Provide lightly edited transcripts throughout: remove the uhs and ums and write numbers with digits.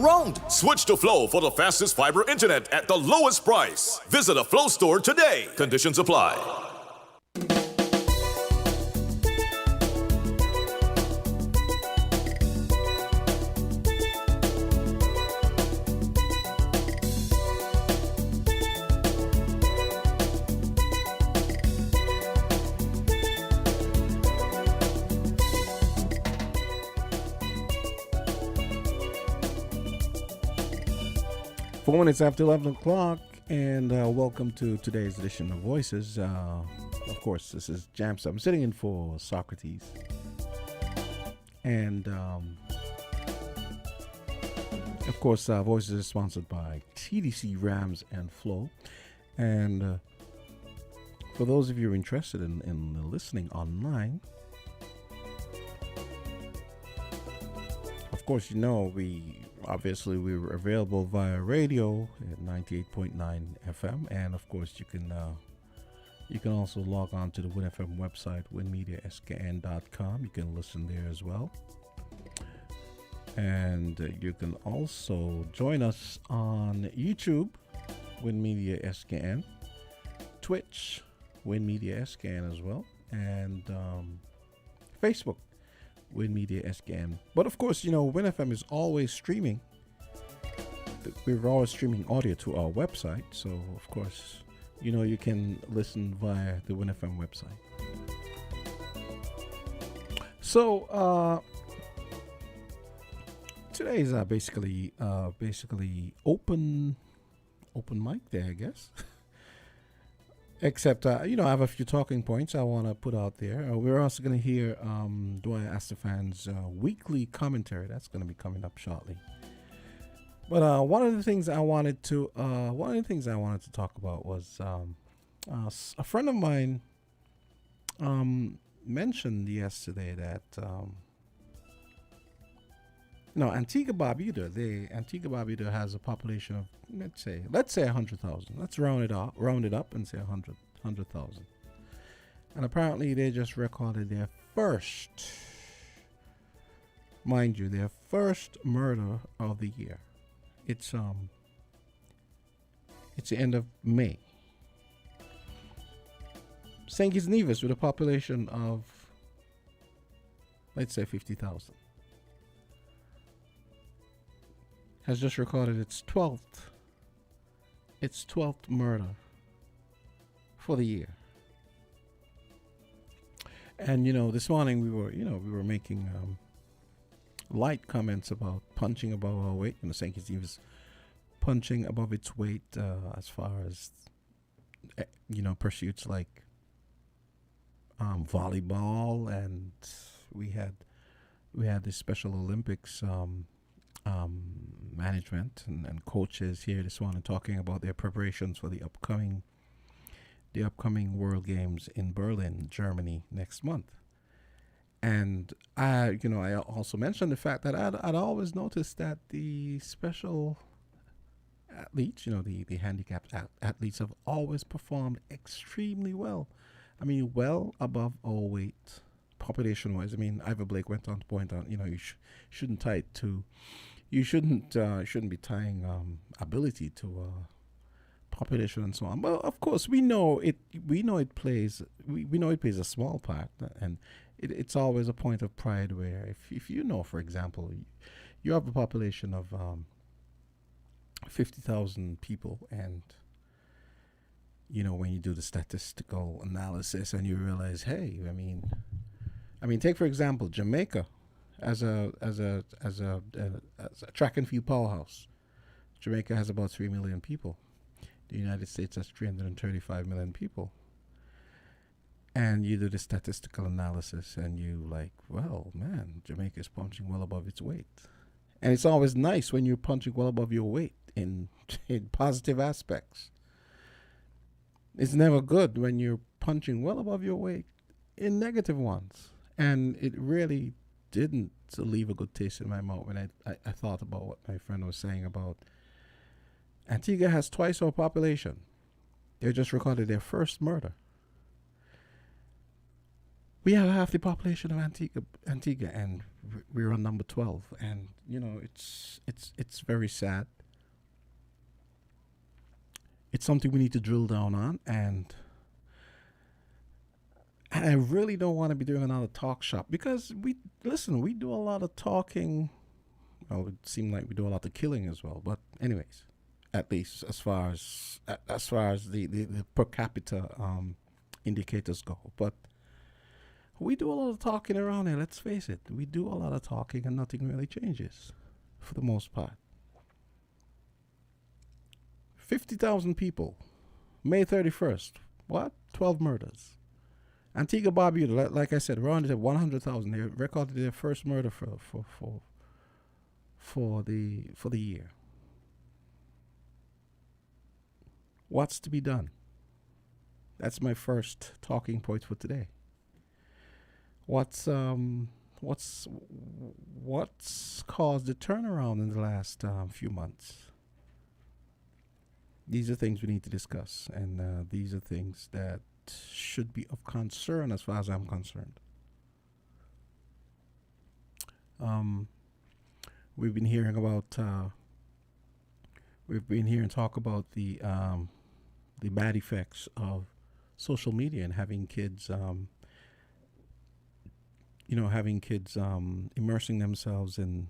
around. Switch to Flow for the fastest fiber internet at the lowest price. Visit a Flow store today. Conditions apply. Four minutes after 11 o'clock, and welcome to today's edition of Voices. Of course, this is Jamps. I'm sitting in for Socrates. And, of course, Voices is sponsored by TDC, Rams, and Flow. And for those of you interested in listening online, of course, you know, we were available via radio at 98.9 FM, and of course you can also log on to the WinFM website, WINNmediaSKN.com. You can listen there as well, and you can also join us on YouTube, WINNmedia SKN, Twitch, WINNmedia SKN as well, and Facebook, WINNmedia SKN. But of course, you know, WinFM is always streaming. We're always streaming audio to our website. So, of course, you know, you can listen via the WinFM website. So, today is basically open mic day, I guess. Except, you know, I have a few talking points I want to put out there. We're also going to hear Dwyer Astafan's weekly commentary. That's going to be coming up shortly. But one of the things I wanted to talk about was a friend of mine mentioned yesterday that Antigua Barbuda has a population of let's say 100,000. Let's round it up and say 100,000. And apparently they just recorded their first murder of the year. It's the end of May. St. Kitts Nevis, with a population of let's say 50,000, has just recorded its 12th murder for the year. And you know, this morning we were making light comments about punching above our weight. You know, St. Kitts Nevis punching above its weight as far as pursuits like volleyball, and we had the Special Olympics management and coaches here this morning talking about their preparations for the upcoming World Games in Berlin, Germany next month. And I also mentioned the fact that I'd always noticed that the special athletes, the handicapped athletes, have always performed extremely well. I mean, well above our weight, population-wise. I mean, Ivor Blake went on to point out, you shouldn't be tying ability to population and so on. But of course, we know it plays a small part, and it's always a point of pride where if you know, for example, you have a population of 50,000 people, and when you do the statistical analysis and you realize, hey, I mean, take for example Jamaica as a track and field powerhouse. Jamaica has about 3 million people. The United States has 335 million people. And you do the statistical analysis and you like, well, man, Jamaica is punching well above its weight. And it's always nice when you're punching well above your weight in positive aspects. It's never good when you're punching well above your weight in negative ones. And it really didn't leave a good taste in my mouth when I thought about what my friend was saying about Antigua has twice our population. They just recorded their first murder. We have half the population of Antigua, and we're on number 12. And it's very sad. It's something we need to drill down on, and I really don't want to be doing another talk shop, because we do a lot of talking. Well, it seemed like we do a lot of killing as well. But anyways, at least as far as the per capita indicators go. But we do a lot of talking around here. Let's face it, we do a lot of talking, and nothing really changes, for the most part. 50,000 people, May 31st. What? 12 murders. Antigua Barbuda, like I said, around 100,000. They recorded their first murder for the year. What's to be done? That's my first talking point for today. What's caused the turnaround in the last few months? These are things we need to discuss, and these are things that should be of concern as far as I'm concerned. We've been hearing talk about the bad effects of social media and having kids immersing themselves in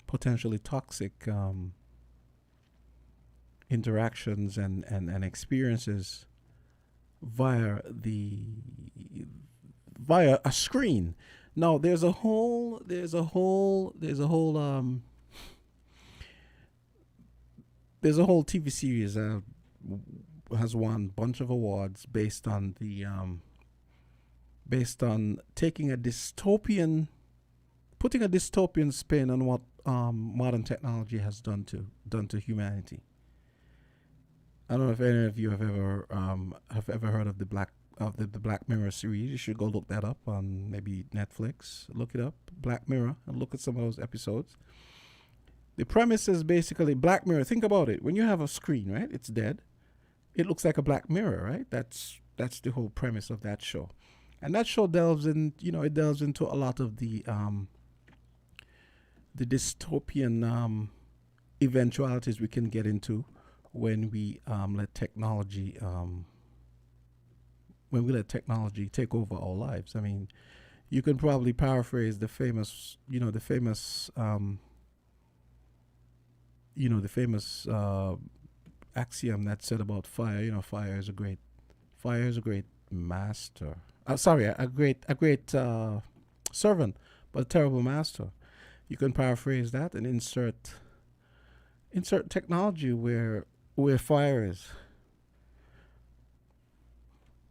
potentially toxic interactions and experiences via a screen. Now there's a whole TV series has won a bunch of awards based on putting a dystopian spin on what modern technology has done to humanity. I don't know if any of you have ever heard of the Black Mirror series. You should go look that up on maybe Netflix. Look it up, Black Mirror, and look at some of those episodes. The premise is basically Black Mirror. Think about it. When you have a screen, right? It's dead. It looks like a black mirror, right? That's the whole premise of that show. And that show delves into a lot of the dystopian eventualities we can get into when we let technology take over our lives. I mean, you can probably paraphrase the famous axiom that said about fire. Fire is a great master. A great servant, but a terrible master. You can paraphrase that and insert technology where fire is.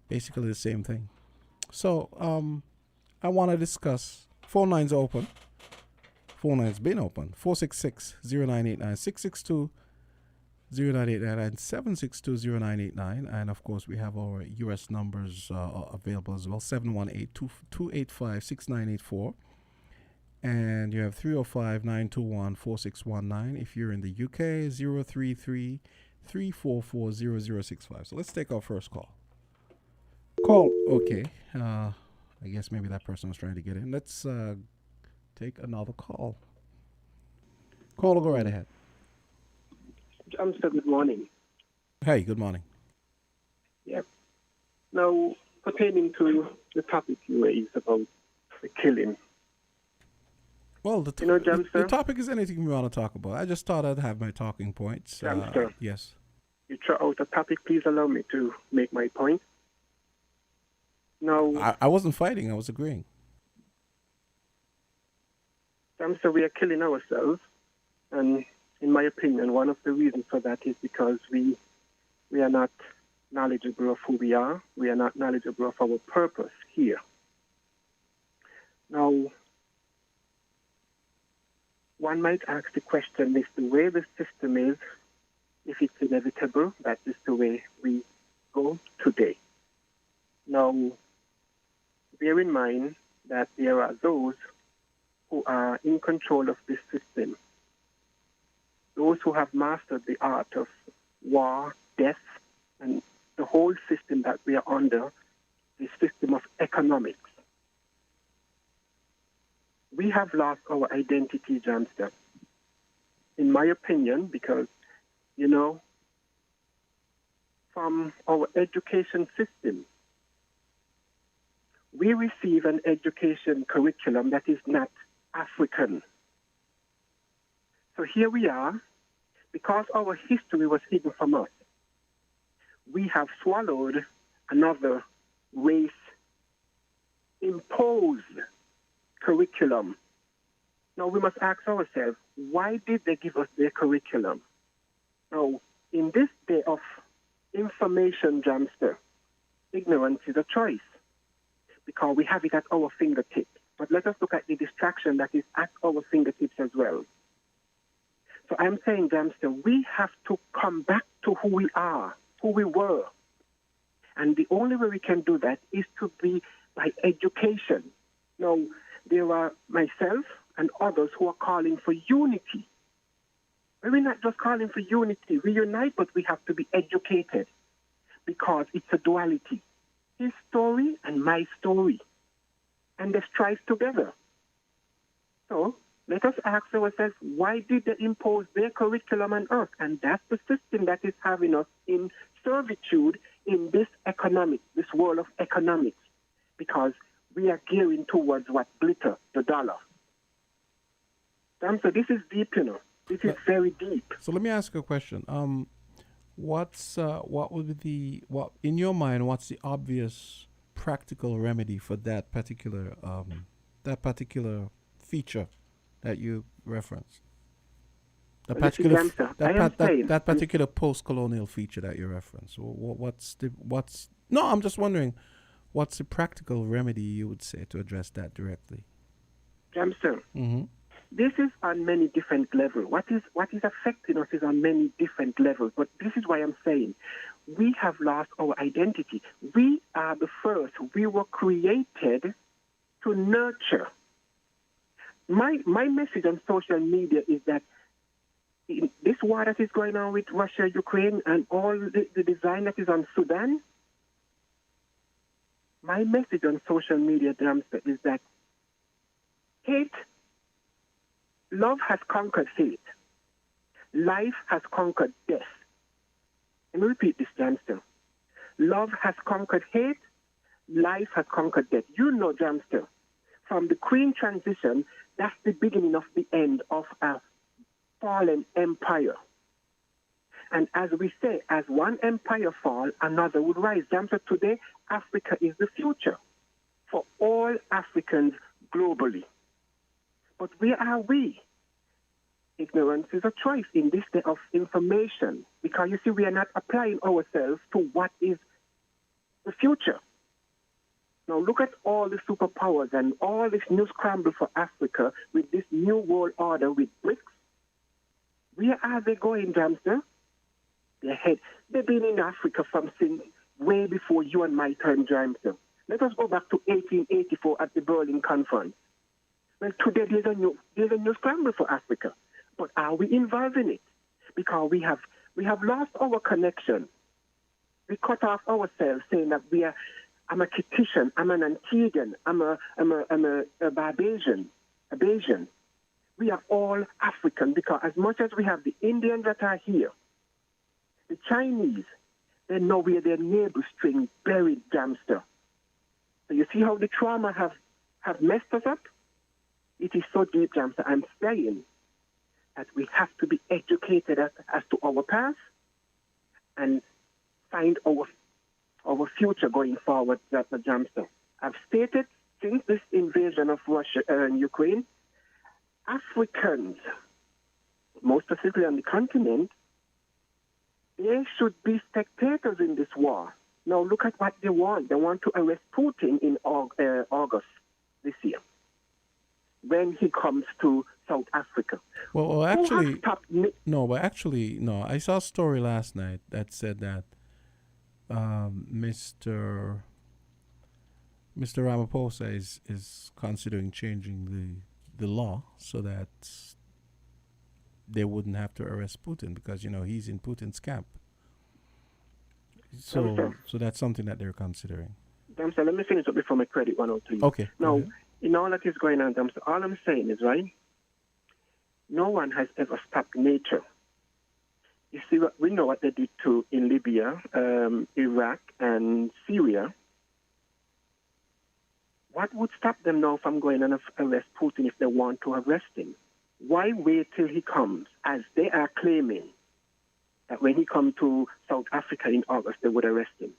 Basically the same thing. So I want to discuss. Phone lines are open. Phone lines been open. 466-0989, 662-0989, and 762-0989. And of course, we have our US numbers available as well. 718-285-6984. And you have 305-921-4619. If you're in the UK, 033-344-0065. So let's take our first call. Okay. I guess maybe that person was trying to get in. Let's take another call. Call, go right ahead. Good morning. Hey, good morning. Yeah. Now, pertaining to the topic you raised about the killing. Well, the topic is anything we want to talk about. I just thought I'd have my talking points. Jamster, yes. You throw out a topic, please allow me to make my point. Now, I wasn't fighting, I was agreeing. Jamster, we are killing ourselves, and in my opinion, one of the reasons for that is because we are not knowledgeable of who we are. We are not knowledgeable of our purpose here. Now, one might ask the question, is the way the system is, if it's inevitable, that is the way we go today. Now, bear in mind that there are those who are in control of this system, those who have mastered the art of war, death, and the whole system that we are under, the system of economics. We have lost our identity, Jamster, in my opinion, because, from our education system, we receive an education curriculum that is not African. So here we are, because our history was hidden from us, we have swallowed another race-imposed curriculum. Now we must ask ourselves, why did they give us their curriculum? Now, in this day of information, Jamster, ignorance is a choice because we have it at our fingertips. But let us look at the distraction that is at our fingertips as well. So I'm saying, Jamster, we have to come back to who we are, who we were. And the only way we can do that is to be by education. Now, there are myself and others who are calling for unity. But we're not just calling for unity. We unite, but we have to be educated because it's a duality. His story and my story. And they strive together. So let us ask ourselves, why did they impose their curriculum on us? And that's the system that is having us in servitude in this world of economics, because we are gearing towards what glitter, the dollar. So this is deep, This is very deep. So let me ask you a question. What in your mind? What's the obvious practical remedy for that particular feature that you referenced? That particular post-colonial feature that you referenced. I'm just wondering, what's the practical remedy you would say to address that directly? Jamster, this is on many different levels. What is affecting us is on many different levels. But this is why I'm saying we have lost our identity. We are the first. We were created to nurture. My message on social media is that in this war that is going on with Russia, Ukraine, and all the design that is on Sudan, my message on social media, Jamster, is that love has conquered hate. Life has conquered death. Let me repeat this, Jamster. Love has conquered hate. Life has conquered death. Jamster, from the Queen transition, that's the beginning of the end of a fallen empire. And as we say, as one empire falls, another would rise. Jamster, today, Africa is the future for all Africans globally. But where are we? Ignorance is a choice in this day of information, because you see, we are not applying ourselves to what is the future. Now look at all the superpowers and all this new scramble for Africa with this new world order with BRICS. Where are they going, Jamster? They've been in Africa since way before you and my time, Jamster. Let us go back to 1884 at the Berlin Conference. Well, today there's a new scramble for Africa. But are we involved in it? Because we have lost our connection. We cut off ourselves, saying that I'm a Kititian, I'm an Antiguan, I'm a Barbadian, a Bayesian. We are all African, because as much as we have the Indians that are here, the Chinese, they know where their navel string buried, Jamster. So you see how the trauma have messed us up? It is so deep, Jamster. I'm saying that we have to be educated as to our past and find our future going forward, Jamster. I've stated since this invasion of Russia and Ukraine, Africans, most specifically on the continent, they should be spectators in this war. Now look at what they want. They want to arrest Putin in August this year, when he comes to South Africa. No. I saw a story last night that said that Mr. Ramaphosa is considering changing the law so that they wouldn't have to arrest Putin, because he's in Putin's camp. So that's something that they're considering. Damsel, let me finish up before my credit one out to you. Okay. Now, in all that is going on, Damsel, all I'm saying is, right, no one has ever stopped nature. You see, we know what they did in Libya, Iraq, and Syria. What would stop them now from going and arrest Putin if they want to arrest him? Why wait till he comes, as they are claiming that when he comes to South Africa in August, they would arrest him?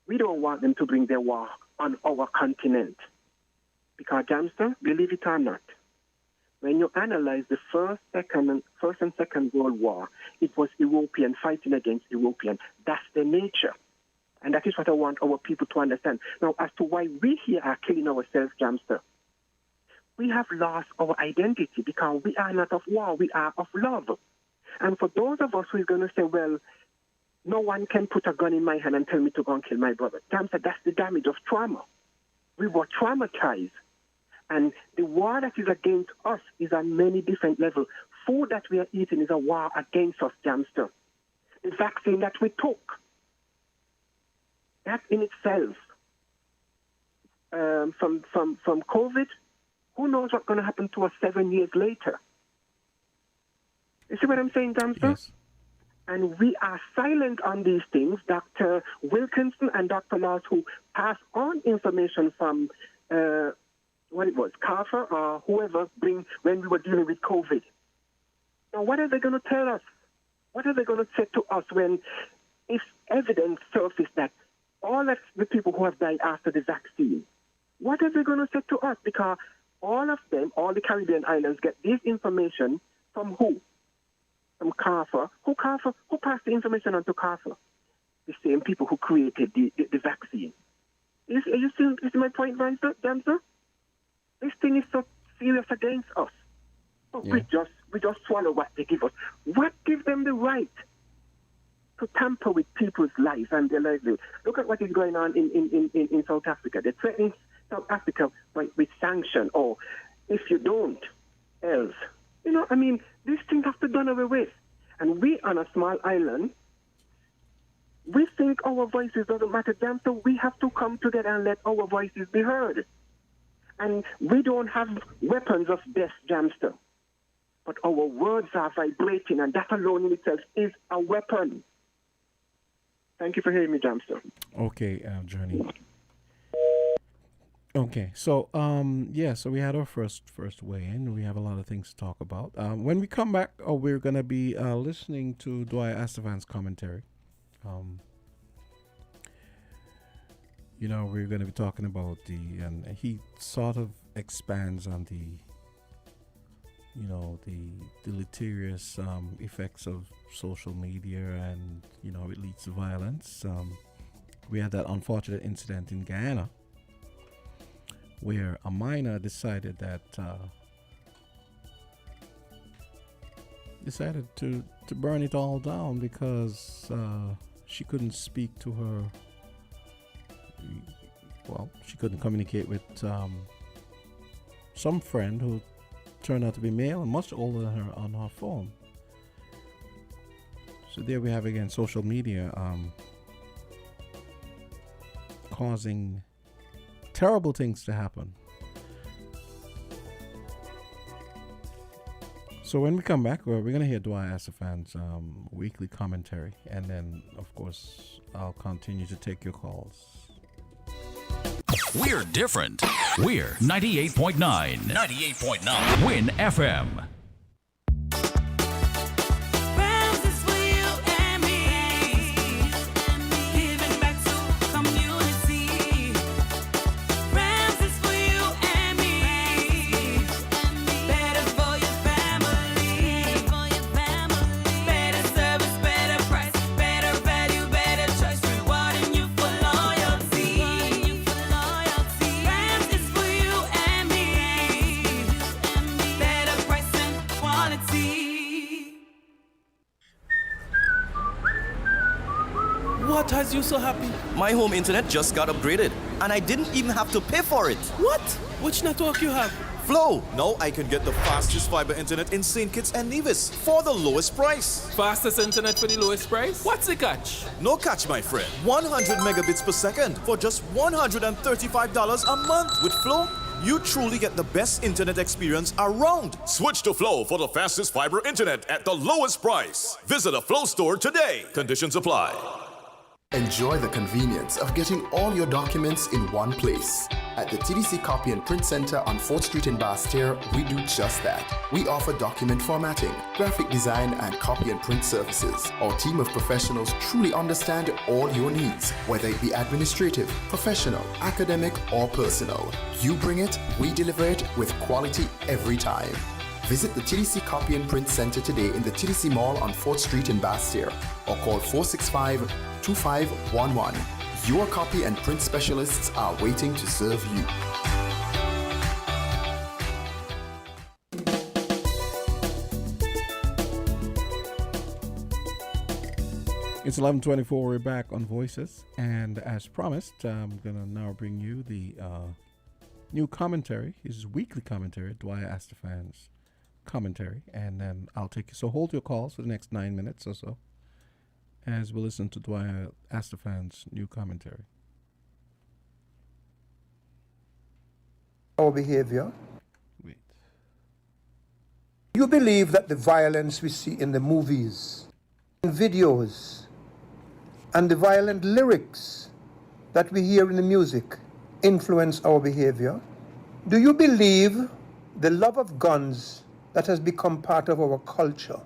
We don't want them to bring their war on our continent. Because, Jamster, believe it or not, when you analyze the First and Second World War, it was European fighting against European. That's the nature. And that is what I want our people to understand. Now, as to why we here are killing ourselves, Jamster, we have lost our identity because we are not of war, we are of love. And for those of us who are going to say, well, no one can put a gun in my hand and tell me to go and kill my brother. Jamster, that's the damage of trauma. We were traumatized. And the war that is against us is on many different levels. Food that we are eating is a war against us, Jamster. The vaccine that we took, that in itself, from COVID, who knows what's going to happen to us 7 years later? You see what I'm saying, Jamster? Yes. And we are silent on these things. Dr. Wilkinson and Dr. Laws, who pass on information from what it was, CARFA or whoever, when we were dealing with COVID. Now, what are they going to tell us? What are they going to say to us when, if evidence surfaces that all of the people who have died after the vaccine, what are they going to say to us? Because all of them, all the Caribbean islands, get this information from who? From CARFA. Who passed the information on to CARFA? The same people who created the vaccine. You see my point, Damser? This thing is so serious against us. But we just swallow what they give us. What gives them the right to tamper with people's lives and their livelihood? Look at what is going on in South Africa. They're threatening South Africa with sanction, or if you don't, else. These things have to be done away with. And we on a small island, we think our voices doesn't matter, damn, so we have to come together and let our voices be heard. And we don't have weapons of death, Jamster. But our words are vibrating, and that alone in itself is a weapon. Thank you for hearing me, Jamster. Okay, Journey. Okay, so so we had our first weigh in. We have a lot of things to talk about. When we come back, we're gonna be listening to Dwight Estefan's commentary. We're gonna be talking about and he sort of expands on the deleterious effects of social media, and it leads to violence. We had that unfortunate incident in Guyana, where a minor decided to burn it all down because she couldn't speak to her. Well, she couldn't communicate with some friend who turned out to be male and much older than her on her phone. So there we have again social media causing terrible things to happen. So when we come back, we're going to hear Dwight Estefan's weekly commentary, and then, of course, I'll continue to take your calls. We're different. We're 98.9. 98.9. Win FM. What has you so happy? My home internet just got upgraded, and I didn't even have to pay for it. What? Which network you have? Flow, now I can get the fastest fiber internet in St. Kitts and Nevis for the lowest price. Fastest internet for the lowest price? What's the catch? No catch, my friend. 100 megabits per second for just $135 a month. With Flow, you truly get the best internet experience around. Switch to Flow for the fastest fiber internet at the lowest price. Visit a Flow store today. Conditions apply. Enjoy the convenience of getting all your documents in one place. At the TDC Copy and Print Center on 4th Street in Basse-Terre, we do just that. We offer document formatting, graphic design, and copy and print services. Our team of professionals truly understand all your needs, whether it be administrative, professional, academic, or personal. You bring it, we deliver it with quality every time. Visit the TDC Copy and Print Center today in the TDC Mall on 4th Street in Basse-Terre or call 465-2511. Your copy and print specialists are waiting to serve you. It's 11:24. We're back on Voices, and as promised, I'm gonna now bring you the new commentary. His weekly commentary, Dwyer Astafan's commentary, and then I'll take you. So hold your calls for the next 9 minutes or so, as we listen to Dwyer Astafan's new commentary. Our behavior. Wait. You believe that the violence we see in the movies, and videos, and the violent lyrics that we hear in the music influence our behavior? Do you believe the love of guns that has become part of our culture,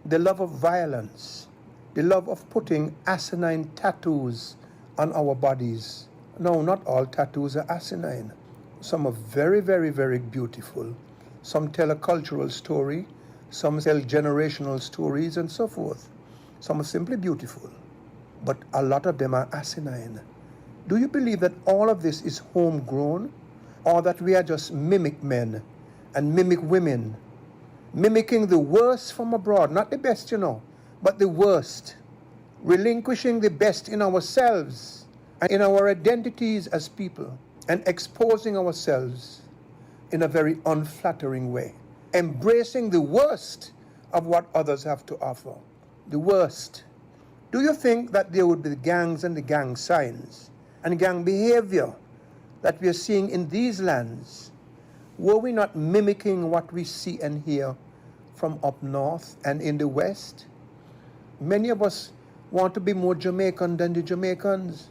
the love of violence, the love of putting asinine tattoos on our bodies? No, not all tattoos are asinine. Some are very, very, very beautiful. Some tell a cultural story. Some tell generational stories and so forth. Some are simply beautiful. But a lot of them are asinine. Do you believe that all of this is homegrown? Or that we are just mimic men and mimic women? Mimicking the worst from abroad, not the best, but the worst. Relinquishing the best in ourselves and in our identities as people, and exposing ourselves in a very unflattering way. Embracing the worst of what others have to offer. The worst. Do you think that there would be the gangs and the gang signs and gang behavior that we are seeing in these lands were we not mimicking what we see and hear from up north and in the west? Many of us want to be more Jamaican than the Jamaicans.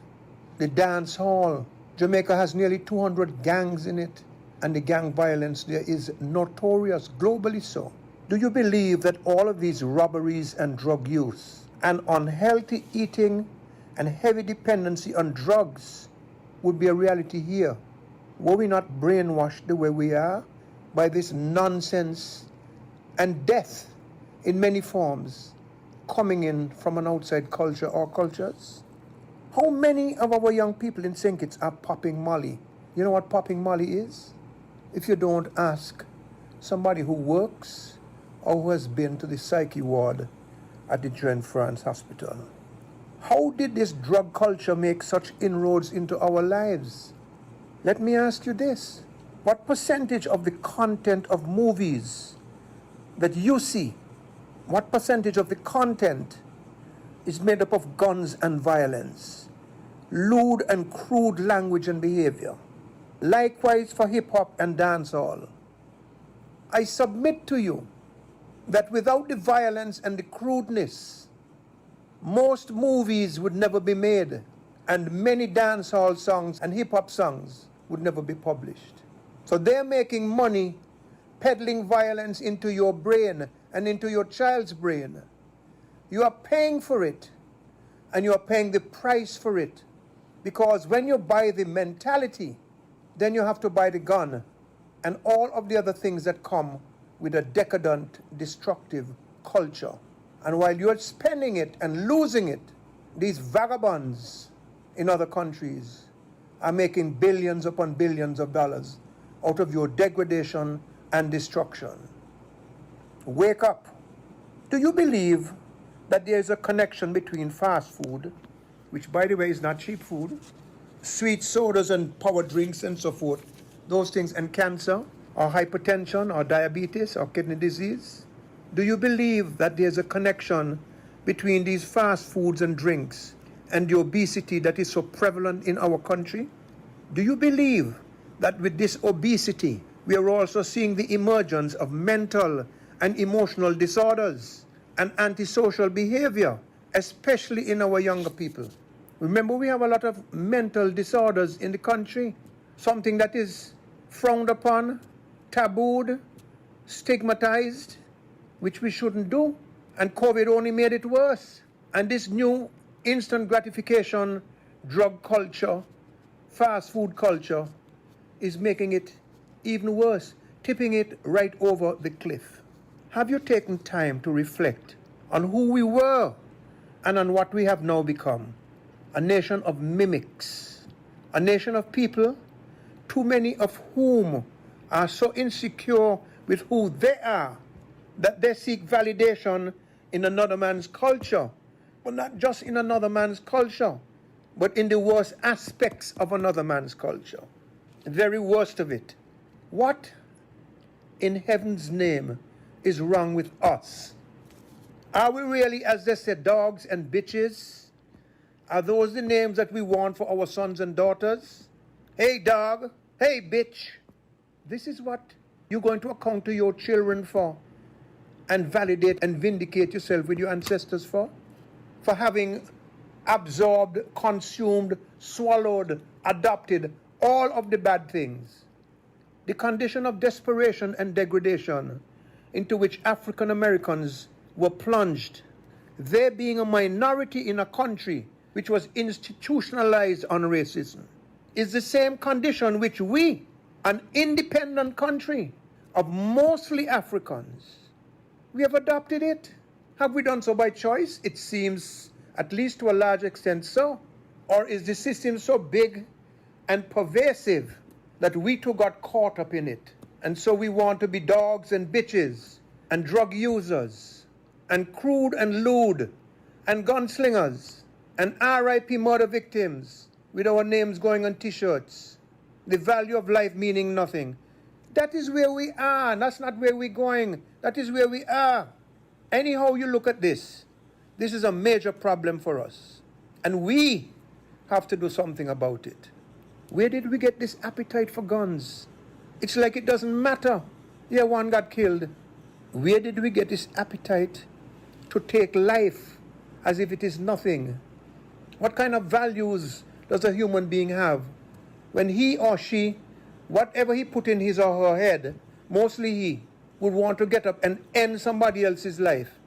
The dance hall. Jamaica has nearly 200 gangs in it, and the gang violence there is notorious, globally so. Do you believe that all of these robberies and drug use and unhealthy eating and heavy dependency on drugs would be a reality here? Were we not brainwashed the way we are by this nonsense and death in many forms coming in from an outside culture or cultures? How many of our young people in St. Kitts are popping Molly? You know what popping Molly is? If you don't ask somebody who works or who has been to the psyche ward at the Jean France Hospital. How did this drug culture make such inroads into our lives? Let me ask you this. What percentage of the content of movies that you see, what percentage of the content is made up of guns and violence, lewd and crude language and behavior? Likewise for hip-hop and dancehall. I submit to you that without the violence and the crudeness, most movies would never be made, and many dancehall songs and hip-hop songs would never be published. So they're making money peddling violence into your brain and into your child's brain. You are paying for it, and you are paying the price for it, because when you buy the mentality, then you have to buy the gun and all of the other things that come with a decadent, destructive culture. And while you're spending it and losing it, these vagabonds in other countries are making billions upon billions of dollars out of your degradation and destruction. Wake up. Do you believe that there is a connection between fast food, which by the way is not cheap food, sweet sodas and power drinks and so forth, those things, and cancer? or hypertension or diabetes or kidney disease? Do you believe that there's a connection between these fast foods and drinks and the obesity that is so prevalent in our country? Do you believe that with this obesity, we are also seeing the emergence of mental and emotional disorders and antisocial behavior, especially in our younger people? Remember, we have a lot of mental disorders in the country, something that is frowned upon, tabooed, stigmatized, which we shouldn't do. And COVID only made it worse. And this new instant gratification drug culture, fast food culture, is making it even worse, tipping it right over the cliff. Have you taken time to reflect on who we were and on what we have now become? A nation of mimics, a nation of people, too many of whom are so insecure with who they are that they seek validation in another man's culture, but not just in another man's culture, but in the worst aspects of another man's culture, the very worst of it. What in heaven's name is wrong with us? Are we really, as they say, dogs and bitches? Are those the names that we want for our sons and daughters? Hey dog, hey bitch. This is what you're going to account to your children for and validate and vindicate yourself with your ancestors for? For having absorbed, consumed, swallowed, adopted all of the bad things. The condition of desperation and degradation into which African Americans were plunged, they being a minority in a country which was institutionalized on racism, is the same condition which we, an independent country of mostly Africans, we have adopted it. Have we done so by choice? It seems, at least to a large extent, so. Or is the system so big and pervasive that we too got caught up in it? And so we want to be dogs and bitches and drug users and crude and lewd and gunslingers and RIP murder victims with our names going on t-shirts. The value of life meaning nothing. That is where we are. That's not where we're going. That is where we are. Anyhow you look at this, this is a major problem for us. And we have to do something about it. Where did we get this appetite for guns? It's like it doesn't matter. Yeah, one got killed. Where did we get this appetite to take life as if it is nothing? What kind of values does a human being have when he or she, whatever he put in his or her head, mostly he, would want to get up and end somebody else's life?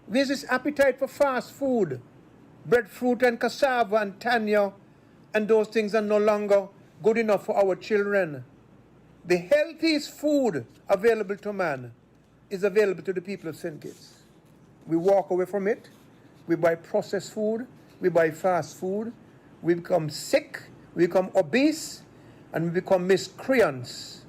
Where's this appetite for fast food? Breadfruit and cassava and tanya and those things are no longer good enough for our children. The healthiest food available to man is available to the people of St. Kitts. We walk away from it. We buy processed food. We buy fast food. We become sick. We become obese. And we become miscreants.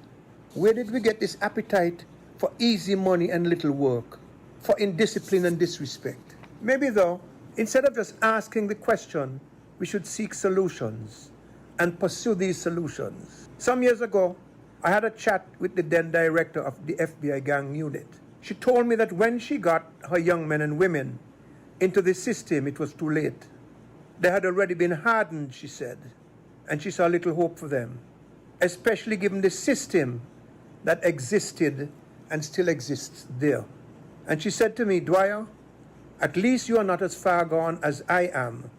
Where did we get this appetite for easy money and little work? For indiscipline and disrespect? Maybe though, instead of just asking the question, we should seek solutions and pursue these solutions. Some years ago, I had a chat with the then director of the FBI gang unit. She told me that when she got her young men and women into the system, it was too late. They had already been hardened, she said, and she saw little hope for them, especially given the system that existed and still exists there. And she said to me, Dwyer, at least you are not as far gone as I am.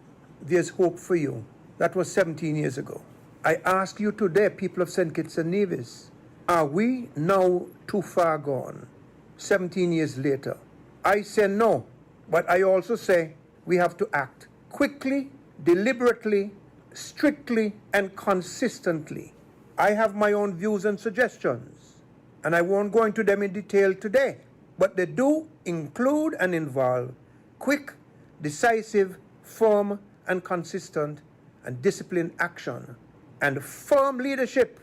There's hope for you. That was 17 years ago. I ask you today, people of St. Kitts and Nevis, are we now too far gone, 17 years later? I say no, but I also say we have to act quickly, deliberately, strictly, and consistently. I have my own views and suggestions, and I won't go into them in detail today, but they do include and involve quick, decisive, firm, and consistent and disciplined action and firm leadership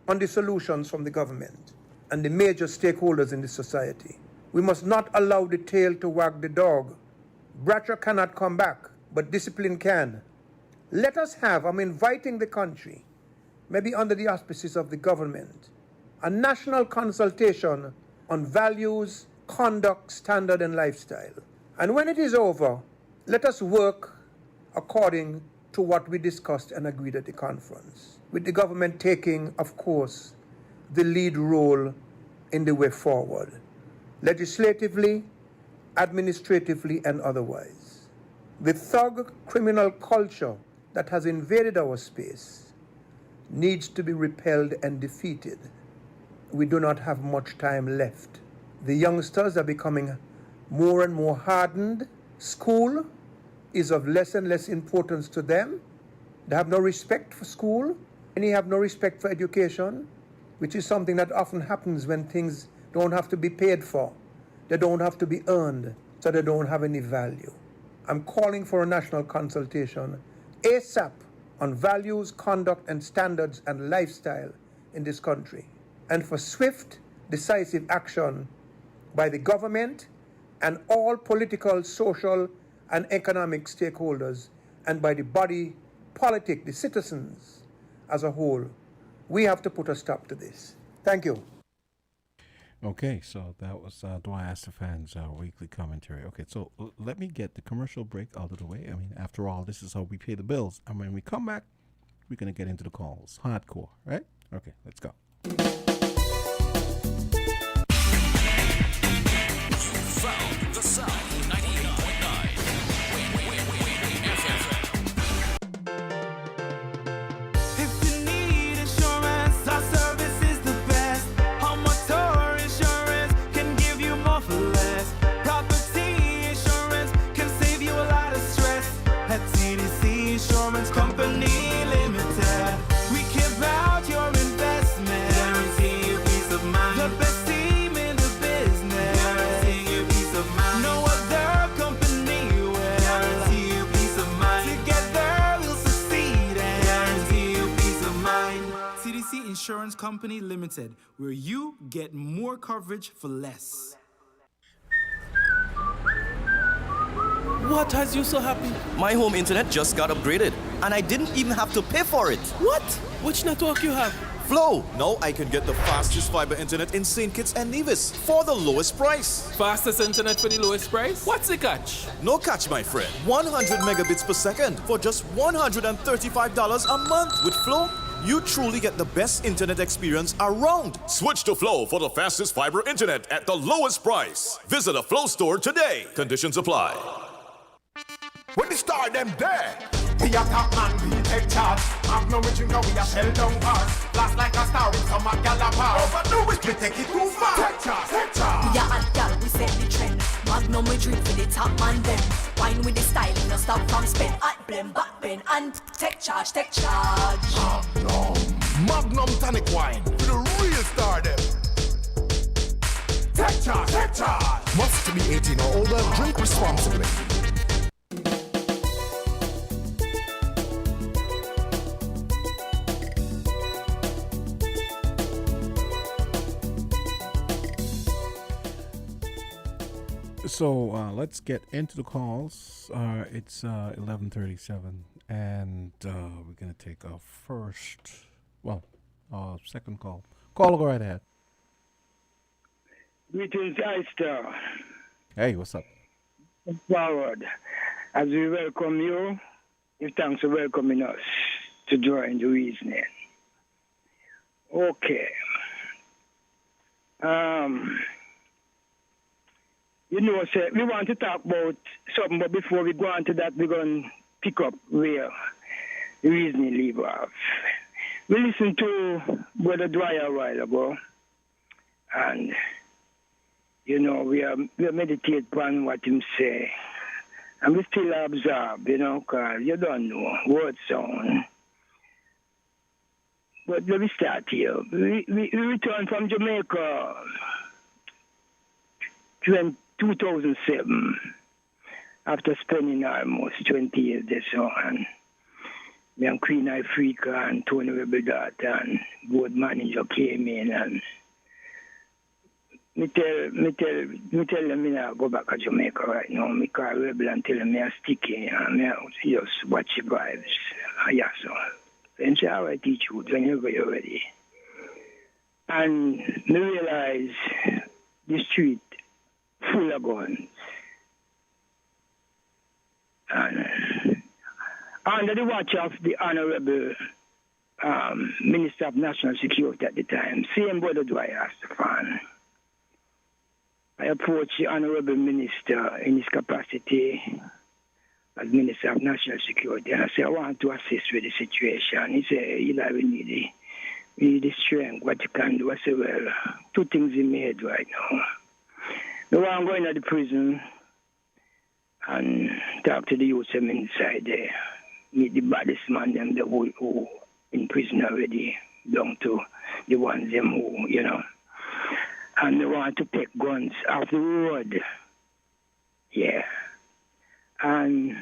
on the solutions from the government and the major stakeholders in the society. We must not allow the tail to wag the dog. Bradshaw cannot come back, but discipline can. Let us have, I'm inviting the country, maybe under the auspices of the government, a national consultation on values, conduct, standard, and lifestyle. And when it is over, let us work according to what we discussed and agreed at the conference, with the government taking, of course, the lead role in the way forward, legislatively, administratively, and otherwise. The thug criminal culture that has invaded our space needs to be repelled and defeated. We do not have much time left. The youngsters are becoming more and more hardened. School is of less and less importance to them. They have no respect for school. Many have no respect for education, which is something that often happens when things don't have to be paid for. They don't have to be earned, so they don't have any value. I'm calling for a national consultation ASAP on values, conduct, and standards and lifestyle in this country, and for swift, decisive action by the government and all political, social, and economic stakeholders, and by the body politic, the citizens as a whole. We have to put a stop to this. Thank you. Okay, so that was Do I Ask the Fans weekly commentary. Okay, so let me get the commercial break out of the way. I mean, after all, this is how we pay the bills. And when we come back, we're going to get into the calls. Hardcore, right? Okay, let's go. Found the sound 98.9. Win FM. If you need insurance, our service is the best. Home motor insurance can give you more for less. Property insurance can save you a lot of stress. At TDC Insurance Company Limited, we care about your investment. Guarantee you peace of mind. The best team in the business. Guarantee you peace of mind. No other company will. Guarantee you peace of mind. Together we'll succeed and guarantee you peace of mind. TDC Insurance Company Limited, where you get more coverage for less. What has you so happy? My home internet just got upgraded, and I didn't even have to pay for it. What? Which network you have? Flow! Now I can get the fastest fiber internet in St. Kitts and Nevis for the lowest price. Fastest internet for the lowest price? What's the catch? No catch, my friend. 100 megabits per second for just $135 a month. With Flow, you truly get the best internet experience around. Switch to Flow for the fastest fiber internet at the lowest price. Visit a Flow store today. Conditions apply. When they start them there, we are top man, we take charge. Acknowledge you know we are shell down us. Blast like a star with some Galapagos. Overdo it, we take it too far. Take charge, take charge. We are hot gal, we set the trend. Magnum we drink for the top man them. Wine with the style, no stop from spin. Hot blend, back bend, and take charge, take charge. Magnum tonic wine, for the real star them. Take charge, take charge. Must be 18 or older, drink responsibly. So let's get into the calls. It's 11:37, and we're gonna take our second call. Call, go right ahead. Greetings, Star. Hey, what's up? Forward. As we welcome you, give thanks for welcoming us to join the reasoning. Okay. You know, sir, we want to talk about something, but before we go on to that, we're going to pick up where the reasoning leave off. We listened to Brother Dwyer a while ago, and, you know, we meditate upon what him say. And we still observe, you know, because you don't know word sound. But let me start here. We returned from Jamaica 2007 after spending almost 20 years there. So, and me and Queen Africa and Tony Rebel Daughter and board manager came in, and me tell them me not go back to Jamaica right now. Me call Rebel and tell them me I stick in and me just watch the vibes. Yeah, so. Then say, all right, teach you whenever you're ready. And me realize the street full of guns. And under the watch of the Honorable Minister of National Security at the time, same brother Dwyer Stefan, I approached the Honorable Minister in his capacity as Minister of National Security, and I said, I want to assist with the situation. He said, Eli, we need the strength, what you can do. I said, well, two things in my head right now. The one, I'm going to the prison and talk to the youth inside there, meet the baddest man, them the who in prison already, down to the ones them who, you know, and they want to take guns off the road. Yeah. And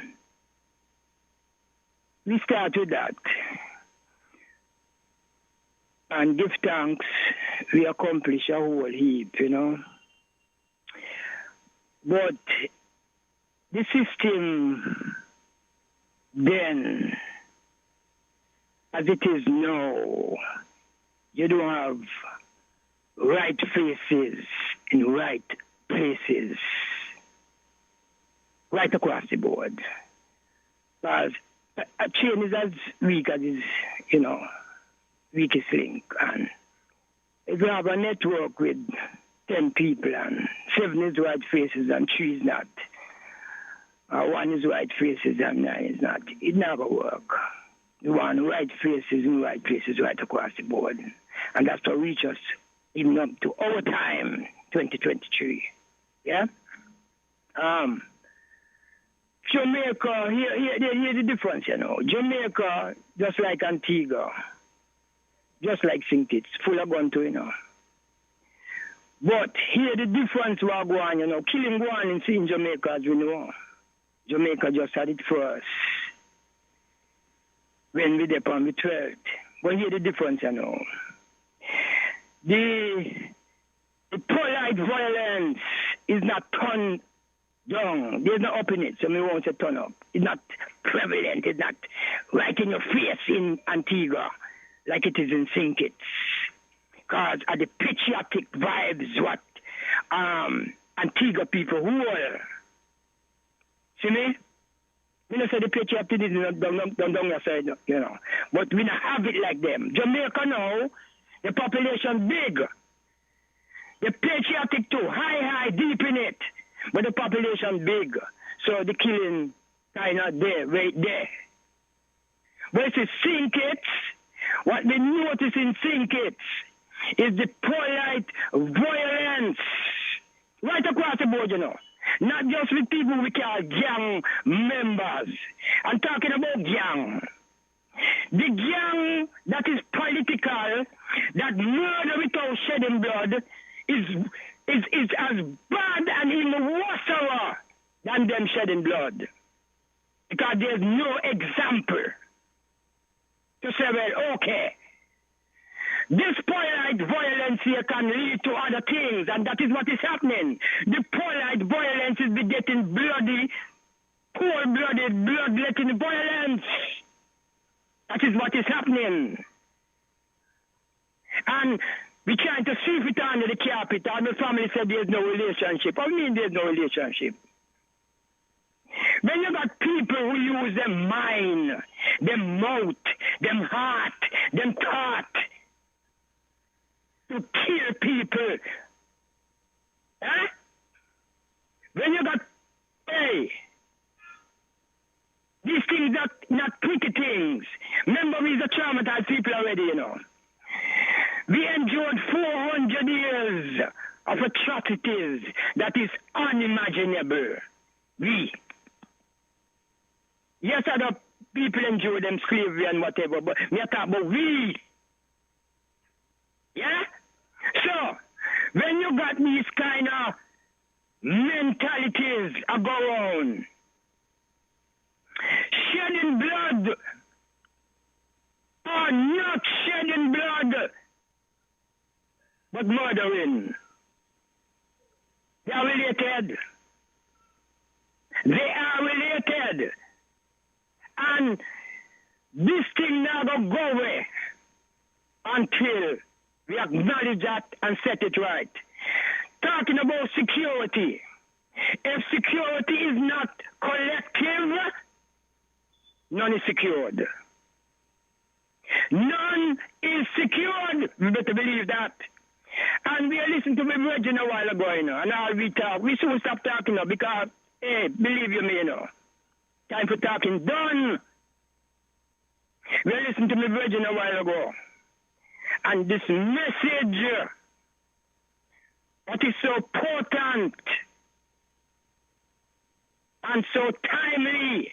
we start with that. And give thanks, we accomplish a whole heap, you know. But the system then, as it is now, you don't have right faces in right places, right across the board. Because a chain is as weak as its, you know, weakest link. And if you have a network with 10 people and 7 is right faces and 3 is not, or 1 is right faces and 9 is not, it never work. You want right faces in right places right across the board. And that's to reach us even up to our time, 2023. Yeah? Jamaica, here's the difference, you know. Jamaica, just like Antigua, just like St. Kitts, full of gun too, you know. But here the difference was going, you know, killing one in Jamaica, as we know. Jamaica just had it first when we did on the 12th. But here the difference, you know. The polite violence is not turned down. There's no up in it, so we won't say turn up. It's not prevalent. It's not right in your face in Antigua like it is in St. Kitts. Because of the patriotic vibes what Antigua people hold. See me? We don't say the patriotism is down your side, you know. But we don't have it like them. Jamaica now, the population big. The patriotic too, high, deep in it. But the population big. So the killing kind of there, right there. But it's St. Kitts. What we notice in St. Kitts is the polite violence right across the board, you know. Not just with people we call gang members. I'm talking about gang. The gang that is political, that murder without shedding blood, is as bad and even worse than them shedding blood. Because there's no example to say, well, okay, this polite violence here can lead to other things, and that is what is happening. The polite violence is getting bloody, cold-blooded, bloodletting violence. That is what is happening. And we're trying to sweep it under the carpet, and the family said there's no relationship. I mean there's no relationship. When you got people who use their mind, their mouth, their heart, their thought, to kill people. Eh? When you got, hey, these things are not pretty things. Remember, we're traumatized people already, you know. We endured 400 years of atrocities that is unimaginable. We. Yes, other people endured them slavery and whatever, but we are talking about we. Yeah? So, when you got these kind of mentalities go on, shedding blood or not shedding blood, but murdering, they are related. They are related. And this thing never go away until We acknowledge that and set it right. Talking about security. If security is not collective, none is secured. None is secured. We better believe that. And we are listening to my virgin a while ago, you know, and all we talk. We soon stop talking now because, hey, believe you me, you know. Time for talking done. We are listening to my virgin a while ago. And this message, what is so potent and so timely,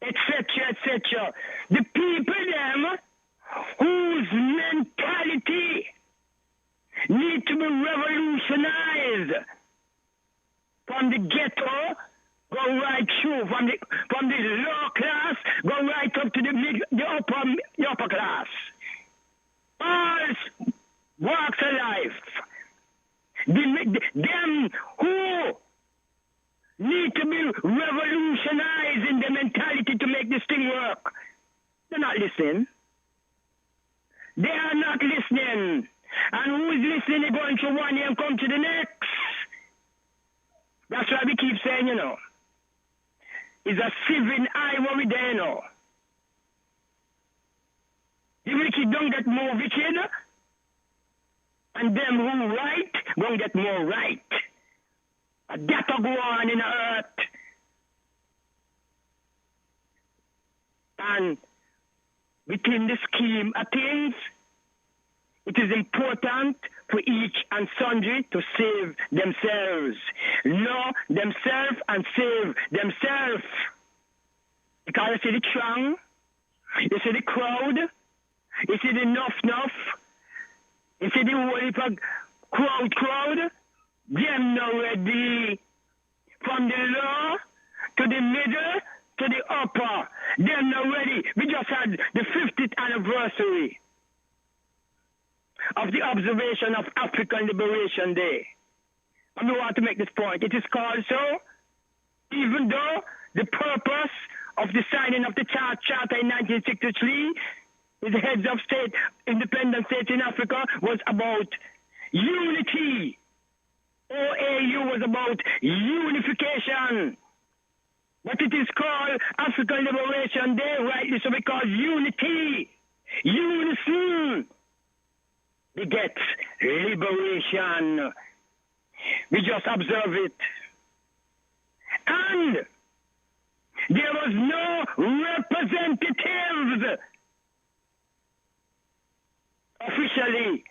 etc., etc. The people, them, whose mentality need to be revolutionized from the ghetto, go right through, from the low class, go right up to the upper class. All walks of life. Them who need to be revolutionized in their mentality to make this thing work. They're not listening. They are not listening. And who is listening, they're going through one year and come to the next. That's why we keep saying, you know, it's a sieving eye what we there, you know. The wicked don't get more wicked, and them who right don't get more right. That'll go on in the earth. And within the scheme of things, it is important for each and sundry to save themselves. Know themselves and save themselves. Because you see the throng, you see the crowd, you see the nuff, you see the whole heap of crowd, them not ready. From the low to the middle to the upper, them not ready. We just had the 50th anniversary of the observation of African Liberation Day. And we want to make this point. It is called so, even though the purpose of the signing of the Charter in 1963 with the heads of state, independent states in Africa, was about unity. OAU was about unification. But it is called African Liberation Day, rightly so, because unity, unison, begets liberation. We just observe it. And there was no representatives officially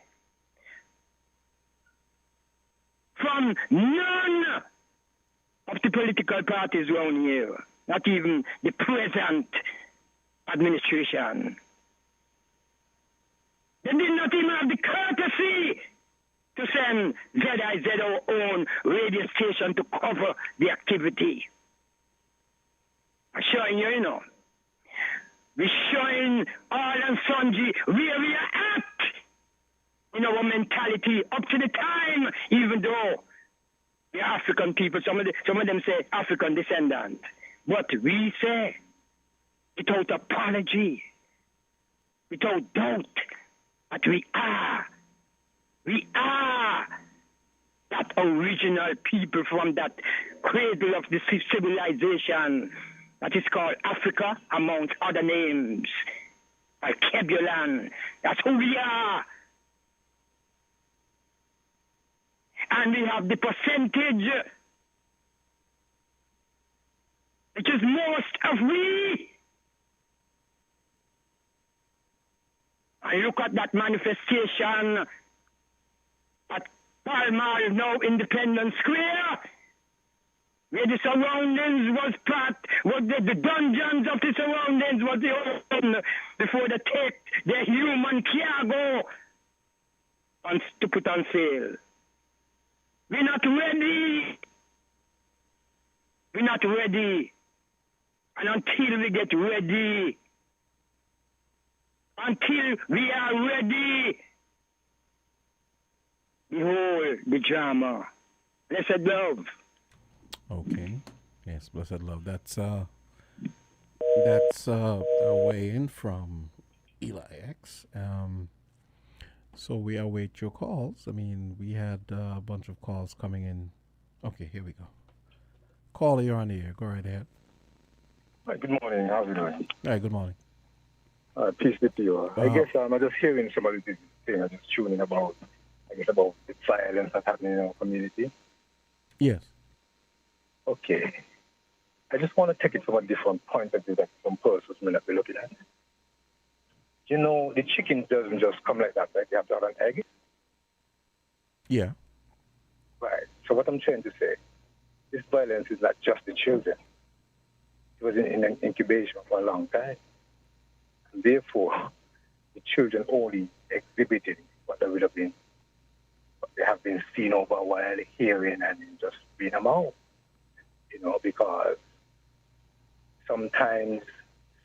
from none of the political parties around here, not even the present administration. They did not even have the courtesy to send ZIZO own radio station to cover the activity. I'm showing you, you know. We're showing all and sundry where we are at in our mentality up to the time, even though the African people, some of them say African descendant. But we say, without apology, without doubt, that we are that original people from that cradle of the civilization that is called Africa, amongst other names, like Kebulan. That's who we are. And we have the percentage, which is most of we. And look at that manifestation at Pall Mall, now Independence Square, where the surroundings was packed, the dungeons of the surroundings was open before they take their human cargo and to put on sale. We're not ready. We're not ready. And until we get ready, until we are ready, behold the drama. Blessed love. Okay. Yes, blessed love. That's a way in from Eli X. So we await your calls. I mean, we had a bunch of calls coming in. Okay, here we go. Caller, you're on the air. Go right ahead. Hi, good morning. How's it doing? Hi, good morning. Peace be to you. I guess I'm just hearing somebody saying, I'm just tuning about, about the violence that's happening in our community. Yes. Okay. I just want to take it from a different point of view that some persons may not be looking at. You know, the chicken doesn't just come like that, right? You have to have an egg. Yeah. Right. So what I'm trying to say, this violence is not just the children. It was in an incubation for a long time. And therefore, the children only exhibited what they would have been, what they have been seen over a while, hearing and just being among. You know, because sometimes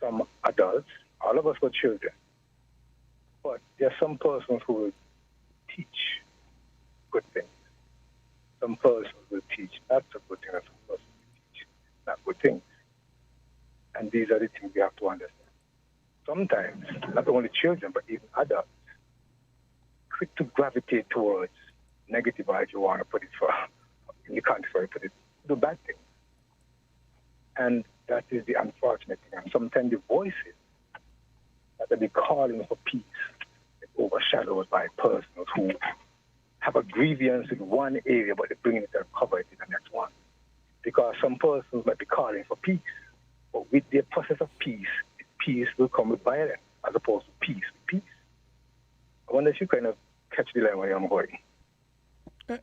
some adults, all of us were children, but there are some persons who will teach good things. Some persons will teach not so good things, and some persons will teach not good things. And these are the things we have to understand. Sometimes, not only children, but even adults, quick to gravitate towards negative, or if you want to put it you can't put it, do bad things. And that is the unfortunate thing. And sometimes the voices that they be calling for peace is overshadowed by persons who have a grievance in one area, but they bring it and cover it in the next one. Because some persons might be calling for peace, but with the process of peace will come with violence, as opposed to peace with peace. I wonder if you kind of catch the line where I'm going.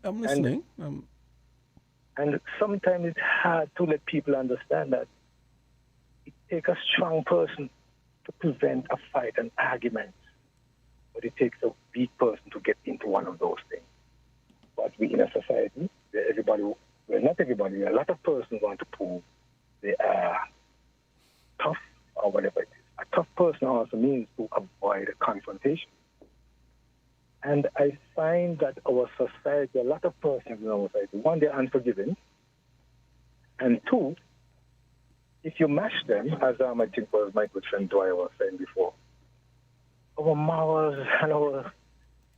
I'm listening. And sometimes it's hard to let people understand that it takes a strong person to prevent a fight and argument, but it takes a weak person to get into one of those things. But we in a society, not everybody, a lot of persons want to prove they are tough or whatever it is. A tough person also means to avoid a confrontation. And I find that our society, a lot of persons in our society, one, they're unforgiving, and two, if you mash them, as I think was my good friend Dwyer was saying before, our morals and our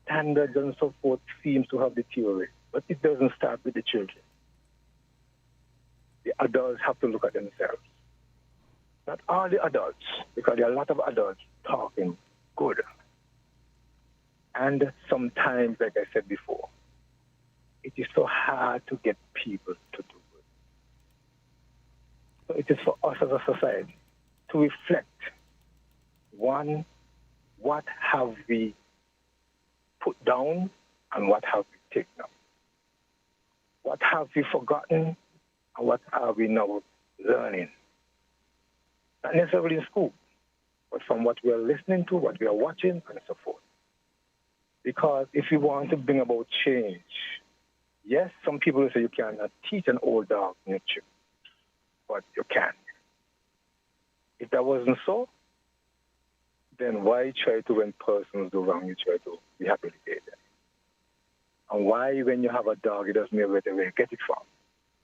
standards and so forth seems to have deteriorated. But it doesn't start with the children. The adults have to look at themselves. Not all the adults, because there are a lot of adults talking good. And sometimes, like I said before, it is so hard to get people to do good. So it is for us as a society to reflect, one, what have we put down and what have we taken up? What have we forgotten and what are we now learning? Not necessarily in school, but from what we are listening to, what we are watching, and so forth. Because if you want to bring about change, yes, some people will say you cannot teach an old dog new trick, but you can. If that wasn't so, then why try to, when persons do wrong, you try to rehabilitate them? And why, when you have a dog, it doesn't matter where you get it from.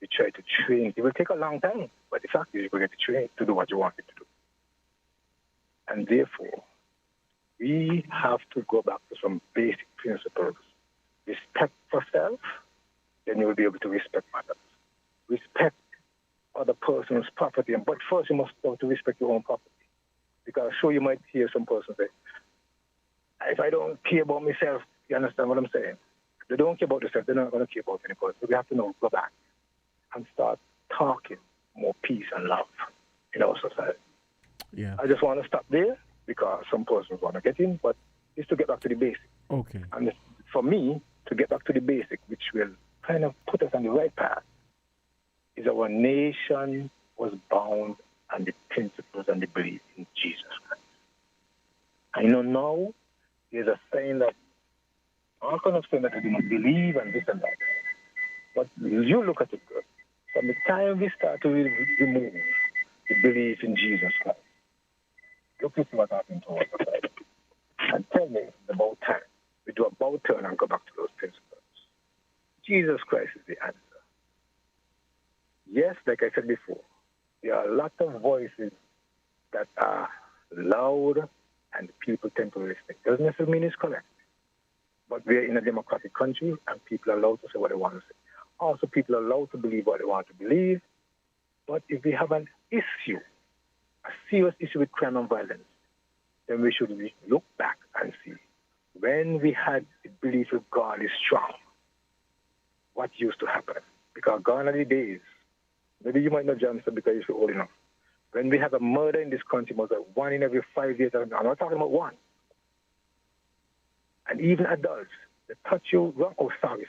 You try to train. It will take a long time, but the fact is you will get it trained to do what you want it to do. And therefore, we have to go back to some basic principles. Respect for self, then you will be able to respect others. Respect other person's property, but first you must know to respect your own property. Because sure, you might hear some person say, if I don't care about myself, you understand what I'm saying? If they don't care about themselves, they're not going to care about any person. So we have to now go back and start talking more peace and love in our society. Yeah. I just want to stop there because some persons want to get in, but it's to get back to the basic. Okay. And for me, to get back to the basic, which will kind of put us on the right path, is our nation was bound on the principles and the belief in Jesus Christ. I know now there's a saying that all kind of saying that we do not believe and this and that. But you look at it good. From the time we start to remove the belief in Jesus Christ, look at what happened to our society. And tell me, it's about time. We do a about turn and go back to those principles. Jesus Christ is the answer. Yes, like I said before, there are a lot of voices that are loud and the people tend to listen. It doesn't necessarily mean it's correct. But we're in a democratic country, and people are allowed to say what they want to say. Also, people are allowed to believe what they want to believe. But if we have an issue, a serious issue with crime and violence, then we should look back and see when we had the belief that God is strong, what used to happen. Because gone are the days, maybe you might not Johnson because you're old enough. When we have a murder in this country, it was like 1 in every 5 years. I'm not talking about one. And even adults, they touch you wrong. Oh, sorry.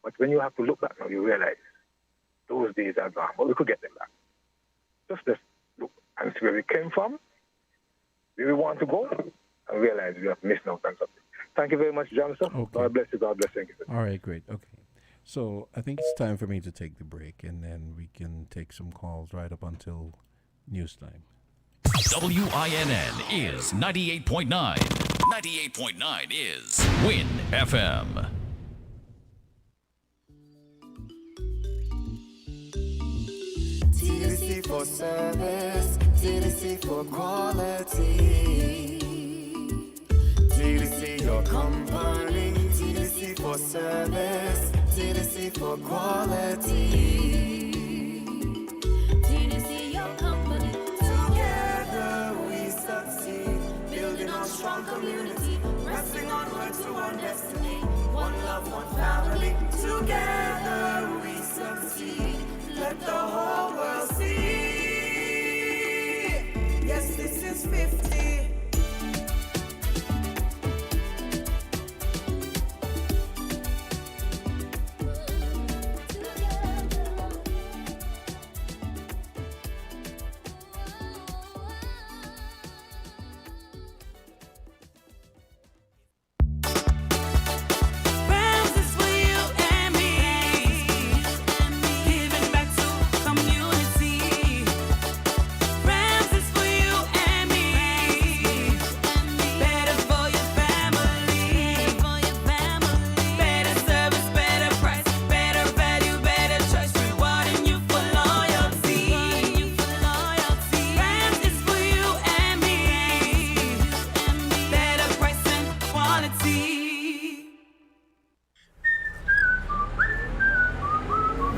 But when you have to look back now, you realize those days are gone. But we could get them back. Just let's look and see where we came from, where we want to go, and realize we have missed out on something. Thank you very much, Johnson. Okay. God bless you. God bless you. All right, great. Okay. So I think it's time for me to take the break, and then we can take some calls right up until news time. WINN is 98.9. 98.9 is Win FM. TDC for service, TDC for quality. TDC your company, TDC for service, TDC for quality. TDC your company. Together we succeed, building a strong community, pressing onward to one destiny, one love, one family. Together we succeed, let the whole world see. Yes, this is 50.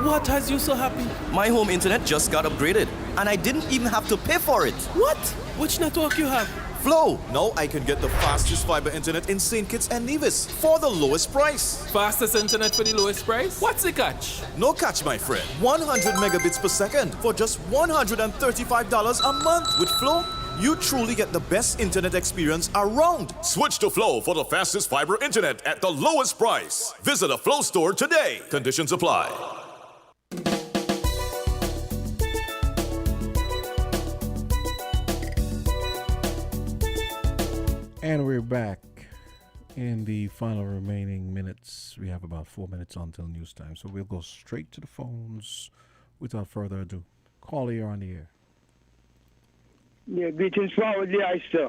What has you so happy? My home internet just got upgraded, and I didn't even have to pay for it. What? Which network you have? Flow. Now I can get the fastest fiber internet in St. Kitts and Nevis for the lowest price. Fastest internet for the lowest price? What's the catch? No catch, my friend. 100 megabits per second for just $135 a month. With Flow, you truly get the best internet experience around. Switch to Flow for the fastest fiber internet at the lowest price. Visit a Flow store today. Conditions apply. And we're back in the final remaining minutes. We have about 4 minutes until news time, so we'll go straight to the phones without further ado. Caller, you're on the air. Yeah, greetings forwardly, I sir.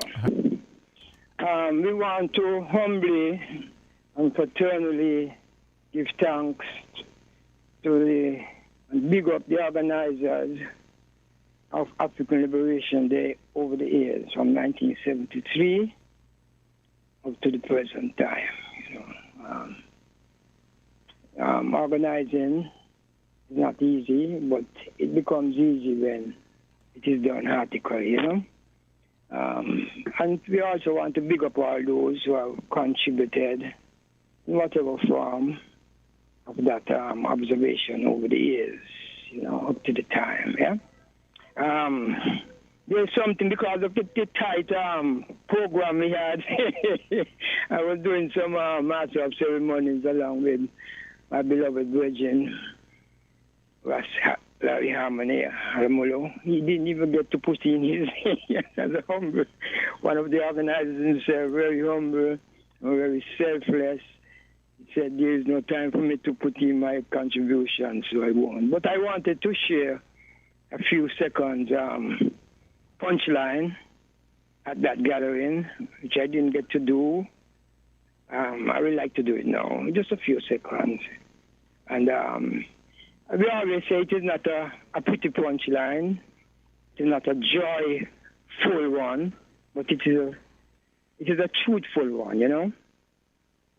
We want to humbly and fraternally give thanks to and big up the organizers of African Liberation Day over the years from 1973 up to the present time. Organizing is not easy, but it becomes easy when it is done artically, And we also want to big up all those who have contributed in whatever form of that observation over the years, up to the time, yeah? There's something because of the tight program we had. I was doing some master of ceremonies along with my beloved virgin, Larry Harmony Aramulo. He didn't even get to put in his as a humble. One of the organizers himself, very humble and very selfless. He said, there is no time for me to put in my contribution, so I won't. But I wanted to share a few seconds punchline at that gathering, which I didn't get to do. I would like to do it now, just a few seconds. And we always say it is not a pretty punchline, it is not a joyful one, but it is It is a truthful one, you know?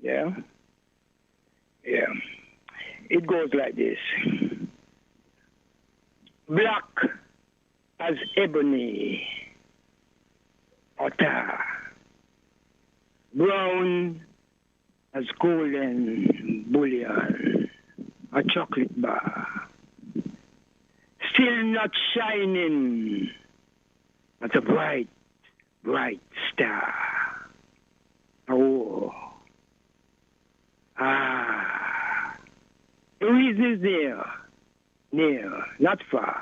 Yeah? Yeah. It goes like this. Black as ebony, otter. Brown as golden bullion, a chocolate bar. Still not shining, but a bright, bright star. Oh. Ah. The reason is near, not far.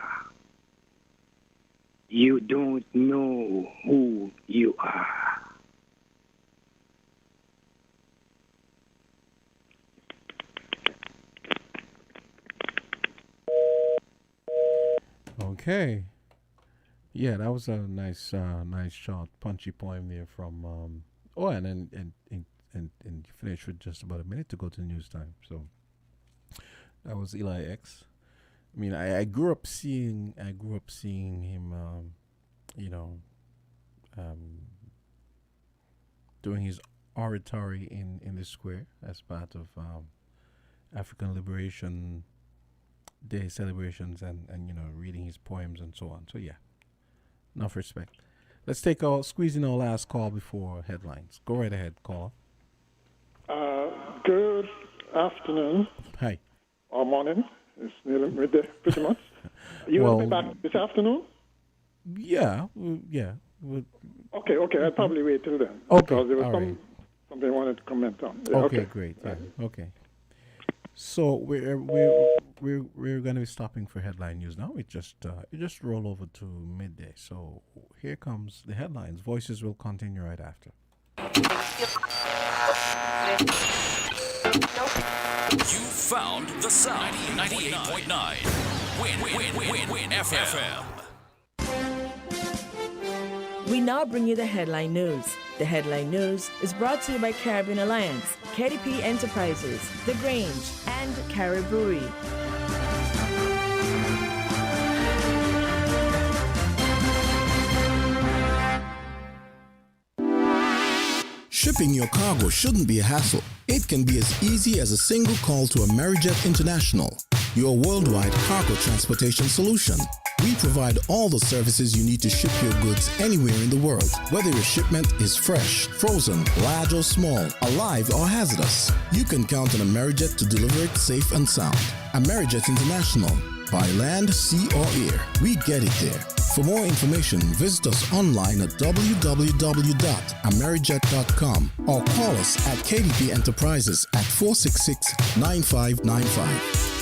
You don't know who you are. Okay. Yeah, that was a nice, short, punchy poem there from. And you finished with just about a minute to go to news time. So that was Eli X. I mean, I grew up seeing him, doing his oratory in the square as part of African Liberation Day celebrations and reading his poems and so on. So yeah, enough respect. Let's squeeze in our last call before headlines. Go right ahead, caller. Good afternoon. Hi. Or morning. It's nearly midday, pretty much. You will be back this afternoon? Yeah. Okay. I'll probably wait till then. Okay. Because there was right. something I wanted to comment on. Yeah, okay, great. Yeah. Okay. So we're going to be stopping for headline news now. It just roll over to midday. So here comes the headlines. Voices will continue right after. You found the sound. 98.9. Win FM. We now bring you the headline news. The headline news is brought to you by Caribbean Alliance, KDP Enterprises, The Grange, and Carib Brewery. Shipping your cargo shouldn't be a hassle. It can be as easy as a single call to Amerijet International, your worldwide cargo transportation solution. We provide all the services you need to ship your goods anywhere in the world, whether your shipment is fresh, frozen, large or small, alive or hazardous. You can count on Amerijet to deliver it safe and sound. Amerijet International, by land, sea or air, we get it there. For more information, visit us online at www.amerijet.com or call us at KDP Enterprises at 466-9595.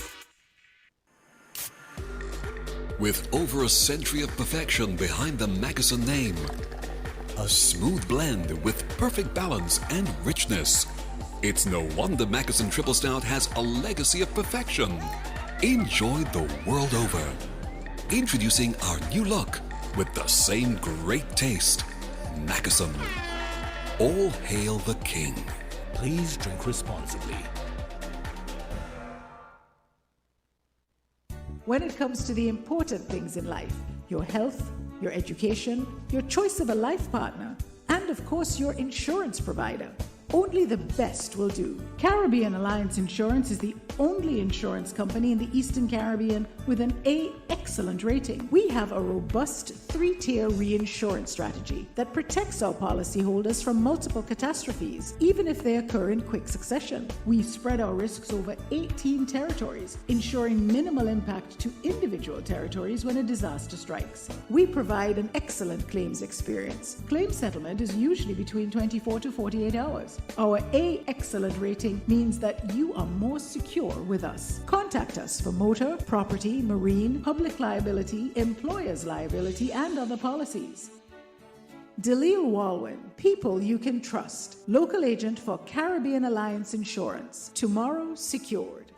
With over a century of perfection behind the Mackeson name, a smooth blend with perfect balance and richness, it's no wonder Mackeson Triple Stout has a legacy of perfection. Enjoyed the world over. Introducing our new look with the same great taste. Mackeson. All hail the king. Please drink responsibly. When it comes to the important things in life, your health, your education, your choice of a life partner, and of course your insurance provider, only the best will do. Caribbean Alliance Insurance is the only insurance company in the Eastern Caribbean with an A excellent rating. We have a robust 3-tier reinsurance strategy that protects our policyholders from multiple catastrophes, even if they occur in quick succession. We spread our risks over 18 territories, ensuring minimal impact to individual territories when a disaster strikes. We provide an excellent claims experience. Claim settlement is usually between 24 to 48 hours. Our A excellent rating means that you are more secure with us. Contact us for motor, property, marine, public liability, employer's liability, and other policies. Delisle Walwyn, people you can trust. Local agent for Caribbean Alliance Insurance. Tomorrow secured.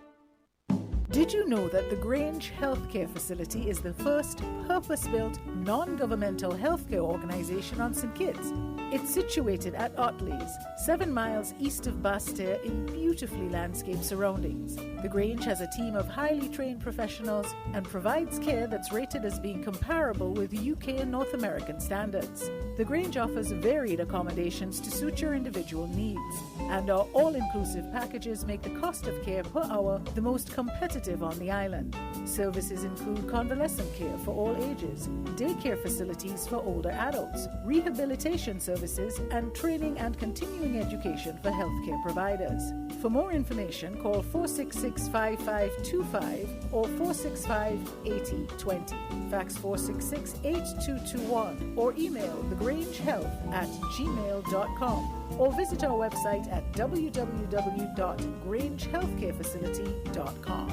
Did you know that the Grange Healthcare Facility is the first purpose-built, non-governmental healthcare organization on St. Kitts? It's situated at Otley's, 7 miles east of Basseterre in beautifully landscaped surroundings. The Grange has a team of highly trained professionals and provides care that's rated as being comparable with UK and North American standards. The Grange offers varied accommodations to suit your individual needs, and our all-inclusive packages make the cost of care per hour the most competitive on the island. Services include convalescent care for all ages, daycare facilities for older adults, rehabilitation services, and training and continuing education for healthcare providers. For more information, call 466-5525 or 465-8020. Fax 466-8221 or email thegrangehealth@gmail.com or visit our website at www.grangehealthcarefacility.com.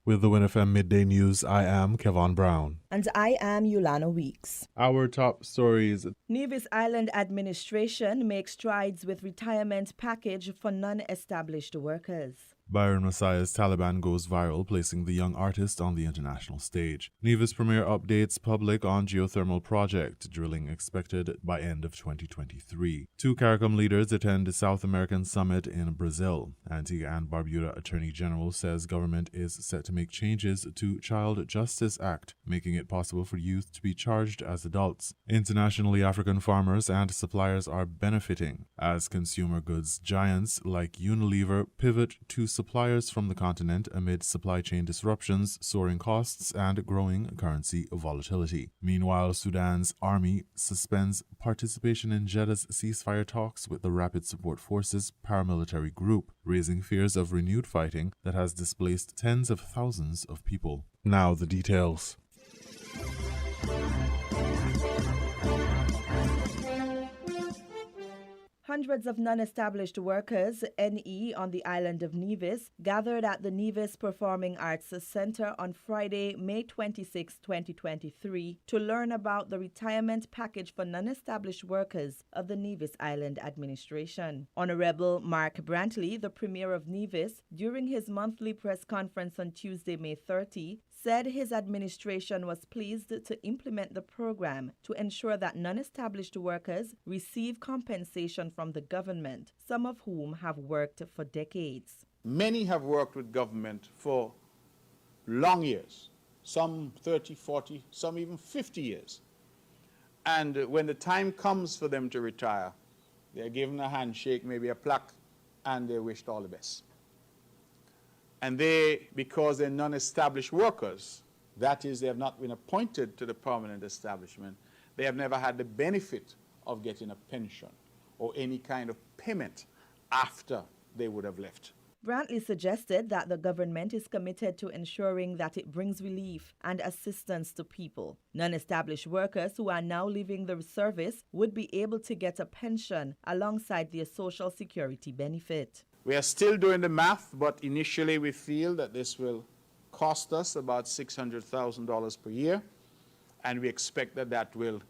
With the WINNFM Midday News, I am Kevon Brown. And I am Yolana Weeks. Our top stories. Nevis Island Administration makes strides with retirement package for non-established workers. Byron Messiah's Taliban goes viral, placing the young artist on the international stage. Nevis Premier updates public on geothermal project, drilling expected by end of 2023. 2 CARICOM leaders attend the South American Summit in Brazil. Antigua and Barbuda Attorney General says government is set to make changes to Child Justice Act, making it possible for youth to be charged as adults. Internationally, African farmers and suppliers are benefiting as consumer goods giants like Unilever pivot to suppliers from the continent amid supply chain disruptions, soaring costs, and growing currency volatility. Meanwhile, Sudan's army suspends participation in Jeddah's ceasefire talks with the Rapid Support Forces paramilitary group, raising fears of renewed fighting that has displaced tens of thousands of people. Now the details. Hundreds of non-established workers, NE, on the island of Nevis, gathered at the Nevis Performing Arts Center on Friday, May 26, 2023, to learn about the retirement package for non-established workers of the Nevis Island Administration. Honorable Mark Brantley, the Premier of Nevis, during his monthly press conference on Tuesday, May 30, said his administration was pleased to implement the program to ensure that non-established workers receive compensation from the government, some of whom have worked for decades. Many have worked with government for long years, some 30, 40, some even 50 years. And when the time comes for them to retire, they're given a handshake, maybe a plaque, and they're wished all the best. And they, because they're non-established workers, that is, they have not been appointed to the permanent establishment, they have never had the benefit of getting a pension or any kind of payment after they would have left. Brantley suggested that the government is committed to ensuring that it brings relief and assistance to people. Non-established workers who are now leaving the service would be able to get a pension alongside their social security benefit. We are still doing the math, but initially we feel that this will cost us about $600,000 per year, and we expect that that will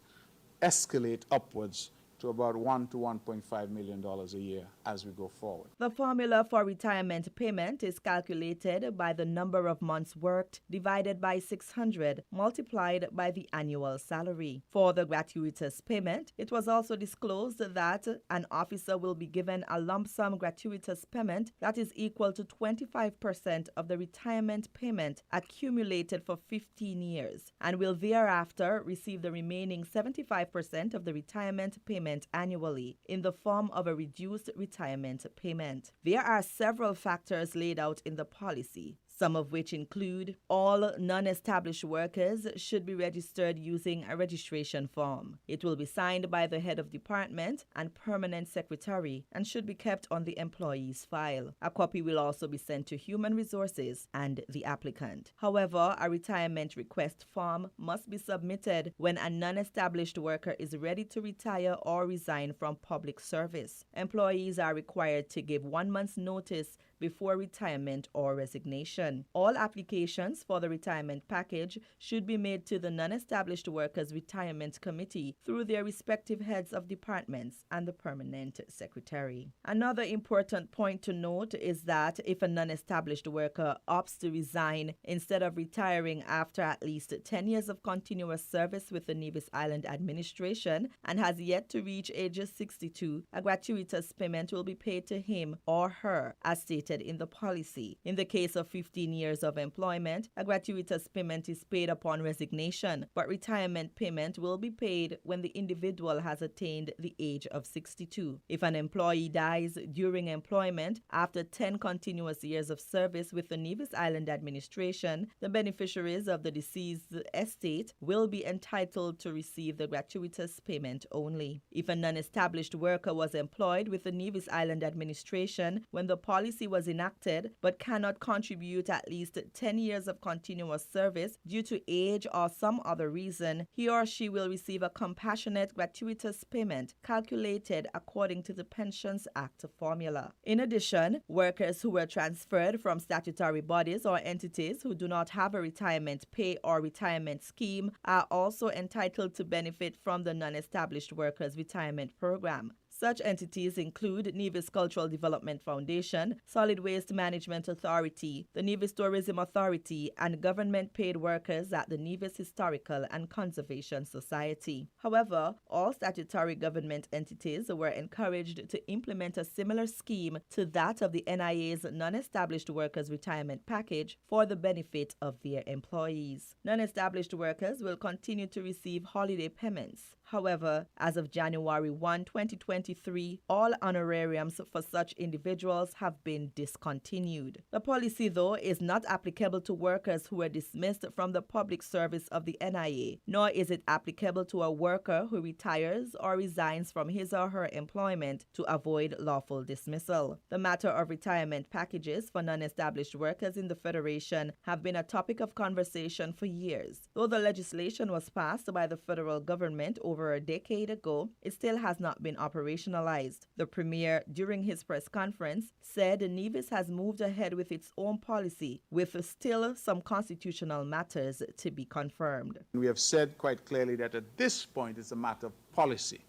escalate upwards to about $1 to $1.5 million a year as we go forward. The formula for retirement payment is calculated by the number of months worked divided by 600 multiplied by the annual salary. For the gratuitous payment, it was also disclosed that an officer will be given a lump sum gratuitous payment that is equal to 25% of the retirement payment accumulated for 15 years and will thereafter receive the remaining 75% of the retirement payment annually in the form of a reduced retirement payment. There are several factors laid out in the policy, some of which include all non-established workers should be registered using a registration form. It will be signed by the head of department and permanent secretary and should be kept on the employee's file. A copy will also be sent to Human Resources and the applicant. However, a retirement request form must be submitted when a non-established worker is ready to retire or resign from public service. Employees are required to give 1 month's notice before retirement or resignation. All applications for the retirement package should be made to the Non-Established Workers Retirement Committee through their respective heads of departments and the permanent secretary. Another important point to note is that if a non-established worker opts to resign instead of retiring after at least 10 years of continuous service with the Nevis Island administration and has yet to reach age 62, a gratuitous payment will be paid to him or her as stated in the policy. In the case of 15 years of employment, a gratuitous payment is paid upon resignation, but retirement payment will be paid when the individual has attained the age of 62. If an employee dies during employment after 10 continuous years of service with the Nevis Island administration, the beneficiaries of the deceased estate will be entitled to receive the gratuitous payment only. If a non-established worker was employed with the Nevis Island administration when the policy was enacted but cannot contribute at least 10 years of continuous service due to age or some other reason, he or she will receive a compassionate gratuitous payment calculated according to the Pensions Act formula. In addition, workers who were transferred from statutory bodies or entities who do not have a retirement pay or retirement scheme are also entitled to benefit from the Non-Established Workers Retirement Program. Such entities include Nevis Cultural Development Foundation, Solid Waste Management Authority, the Nevis Tourism Authority, and government-paid workers at the Nevis Historical and Conservation Society. However, all statutory government entities were encouraged to implement a similar scheme to that of the NIA's Non-Established Workers Retirement Package for the benefit of their employees. Non-established workers will continue to receive holiday payments. However, as of January 1, 2023, all honorariums for such individuals have been discontinued. The policy, though, is not applicable to workers who were dismissed from the public service of the NIA, nor is it applicable to a worker who retires or resigns from his or her employment to avoid lawful dismissal. The matter of retirement packages for non-established workers in the Federation have been a topic of conversation for years. Though the legislation was passed by the federal government over a decade ago, it still has not been operationalized. The Premier, during his press conference, said Nevis has moved ahead with its own policy, with still some constitutional matters to be confirmed. We have said quite clearly that at this point it's a matter of policy.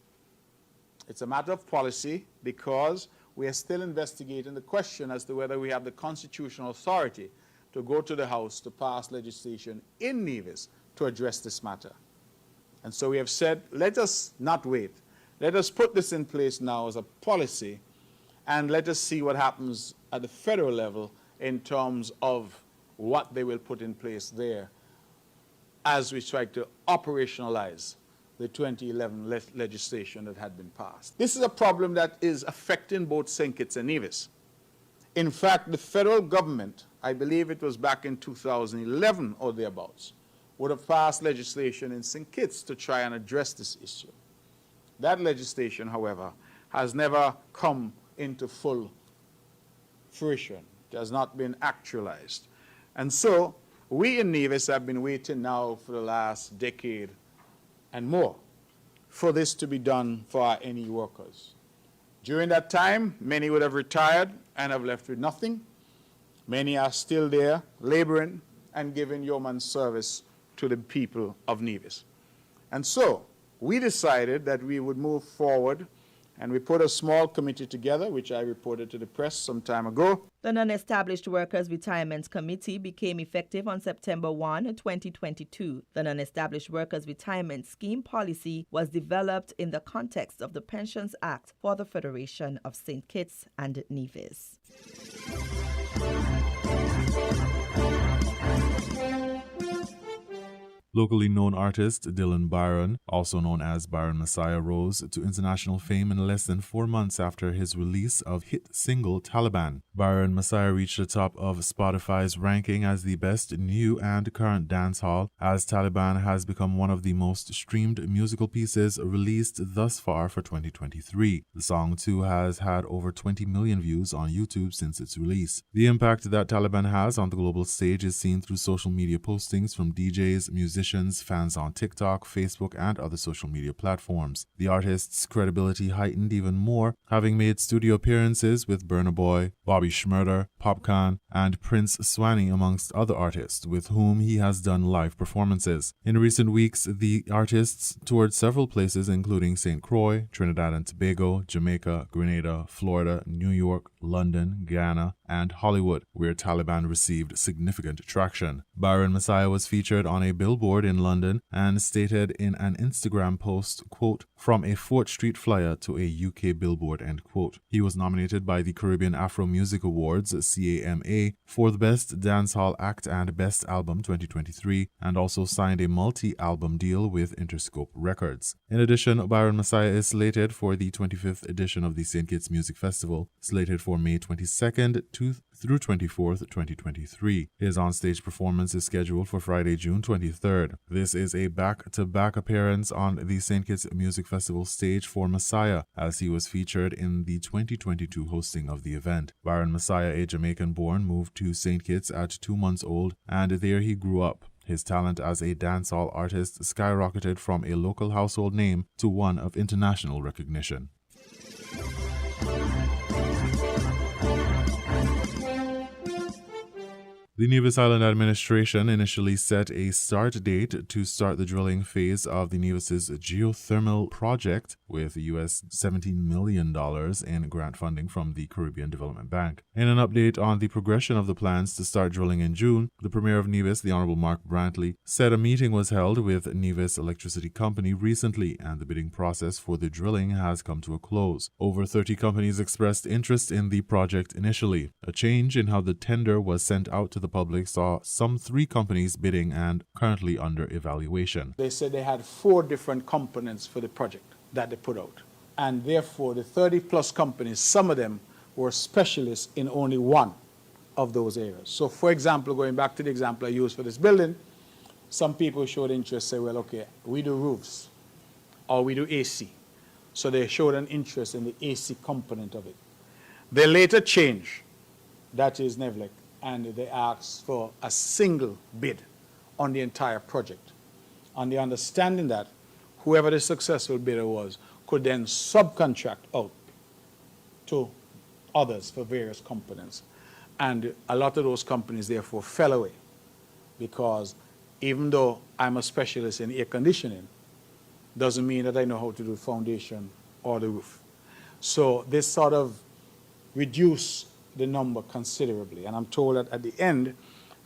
It's a matter of policy because we are still investigating the question as to whether we have the constitutional authority to go to the House to pass legislation in Nevis to address this matter. And so we have said, let us not wait. Let us put this in place now as a policy, and let us see what happens at the federal level in terms of what they will put in place there as we try to operationalize the 2011 legislation that had been passed. This is a problem that is affecting both St. Kitts and Nevis. In fact, the federal government, I believe it was back in 2011 or thereabouts, would have passed legislation in St. Kitts to try and address this issue. That legislation, however, has never come into full fruition. It has not been actualized. And so we in Nevis have been waiting now for the last decade and more for this to be done for our NE workers. During that time, many would have retired and have left with nothing. Many are still there, laboring and giving yeoman service to the people of Nevis. And so we decided that we would move forward, and we put a small committee together, which I reported to the press some time ago. The Non-Established Workers Retirement Committee became effective on September 1, 2022. The Non-Established Workers Retirement Scheme policy was developed in the context of the Pensions Act for the Federation of St. Kitts and Nevis. Locally known artist Dylan Byron, also known as Byron Messiah, rose to international fame in less than 4 months after his release of hit single Taliban. Byron Messiah reached the top of Spotify's ranking as the best new and current dancehall, as Taliban has become one of the most streamed musical pieces released thus far for 2023. The song, too, has had over 20 million views on YouTube since its release. The impact that Taliban has on the global stage is seen through social media postings from DJs, musicians, musicians, fans on TikTok, Facebook, and other social media platforms. The artist's credibility heightened even more, having made studio appearances with Burna Boy, Bobby Shmurda, Popcorn, and Prince Swanee, amongst other artists, with whom he has done live performances. In recent weeks, the artists toured several places, including St. Croix, Trinidad and Tobago, Jamaica, Grenada, Florida, New York, London, Ghana, and Hollywood, where Taliban received significant traction. Byron Messiah was featured on a billboard in London and stated in an Instagram post, quote, "From a Fort Street flyer to a UK billboard," end quote. He was nominated by the Caribbean Afro Music Awards, CAMA, for the Best Dancehall Act and Best Album 2023, and also signed a multi-album deal with Interscope Records. In addition, Byron Messiah is slated for the 25th edition of the St. Kitts Music Festival, slated for May 22nd through 24th, 2023. His onstage performance is scheduled for Friday, June 23rd. This is a back-to-back appearance on the St. Kitts Music Festival stage for Messiah, as he was featured in the 2022 hosting of the event. Byron Messiah, a Jamaican-born, moved to St. Kitts at 2 months old, and there he grew up. His talent as a dancehall artist skyrocketed from a local household name to one of international recognition. The Nevis Island administration initially set a start date to start the drilling phase of the Nevis's geothermal project with US $17 million in grant funding from the Caribbean Development Bank. In an update on the progression of the plans to start drilling in June, the Premier of Nevis, the Honorable Mark Brantley, said a meeting was held with Nevis Electricity Company recently, and the bidding process for the drilling has come to a close. Over 30 companies expressed interest in the project initially. A change in how the tender was sent out to the public saw some 3 companies bidding and currently under evaluation. They said they had 4 different components for the project that they put out. And therefore, the 30-plus companies, some of them were specialists in only one of those areas. So, for example, going back to the example I used for this building, some people showed interest, say, well, okay, we do roofs or we do AC. So they showed an interest in the AC component of it. They later changed, that is NEVLEC, and they asked for a single bid on the entire project, on the understanding that whoever the successful bidder was could then subcontract out to others for various components. And a lot of those companies therefore fell away, because even though I'm a specialist in air conditioning, doesn't mean that I know how to do the foundation or the roof. So this sort of reduced the number considerably. And I'm told that at the end,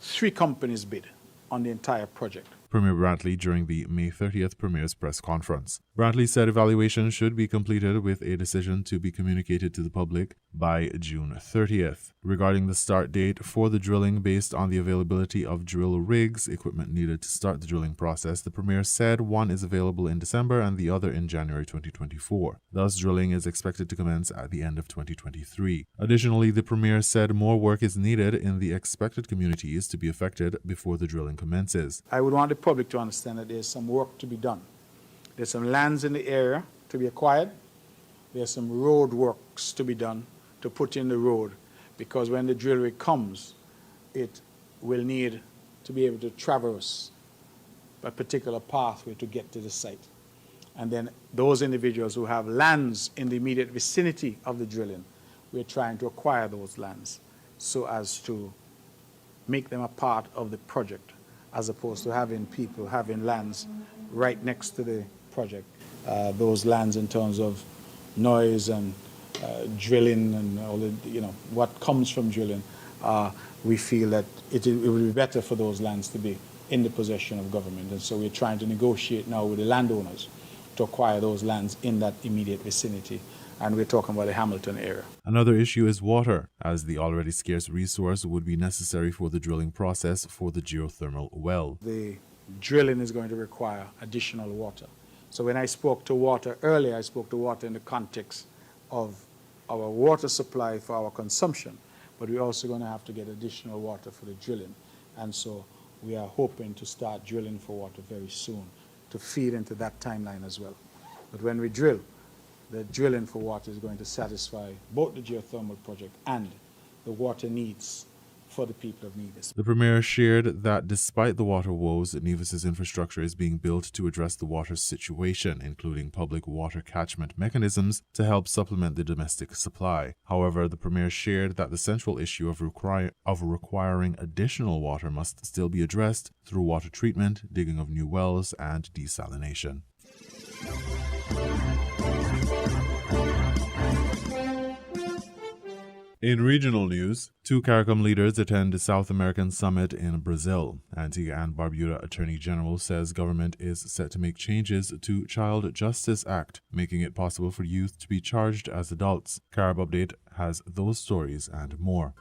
3 companies bid on the entire project. Premier Brantley during the May 30th Premier's press conference. Brantley said evaluation should be completed with a decision to be communicated to the public by June 30th. Regarding the start date for the drilling based on the availability of drill rigs, equipment needed to start the drilling process, the Premier said one is available in December and the other in January 2024. Thus, drilling is expected to commence at the end of 2023. Additionally, the Premier said more work is needed in the expected communities to be affected before the drilling commences. I would want the public to understand that there's some work to be done. There's some lands in the area to be acquired. There's some road works to be done to put in the road, because when the drill rig comes, it will need to be able to traverse a particular pathway to get to the site. And then those individuals who have lands in the immediate vicinity of the drilling, we're trying to acquire those lands so as to make them a part of the project, as opposed to having people having lands right next to the project. Those lands in terms of noise and drilling and all the, what comes from drilling, we feel that it would be better for those lands to be in the possession of government. And so we're trying to negotiate now with the landowners to acquire those lands in that immediate vicinity. And we're talking about the Hamilton area. Another issue is water, as the already scarce resource would be necessary for the drilling process for the geothermal well. The drilling is going to require additional water. So when I spoke to water earlier, I spoke to water in the context of our water supply for our consumption, but we're also going to have to get additional water for the drilling. And so we are hoping to start drilling for water very soon to feed into that timeline as well. But when we drill, the drilling for water is going to satisfy both the geothermal project and the water needs for the people of Nevis. The Premier shared that despite the water woes, Nevis's infrastructure is being built to address the water situation, including public water catchment mechanisms to help supplement the domestic supply. However, the Premier shared that the central issue of requiring additional water must still be addressed through water treatment, digging of new wells, and desalination. In regional news, 2 CARICOM leaders attend the South American Summit in Brazil. Antigua and Barbuda Attorney General says government is set to make changes to Child Justice Act, making it possible for youth to be charged as adults. Carib Update has those stories and more.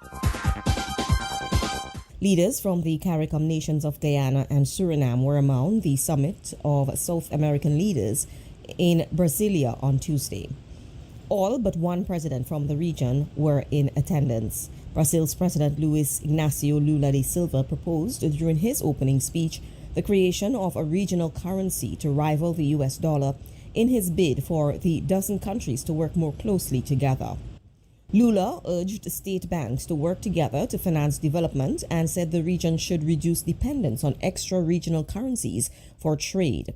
Leaders from the CARICOM nations of Guyana and Suriname were among the summit of South American leaders in Brasilia on Tuesday. All but one president from the region were in attendance. Brazil's President Luiz Inácio Lula da Silva proposed during his opening speech the creation of a regional currency to rival the US dollar in his bid for the dozen countries to work more closely together. Lula urged state banks to work together to finance development and said the region should reduce dependence on extra-regional currencies for trade.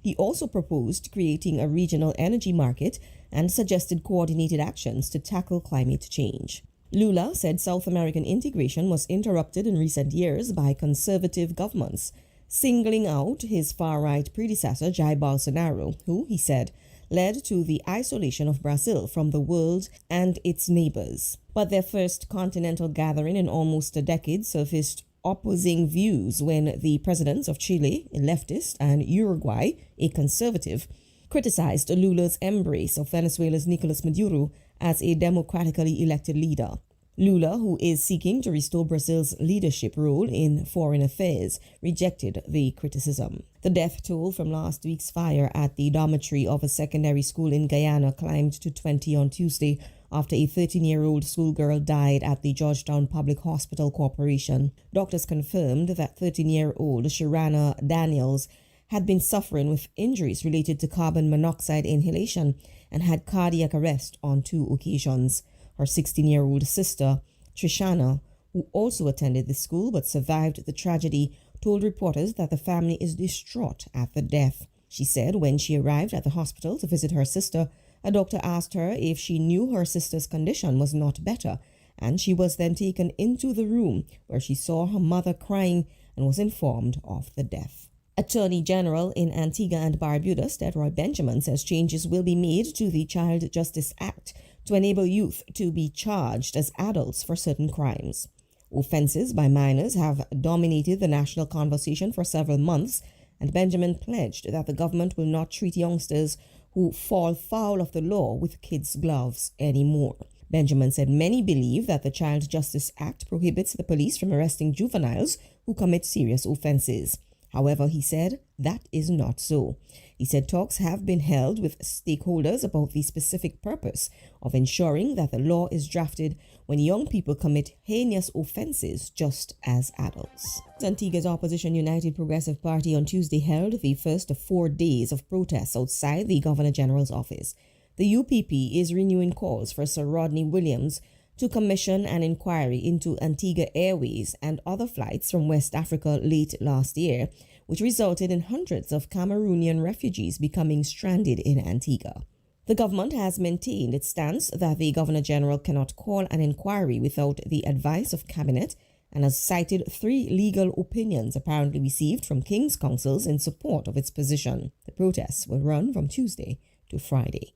He also proposed creating a regional energy market and suggested coordinated actions to tackle climate change. Lula said South American integration was interrupted in recent years by conservative governments, singling out his far-right predecessor Jair Bolsonaro, who, he said, led to the isolation of Brazil from the world and its neighbors. But their first continental gathering in almost a decade surfaced opposing views when the presidents of Chile, a leftist, and Uruguay, a conservative, criticized Lula's embrace of Venezuela's Nicolas Maduro as a democratically elected leader. Lula, who is seeking to restore Brazil's leadership role in foreign affairs, rejected the criticism. The death toll from last week's fire at the dormitory of a secondary school in Guyana climbed to 20 on Tuesday after a 13-year-old schoolgirl died at the Georgetown Public Hospital Corporation. Doctors confirmed that 13-year-old Sharana Daniels had been suffering with injuries related to carbon monoxide inhalation and had cardiac arrest on 2 occasions. Her 16-year-old sister, Trishana, who also attended the school but survived the tragedy, told reporters that the family is distraught at the death. She said when she arrived at the hospital to visit her sister, a doctor asked her if she knew her sister's condition was not better, and she was then taken into the room where she saw her mother crying and was informed of the death. Attorney General in Antigua and Barbuda, Roy Benjamin, says changes will be made to the Child Justice Act to enable youth to be charged as adults for certain crimes. Offenses by minors have dominated the national conversation for several months, and Benjamin pledged that the government will not treat youngsters who fall foul of the law with kids' gloves anymore. Benjamin said many believe that the Child Justice Act prohibits the police from arresting juveniles who commit serious offenses. However, he said that is not so. He said talks have been held with stakeholders about the specific purpose of ensuring that the law is drafted when young people commit heinous offenses just as adults. Antigua's opposition United Progressive Party on Tuesday held the first of 4 days of protests outside the Governor General's office. The UPP is renewing calls for Sir Rodney Williams to commission an inquiry into Antigua Airways and other flights from West Africa late last year, which resulted in hundreds of Cameroonian refugees becoming stranded in Antigua. The government has maintained its stance that the Governor-General cannot call an inquiry without the advice of Cabinet and has cited 3 legal opinions apparently received from King's counsels in support of its position. The protests will run from Tuesday to Friday.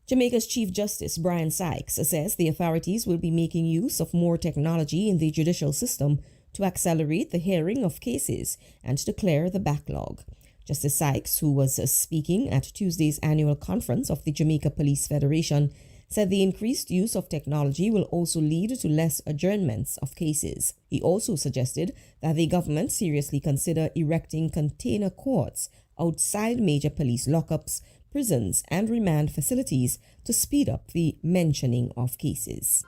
Jamaica's Chief Justice Brian Sykes says the authorities will be making use of more technology in the judicial system to accelerate the hearing of cases and to clear the backlog. Justice Sykes, who was speaking at Tuesday's annual conference of the Jamaica Police Federation, said the increased use of technology will also lead to less adjournments of cases. He also suggested that the government seriously consider erecting container courts outside major police lockups, prisons, and remand facilities to speed up the mentioning of cases.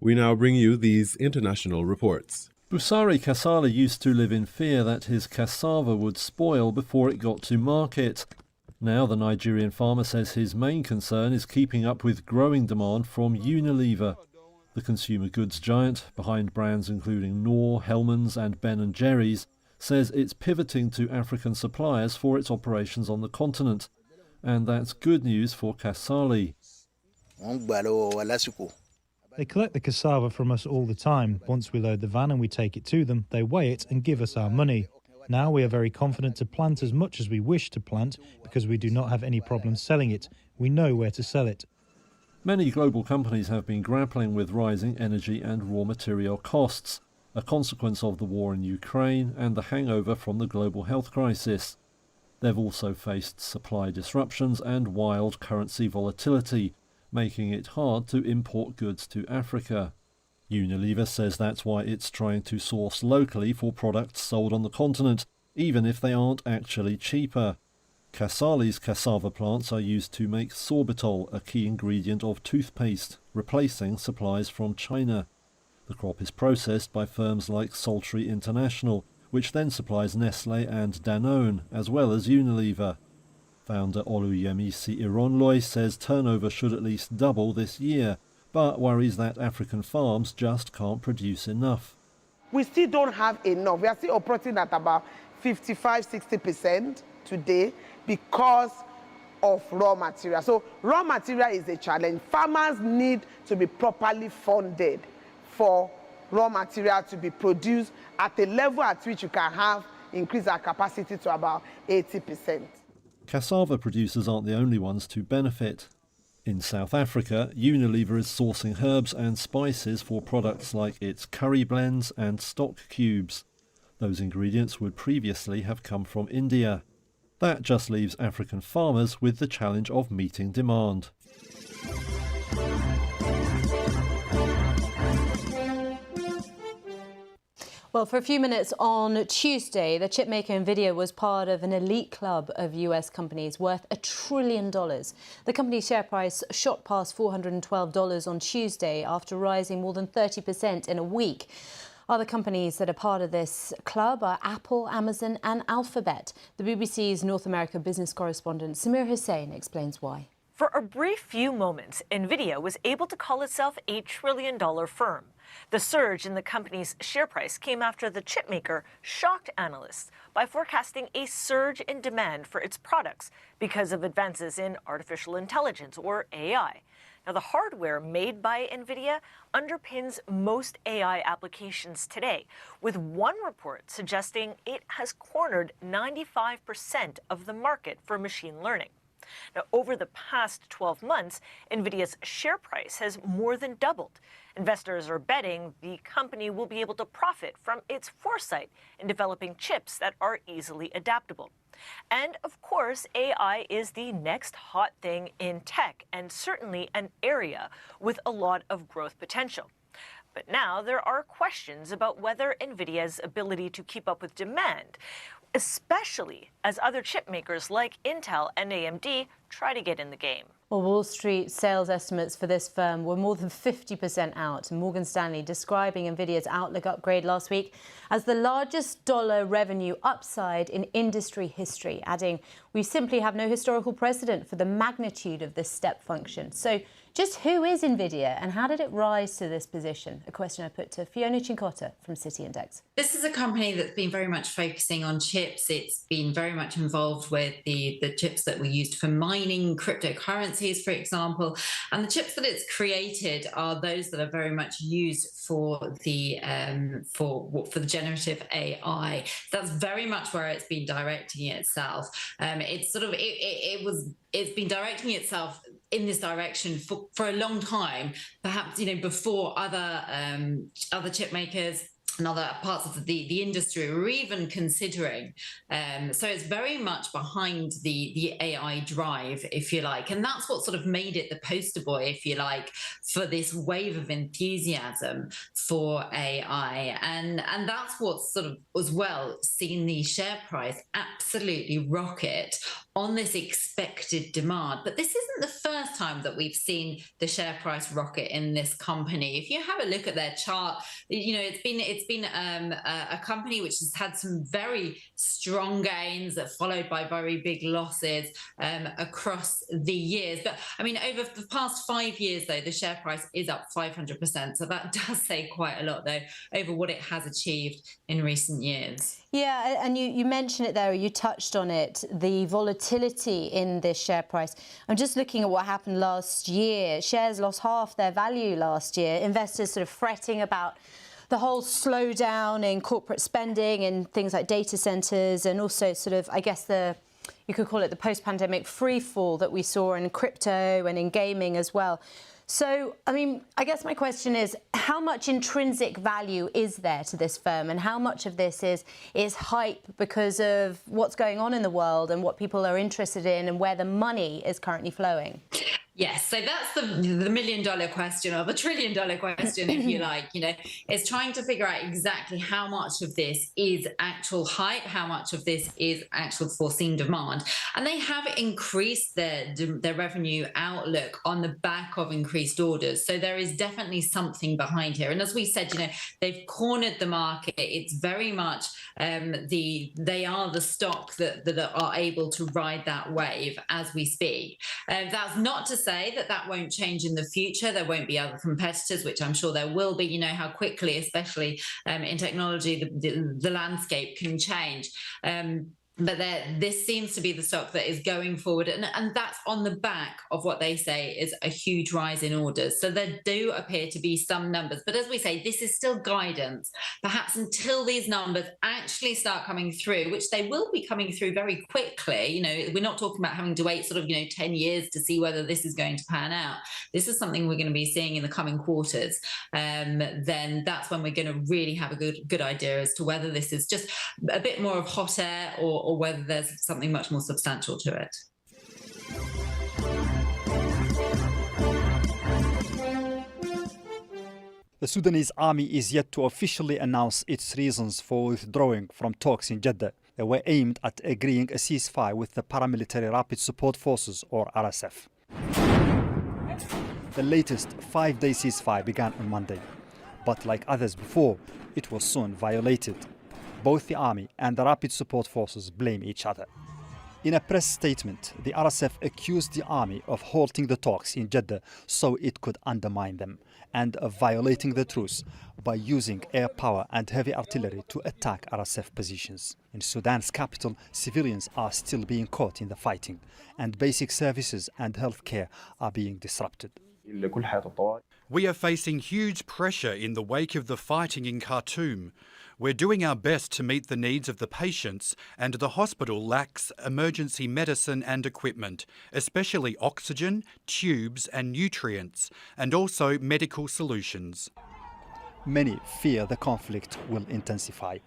We now bring you these international reports. Busari Kasala used to live in fear that his cassava would spoil before it got to market. Now the Nigerian farmer says his main concern is keeping up with growing demand from Unilever. The consumer goods giant, behind brands including Knorr, Hellmann's and Ben & Jerry's, says it's pivoting to African suppliers for its operations on the continent. And that's good news for Kasali. They collect the cassava from us all the time. Once we load the van and we take it to them, they weigh it and give us our money. Now we are very confident to plant as much as we wish to plant because we do not have any problem selling it. We know where to sell it. Many global companies have been grappling with rising energy and raw material costs, a consequence of the war in Ukraine and the hangover from the global health crisis. They've also faced supply disruptions and wild currency volatility, making it hard to import goods to Africa. Unilever says that's why it's trying to source locally for products sold on the continent, even if they aren't actually cheaper. Kasali's cassava plants are used to make sorbitol, a key ingredient of toothpaste, replacing supplies from China. The crop is processed by firms like Sultry International, which then supplies Nestlé and Danone, as well as Unilever. Founder Oluyemisi Ironloy says turnover should at least double this year, but worries that African farms just can't produce enough. We still don't have enough. We are still operating at about 55-60% today because of raw material. So raw material is a challenge. Farmers need to be properly funded for raw material to be produced at a level at which you can increase our capacity to about 80%. Cassava producers aren't the only ones to benefit. In South Africa, Unilever is sourcing herbs and spices for products like its curry blends and stock cubes. Those ingredients would previously have come from India. That just leaves African farmers with the challenge of meeting demand. Well, for a few minutes on Tuesday, the chipmaker NVIDIA was part of an elite club of US companies worth $1 trillion. The company's share price shot past $412 on Tuesday after rising more than 30% in a week. Other companies that are part of this club are Apple, Amazon and Alphabet. The BBC's North America business correspondent Samir Hussain explains why. For a brief few moments, NVIDIA was able to call itself a $1 trillion firm. The surge in the company's share price came after the chipmaker shocked analysts by forecasting a surge in demand for its products because of advances in artificial intelligence, or AI. Now, the hardware made by NVIDIA underpins most AI applications today, with one report suggesting it has cornered 95% of the market for machine learning. Now, over the past 12 months, NVIDIA's share price has more than doubled. Investors are betting the company will be able to profit from its foresight in developing chips that are easily adaptable. And of course, AI is the next hot thing in tech, and certainly an area with a lot of growth potential. But now there are questions about whether NVIDIA's ability to keep up with demand, especially as other chip makers like Intel and AMD try to get in the game. Well, Wall Street sales estimates for this firm were more than 50% out. Morgan Stanley describing NVIDIA's outlook upgrade last week as the largest dollar revenue upside in industry history, adding, "We simply have no historical precedent for the magnitude of this step function." So just who is NVIDIA and how did it rise to this position? A question I put to Fiona Cincotta from City Index. This is a company that's been very much focusing on chips. It's been very much involved with the chips that were used for mining cryptocurrencies, for example. And the chips that it's created are those that are very much used for the generative AI. That's very much where it's been directing itself. It's been directing itself in this direction for a long time, perhaps before other chip makers and other parts of the industry were even considering. So it's very much behind the AI drive, if you like. And that's what sort of made it the poster boy, if you like, for this wave of enthusiasm for AI. And that's what's sort of, as well, seen the share price absolutely rocket on this expected demand. But this isn't the first time that we've seen the share price rocket in this company. If you have a look at their chart, it's been a company which has had some very strong gains that followed by very big losses across the years. But I mean, over the past 5 years, though, the share price is up 500%. So that does say quite a lot, though, over what it has achieved in recent years. Yeah, and you mentioned it there, you touched on it, the volatility in this share price. I'm just looking at what happened last year. Shares lost half their value last year. Investors sort of fretting about the whole slowdown in corporate spending in things like data centers, and also sort of, I guess, you could call it the post-pandemic free fall that we saw in crypto and in gaming as well. So, I mean, I guess my question is, how much intrinsic value is there to this firm, and how much of this is hype because of what's going on in the world and what people are interested in and where the money is currently flowing? Yes, so that's the $1 million question, or the $1 trillion question, if you like, is trying to figure out exactly how much of this is actual hype, how much of this is actual foreseen demand. And they have increased their revenue outlook on the back of increased orders. So there is definitely something behind here. And as we said, they've cornered the market. It's very much they are the stock that are able to ride that wave as we speak. That's not to say that won't change in the future. There won't be other competitors, which I'm sure there will be. You know how quickly, especially in technology, the landscape can change. But this seems to be the stock that is going forward. And that's on the back of what they say is a huge rise in orders. So there do appear to be some numbers. But as we say, this is still guidance. Perhaps until these numbers actually start coming through, which they will be coming through very quickly. We're not talking about having to wait 10 years to see whether this is going to pan out. This is something we're going to be seeing in the coming quarters. Then that's when we're going to really have a good idea as to whether this is just a bit more of hot air or whether there's something much more substantial to it. The Sudanese army is yet to officially announce its reasons for withdrawing from talks in Jeddah. They were aimed at agreeing a ceasefire with the paramilitary Rapid Support Forces, or RSF. The latest 5-day ceasefire began on Monday, but like others before, it was soon violated. Both the army and the Rapid Support Forces blame each other. In a press statement, the RSF accused the army of halting the talks in Jeddah so it could undermine them, and of violating the truce by using air power and heavy artillery to attack RSF positions. In Sudan's capital, civilians are still being caught in the fighting, and basic services and healthcare are being disrupted. We are facing huge pressure in the wake of the fighting in Khartoum. We're doing our best to meet the needs of the patients, and the hospital lacks emergency medicine and equipment, especially oxygen, tubes and nutrients, and also medical solutions. Many fear the conflict will intensify.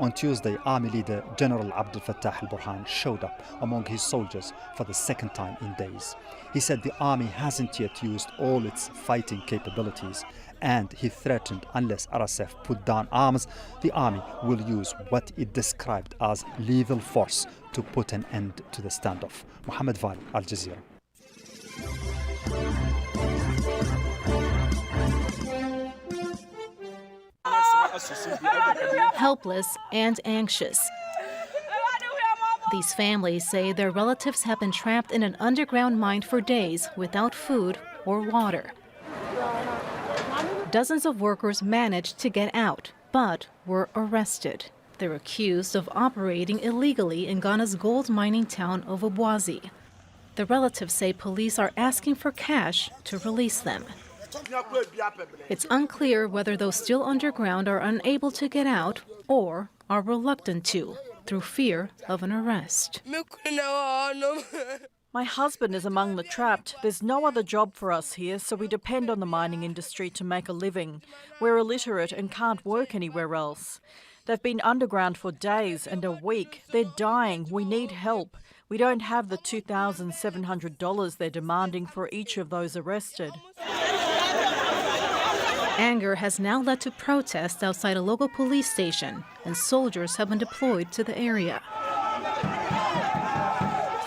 On Tuesday, Army leader General Abdel Fattah al-Burhan showed up among his soldiers for the second time in days. He said the army hasn't yet used all its fighting capabilities, and he threatened unless RSF put down arms, the army will use what it described as lethal force to put an end to the standoff. Mohammed Vali, Al Jazeera. Helpless and anxious. These families say their relatives have been trapped in an underground mine for days without food or water. Dozens of workers managed to get out, but were arrested. They're accused of operating illegally in Ghana's gold mining town of Obuasi. The relatives say police are asking for cash to release them. It's unclear whether those still underground are unable to get out or are reluctant to, through fear of an arrest. My husband is among the trapped. There's no other job for us here, so we depend on the mining industry to make a living. We're illiterate and can't work anywhere else. They've been underground for days and a week. They're dying. We need help. We don't have the $2,700 they're demanding for each of those arrested. Anger has now led to protests outside a local police station, and soldiers have been deployed to the area.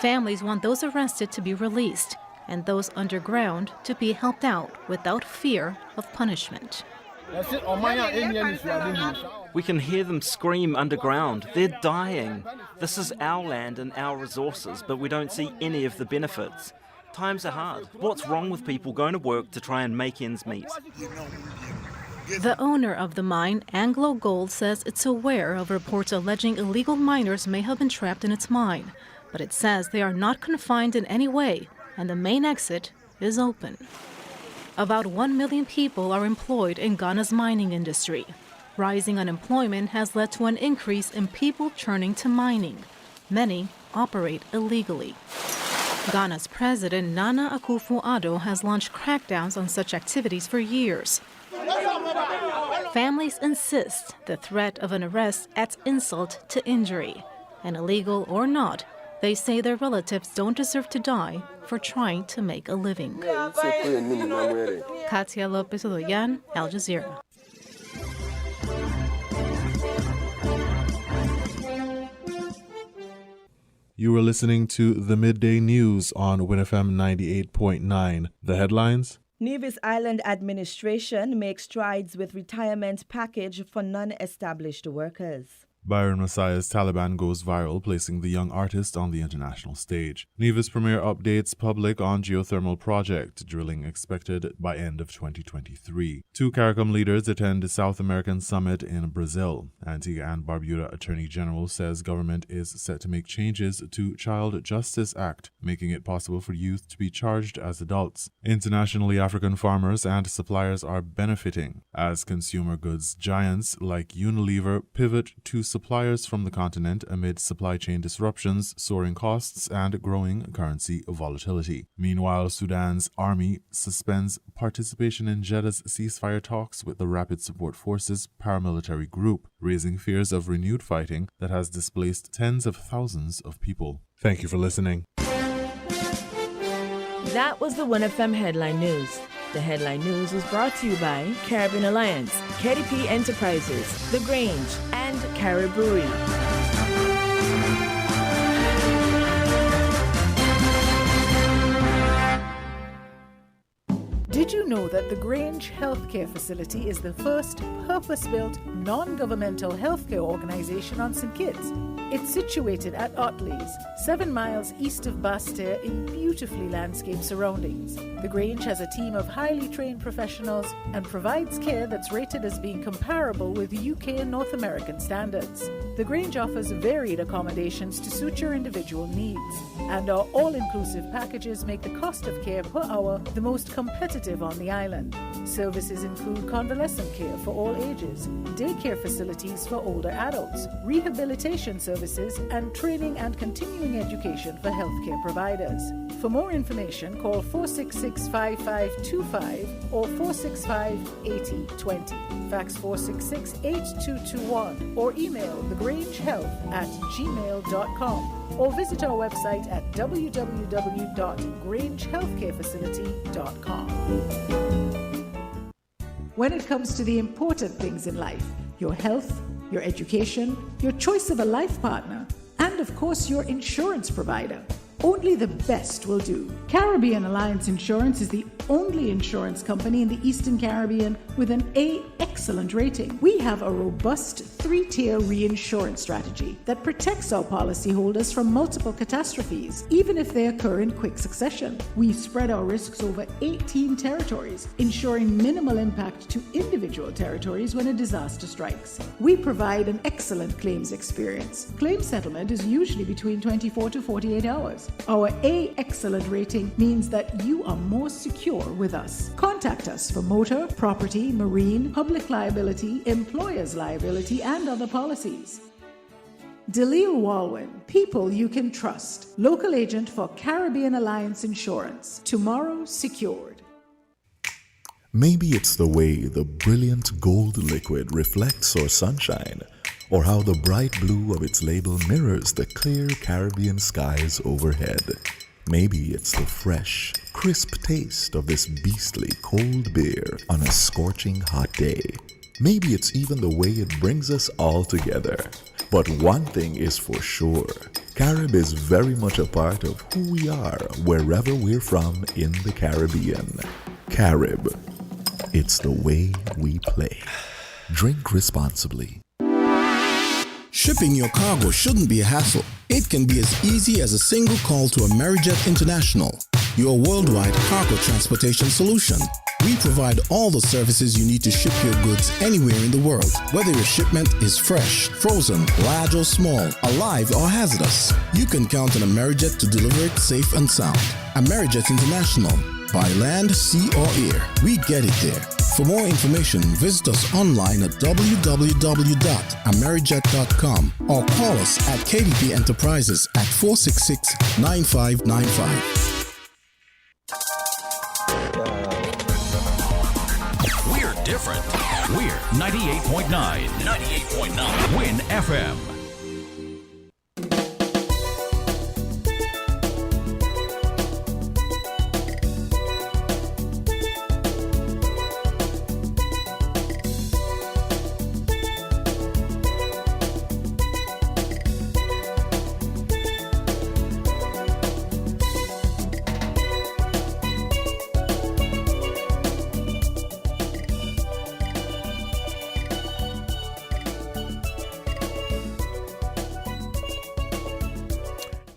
Families want those arrested to be released and those underground to be helped out without fear of punishment. We can hear them scream underground. They're dying. This is our land and our resources, but we don't see any of the benefits. Times are hard. What's wrong with people going to work to try and make ends meet? The owner of the mine, Anglo Gold, says it's aware of reports alleging illegal miners may have been trapped in its mine, but it says they are not confined in any way, and the main exit is open. About 1 million people are employed in Ghana's mining industry. Rising unemployment has led to an increase in people turning to mining. Many operate illegally. Ghana's president, Nana Akufo-Addo, has launched crackdowns on such activities for years. Families insist the threat of an arrest adds insult to injury. And illegal or not, they say their relatives don't deserve to die for trying to make a living. Katia Lopez-Odoyan, Al Jazeera. You were listening to the Midday News on WINNFM 98.9. The headlines? Nevis Island administration makes strides with retirement package for non-established workers. Byron Messiah's Taliban goes viral, placing the young artist on the international stage. Nevis Premier updates public on geothermal project, drilling expected by end of 2023. 2 CARICOM leaders attend the South American Summit in Brazil. Antigua and Barbuda Attorney General says government is set to make changes to Child Justice Act, making it possible for youth to be charged as adults. Internationally, African farmers and suppliers are benefiting as consumer goods giants like Unilever pivot to suppliers from the continent amid supply chain disruptions, soaring costs, and growing currency volatility. Meanwhile, Sudan's army suspends participation in Jeddah's ceasefire talks with the Rapid Support Forces paramilitary group, raising fears of renewed fighting that has displaced tens of thousands of people. Thank you for listening. That was the WINNFM Headline News. The Headline News was brought to you by Caribbean Alliance, KDP Enterprises, The Grange, and Carib Brewery. Did you know that the Grange Healthcare Facility is the first purpose-built, non-governmental healthcare organization on St. Kitts? It's situated at Otley's, 7 miles east of Basseterre in beautifully landscaped surroundings. The Grange has a team of highly trained professionals and provides care that's rated as being comparable with UK and North American standards. The Grange offers varied accommodations to suit your individual needs, and our all-inclusive packages make the cost of care per hour the most competitive on the island. Services include convalescent care for all ages, daycare facilities for older adults, rehabilitation services, and training and continuing education for healthcare providers. For more information, call 466-5525 or 465-8020. Fax 466-8221 or email thegrangehealth@gmail.com or visit our website at www.grangehealthcarefacility.com. When it comes to the important things in life, your health, your education, your choice of a life partner, and of course your insurance provider, only the best will do. Caribbean Alliance Insurance is the only insurance company in the Eastern Caribbean with an A excellent rating. We have a robust 3-tier reinsurance strategy that protects our policyholders from multiple catastrophes, even if they occur in quick succession. We spread our risks over 18 territories, ensuring minimal impact to individual territories when a disaster strikes. We provide an excellent claims experience. Claim settlement is usually between 24 to 48 hours. Our A excellent rating means that you are more secure with us. Contact us for motor, property, marine, public liability, employer's liability, and other policies. Dalil Walwyn, people you can trust. Local agent for Caribbean Alliance Insurance. Tomorrow secured. Maybe it's the way the brilliant gold liquid reflects our sunshine, or how the bright blue of its label mirrors the clear Caribbean skies overhead. Maybe it's the fresh, crisp taste of this beastly cold beer on a scorching hot day. Maybe it's even the way it brings us all together. But one thing is for sure, Carib is very much a part of who we are wherever we're from in the Caribbean. Carib. it's the way we play. Drink responsibly. Shipping your cargo shouldn't be a hassle. It can be as easy as a single call to Amerijet International, your worldwide cargo transportation solution. We provide all the services you need to ship your goods anywhere in the world, whether your shipment is fresh, frozen, large or small, alive or hazardous. You can count on Amerijet to deliver it safe and sound. Amerijet International, by land, sea or air, we get it there. For more information, visit us online at www.amerijet.com or call us at KDP Enterprises at 466-9595. We're different. We're 98.9. 98.9. Win FM.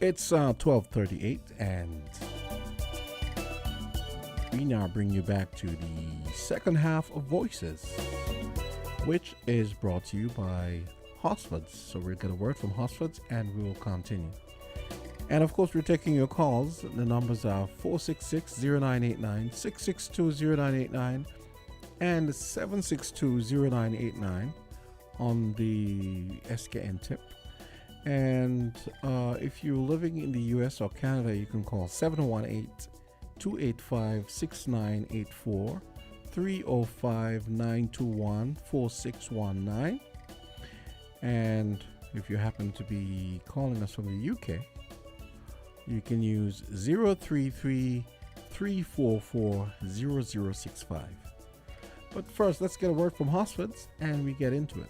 It's 12:38, and we now bring you back to the second half of Voices, which is brought to you by Hosfords. So we'll get a word from Hosfords, and we will continue. And of course, we're taking your calls. The numbers are 466-0989, 662-0989, and 762-0989 on the SKN tip. And if you're living in the US or Canada, you can call 718-285-6984, 305-921-4619. And if you happen to be calling us from the UK, you can use 033-344-0065. But first, let's get a word from Hosfords, and we get into it.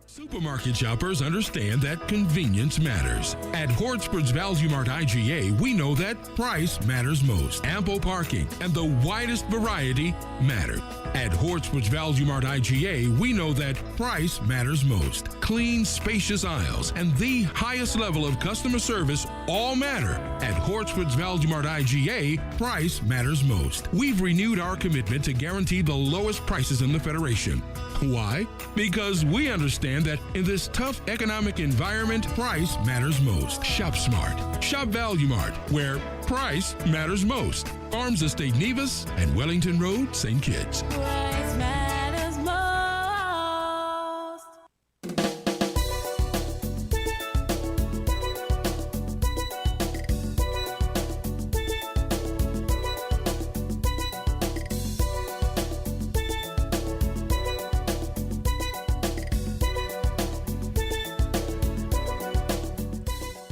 Supermarket shoppers understand that convenience matters. At Hortford's Value Mart IGA, we know that price matters most. Ample parking and the widest variety matter. At Hortford's Value Mart IGA, we know that price matters most. Clean, spacious aisles and the highest level of customer service all matter. At Hortford's Value Mart IGA, price matters most. We've renewed our commitment to guarantee the lowest prices in the Federation. Why? Because we understand that in this tough economic environment, price matters most. Shop smart. Shop Value Mart, where price matters most. Farms Estate Nevis and Wellington Road, St. Kitts. Price matters most.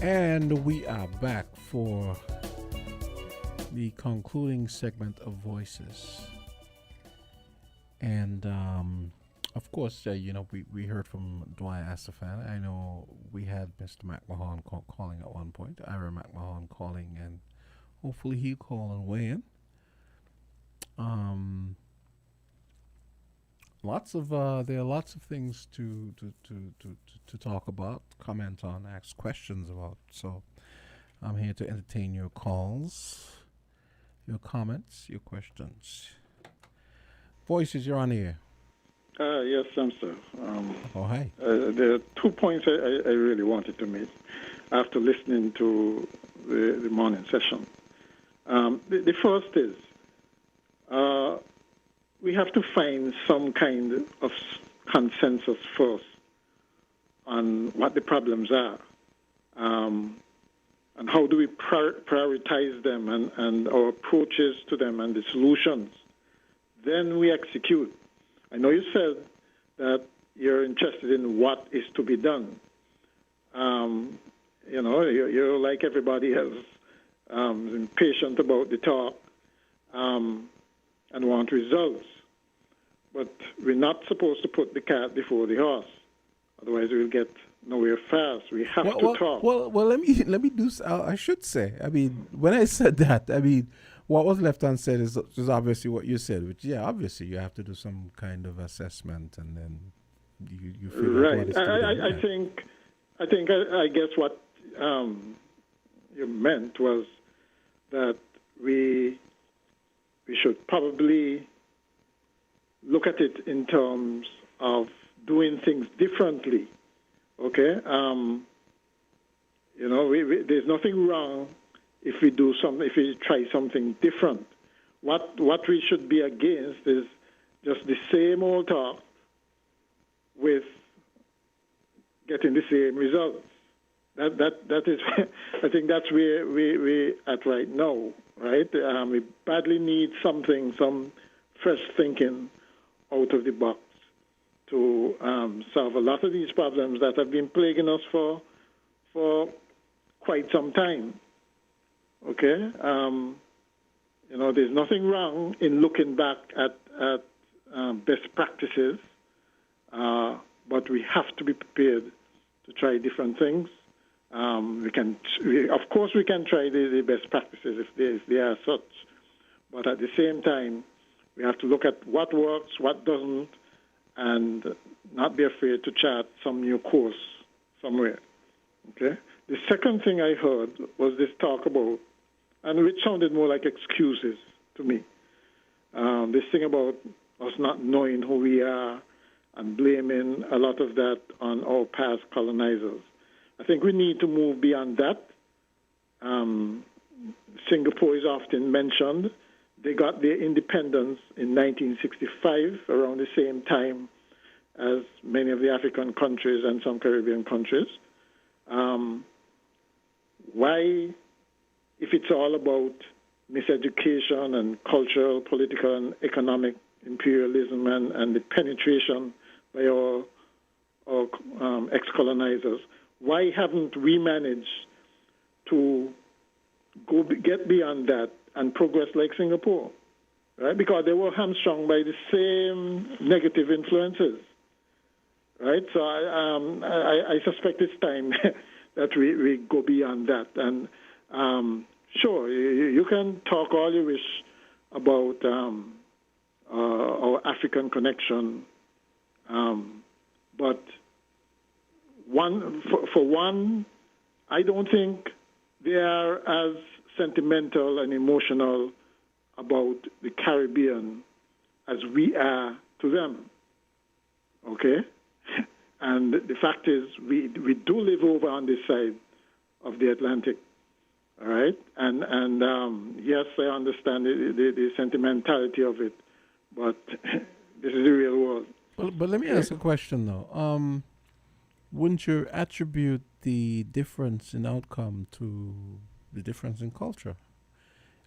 And we are back for the concluding segment of Voices. And of course, we heard from Dwyer Asafan. I know we had Mr. McMahon calling at one point, Ira McMahon calling, and hopefully he'll call and weigh in. There are lots of things to talk about, comment on, ask questions about. So I'm here to entertain your calls, your comments, your questions. Voices, you're on the air. Yes, sir. Hi. There are 2 points I really wanted to make after listening to the morning session. The first is we have to find some kind of consensus first on what the problems are, and how do we prioritize them and our approaches to them and the solutions. Then we execute. I know you said that you're interested in what is to be done. You're like everybody else, impatient about the talk and want results. But we're not supposed to put the cart before the horse. Otherwise, we'll get nowhere fast. We have to talk. Well, let me do. I should say. I mean, when I said that, what was left unsaid is obviously what you said, which, yeah, obviously you have to do some kind of assessment and then you figure out what is to be done. I guess what you meant was that we should probably look at it in terms of doing things differently. Okay, there's nothing wrong if we do something, if we try something different. What we should be against is just the same old talk with getting the same results. That is, I think that's where we at right now, right? We badly need something, some fresh thinking out of the box to solve a lot of these problems that have been plaguing us for quite some time. Okay, there's nothing wrong in looking back at best practices, but we have to be prepared to try different things. Of course, we can try the best practices if they are such, but at the same time, we have to look at what works, what doesn't, and not be afraid to chart some new course somewhere. Okay. The second thing I heard was this talk about, and which sounded more like excuses to me. This thing about us not knowing who we are and blaming a lot of that on our past colonizers. I think we need to move beyond that. Singapore is often mentioned. They got their independence in 1965, around the same time as many of the African countries and some Caribbean countries. Why, if it's all about miseducation and cultural, political, and economic imperialism and the penetration by our ex-colonizers, why haven't we managed to get beyond that and progress like Singapore? Right? Because they were hamstrung by the same negative influences. Right? So I suspect it's time that we go beyond that. And sure, you can talk all you wish about our African connection, but for one, I don't think they are as sentimental and emotional about the Caribbean as we are to them. Okay? And the fact is, we do live over on this side of the Atlantic. All right? And yes, I understand the sentimentality of it, but this is the real world. But let me ask a question, though. Wouldn't you attribute the difference in outcome to the difference in culture?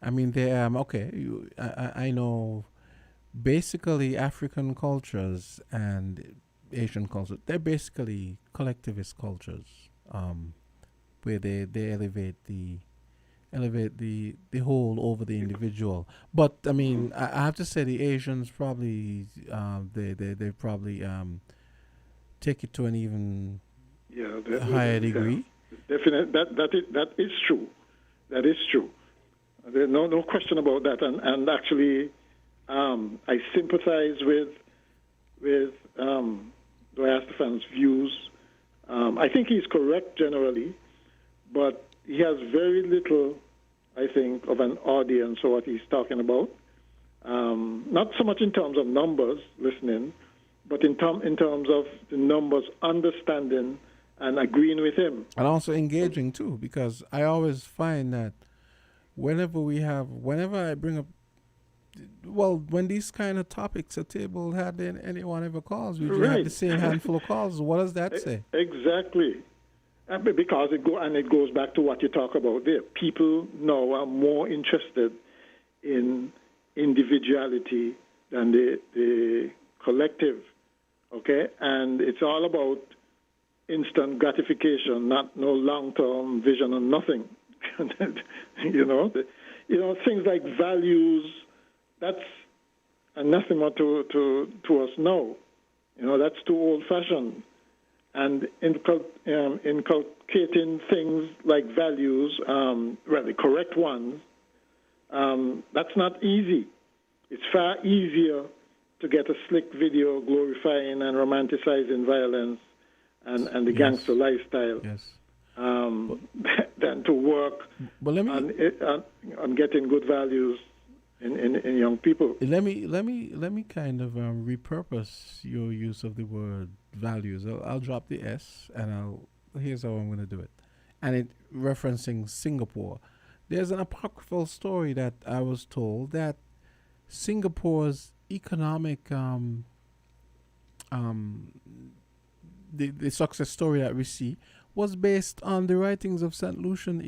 I mean, I know basically African cultures and Asian cultures, they're basically collectivist cultures, where they elevate the whole over the individual. But I mean, I have to say the Asians probably they probably take it to an even higher degree. Yeah. Definitely, that is true. That is true. There's no question about that. And actually, I sympathize with Doyastafan's views. I think he's correct generally, but he has very little, I think, of an audience for what he's talking about. Not so much in terms of numbers listening, but in terms of the numbers understanding and agreeing with him. And also engaging too, because I always find that whenever I bring up, when these kind of topics are tabled, hardly anyone ever calls. We Right. have the same handful of calls. What does that say? Exactly. Because it goes back to what you talk about there. People now are more interested in individuality than the collective. Okay? And it's all about instant gratification, no long-term vision on nothing. Things like values, that's anathema to us now. That's too old-fashioned. And inculcating things like values, the correct ones, That's not easy. It's far easier to get a slick video glorifying and romanticizing violence and the gangster lifestyle than to work on getting good values in young people. Let me kind of repurpose your use of the word values. I'll drop the S and here's how I'm going to do it. And it referencing Singapore. There's an apocryphal story that I was told that Singapore's economic the success story that we see was based on the writings of St. Lucian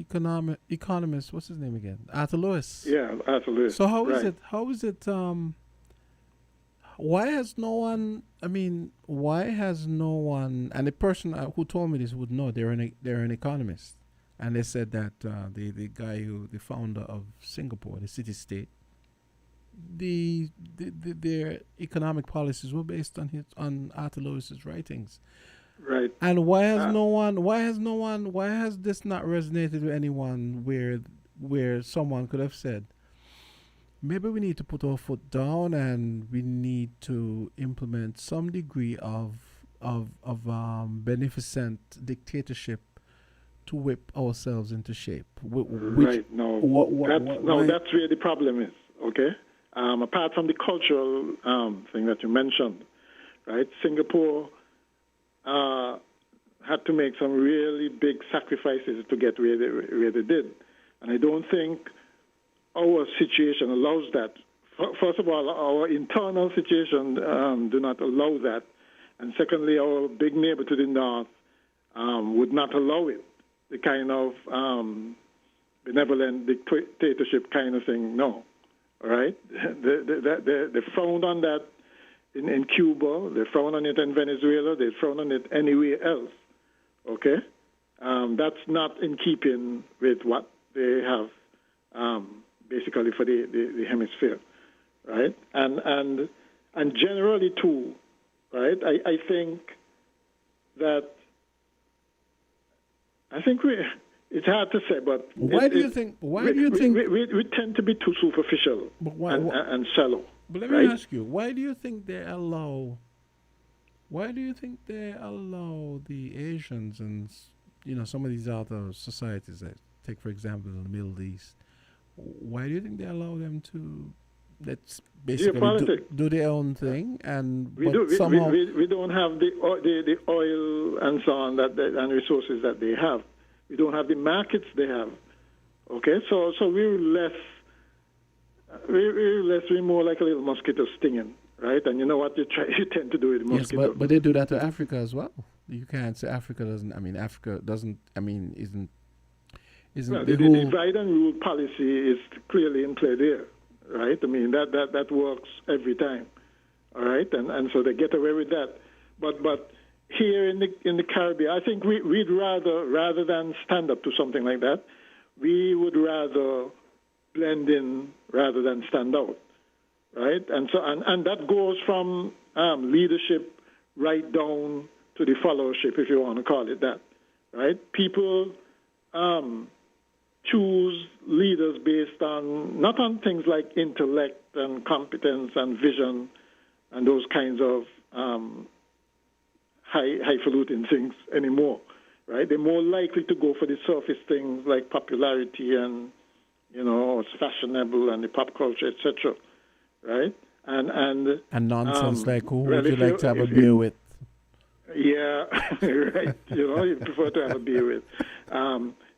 economist, what's his name again? Arthur Lewis. Yeah, Arthur Lewis. So how is it why has no one and the person who told me this would know, they're an economist, and they said that the guy the founder of Singapore, the city state, their economic policies were based on Arthur Lewis's writings. Right. And why has this not resonated with anyone where someone could have said, maybe we need to put our foot down and we need to implement some degree of beneficent dictatorship to whip ourselves into shape. Right. That's where the problem is. Okay. Apart from the cultural thing that you mentioned, right? Singapore had to make some really big sacrifices to get where they did, and I don't think our situation allows that. First of all, our internal situation do not allow that, and secondly, our big neighbor to the north would not allow it. The kind of benevolent dictatorship kind of thing, no. All right? They frowned on that in Cuba. They frowned on it in Venezuela. They frowned on it anywhere else. Okay? That's not in keeping with what they have basically for the hemisphere. Right? And generally, too, right, I think it's hard to say, but why do you think we tend to be too superficial and shallow? But let me ask you, why do you think they allow the Asians and some of these other societies, that take for example in the Middle East, why do you think they allow them to basically do their own thing? And we don't have the oil and so on and resources that they have. We don't have the markets they have. Okay, so we're more like a little mosquito stinging, right? And you know what you tend to do with the mosquito. Yes, but they do that to Africa as well. You can't say Africa doesn't. I mean, Africa doesn't. I mean, isn't. Well, the divide and rule policy is clearly in play there, right? I mean that works every time, all right? And so they get away with that, but here in the Caribbean, I think we'd rather than stand up to something like that, we would rather blend in rather than stand out, right? And so and that goes from leadership right down to the followership, if you want to call it that, right? People choose leaders based on not on things like intellect and competence and vision and those kinds of highfalutin things anymore, right? They're more likely to go for the surface things like popularity and it's fashionable and the pop culture, etc. Right? And nonsense like who would you like to have a beer with? Yeah, right. You prefer to have a beer with.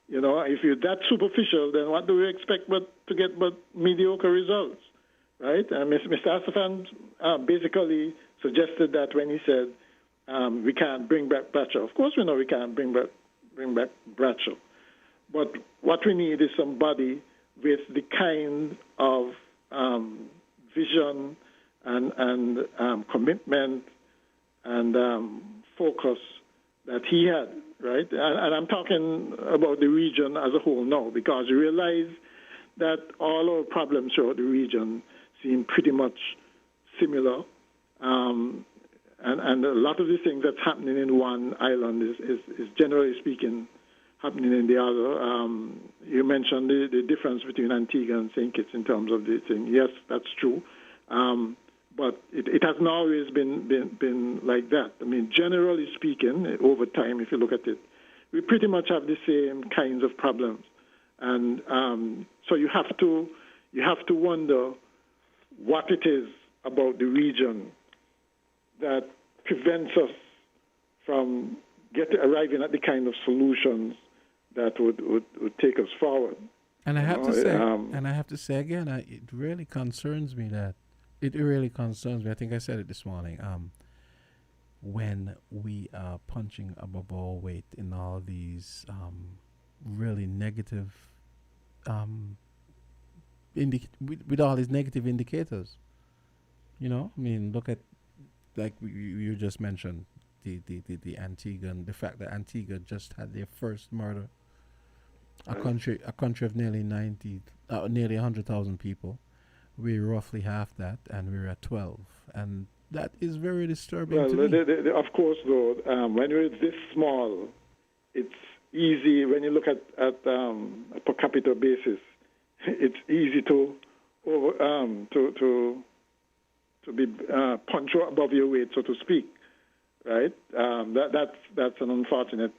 If you're that superficial, then what do we expect but mediocre results, right? Mr. Asafan basically suggested that when he said we can't bring back Bradshaw. Of course we know we can't bring back Bradshaw. But what we need is somebody with the kind of vision and commitment and focus that he had, right? And I'm talking about the region as a whole now, because you realize that all our problems throughout the region seem pretty much similar. And a lot of the things that's happening in one island is generally speaking happening in the other. You mentioned the difference between Antigua and St. Kitts in terms of the thing. Yes, that's true. But it hasn't always been like that. I mean, generally speaking, over time, if you look at it, we pretty much have the same kinds of problems. And so you have to wonder what it is about the region that prevents us from arriving at the kind of solutions that would take us forward. And I have to say again, it really concerns me that I think I said it this morning. When we are punching above our weight in all these really negative, with all these negative indicators. You know, I mean, look at like you just mentioned the Antigua, and the fact that Antigua just had their first murder. A country of nearly 100,000 people. We're roughly half that, and we're at 12, and that is very disturbing to me. Of course, though, when you're this small, it's easy. When you look at a per capita basis, it's easy to be punch above your weight, so to speak, right? That's an unfortunate.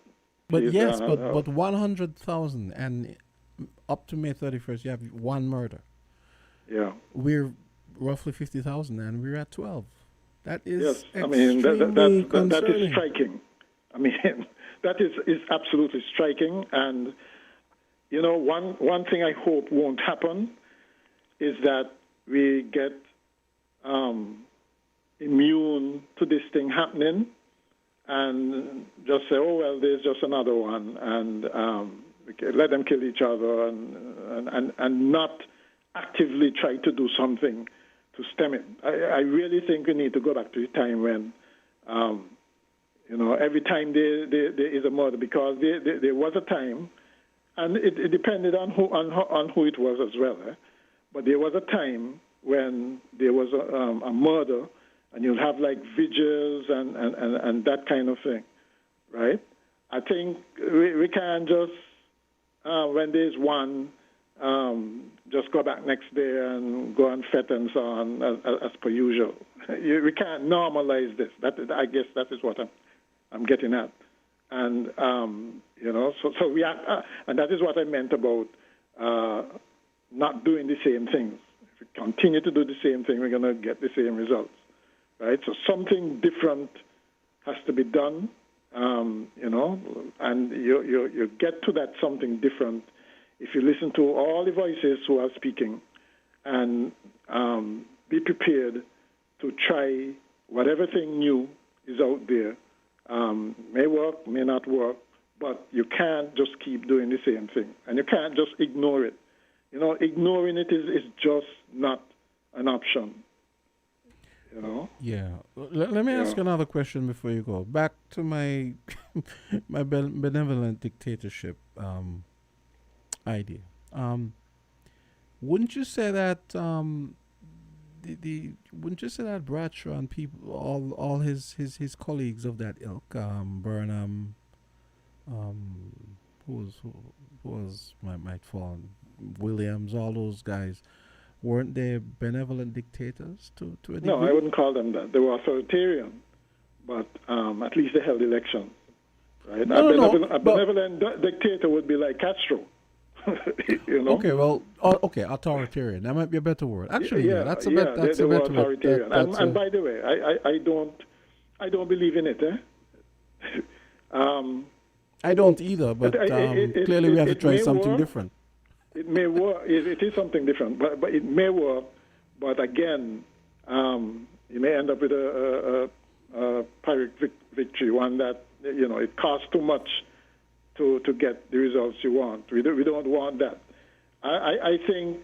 But case, yes, but 100,000, and up to May 31st, you have one murder. Yeah, we're roughly 50,000, and we're at 12. That is yes. I mean that is striking. I mean that is absolutely striking. And you know, one thing I hope won't happen is that we get immune to this thing happening and just say, oh well, there's just another one, and let them kill each other, and not actively try to do something to stem it. I really think we need to go back to the time when, you know, every time there is a murder, because there was a time, and it depended on who it was as well. But there was a time when there was a murder, and you'll have like vigils and that kind of thing, right? I think we can't just when there's one. Just go back next day and go on fet and so on as per usual. We can't normalize this. I guess that is what I'm getting at. And you know, so we are, and that is what I meant about not doing the same things. If we continue to do the same thing, we're going to get the same results, right? So something different has to be done, you know, and you get to that something different if you listen to all the voices who are speaking, and be prepared to try whatever thing new is out there. May work, may not work, but you can't just keep doing the same thing, and you can't just ignore it. You know, ignoring it is just not an option. You know. Yeah. Let me ask another question before you go. Back to my my benevolent dictatorship idea. Wouldn't you say that wouldn't you say that Bradshaw and people, all his colleagues of that ilk, Burnham, who was might fall, Williams, all those guys, weren't they benevolent dictators to a degree? No, I wouldn't call them that. They were authoritarian, but at least they held elections, right? A benevolent dictator would be like Castro. You know? Okay, well, authoritarian. That might be a better word. Actually, that's a better word. Authoritarian. And by the way, I don't believe in it. I don't either, but clearly we have to try something different. It may work. It is something different, but it may work. But again, you may end up with a Pyrrhic victory, one that, you know, it costs too much to get the results you want. We don't want that. I think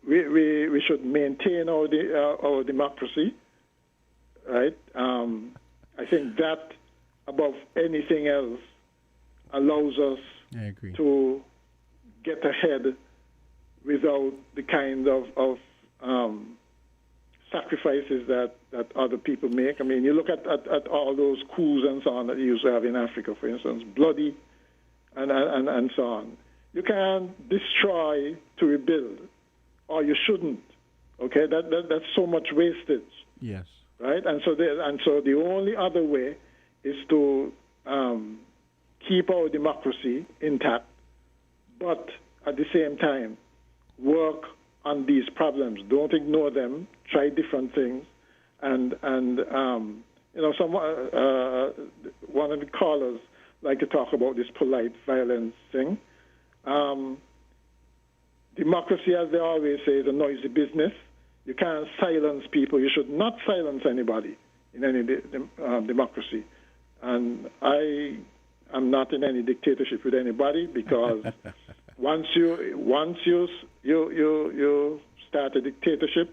we should maintain our democracy, right? I think that above anything else allows us to get ahead without the kind of sacrifices that other people make. I mean, you look at all those coups and so on that you used to have in Africa, for instance, bloody and so on. You can't destroy to rebuild, or you shouldn't. Okay, that's so much wastage. Yes. Right, and so the only other way is to keep our democracy intact, but at the same time work on these problems. Don't ignore them. Try different things, and some one of the callers like to talk about this polite violence thing. Democracy, as they always say, is a noisy business. You can't silence people. You should not silence anybody in any democracy. And I am not in any dictatorship with anybody, because once you start a dictatorship,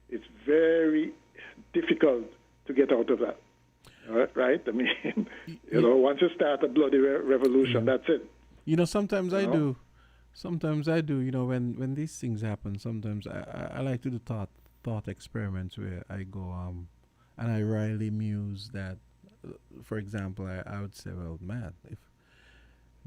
it's very difficult to get out of that. Right? I mean, once you start a bloody revolution, that's it. Sometimes I do. Sometimes I do, when these things happen, sometimes I like to do thought experiments where I go, and I really muse that, for example, I would say, well, man,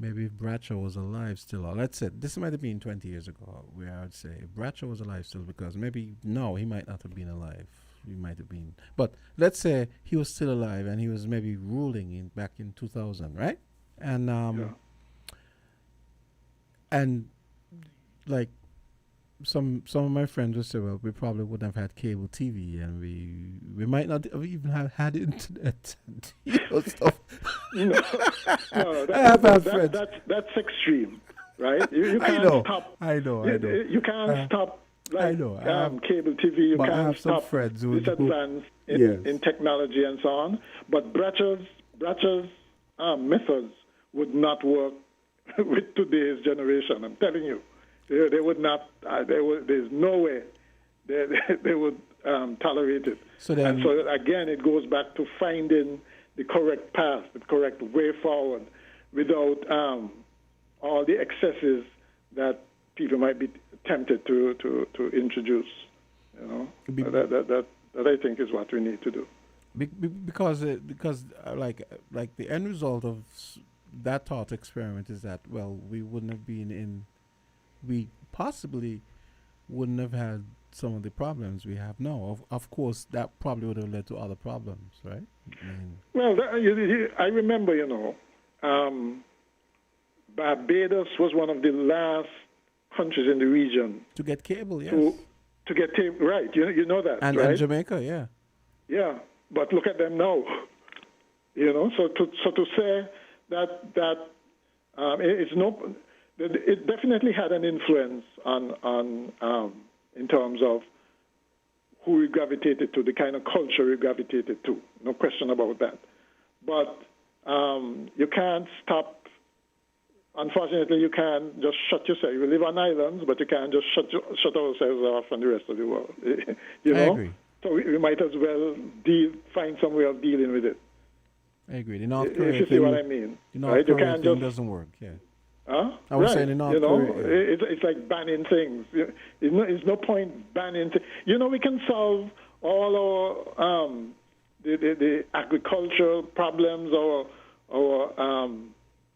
if Bradshaw was alive still, or let's say, this might have been 20 years ago, where I would say, if Bradshaw was alive still, because maybe, no, he might not have been alive. He might have been. But let's say he was still alive and he was maybe ruling back in 2000, right? And, and like some of my friends would say, well, we probably wouldn't have had cable TV, and we might not have even have had internet, stuff. No, that's extreme, right? You can't stop. I know. You can't stop. Like cable TV, you but can't I have some stop friends this advance in technology and so on. But Bratcher's methods would not work with today's generation. I'm telling you, they would not. There's no way they would tolerate it. And so again, it goes back to finding the correct path, the correct way forward, without all the excesses that people might be tempted to introduce. That I think is what we need to do. Because like the end result of that thought experiment is that, well, we possibly wouldn't have had some of the problems we have now. Of course, that probably would have led to other problems, right? Well, I remember, Barbados was one of the last countries in the region to get cable, yes. To get cable, right? You know that, and, right? And Jamaica, yeah. Yeah, but look at them now. So to say that it definitely had an influence on in terms of who we gravitated to, the kind of culture we gravitated to. No question about that. But you can't stop. Unfortunately, you can't just shut yourself. You live on islands, but you can't just shut ourselves off from the rest of the world. I agree. So we might as well find some way of dealing with it. I agree. The North Korea if you see what I mean. The North Korea thing doesn't work, yeah. Huh? I was saying in North Korea. It's like banning things. It's no point banning things. We can solve all our the agricultural problems or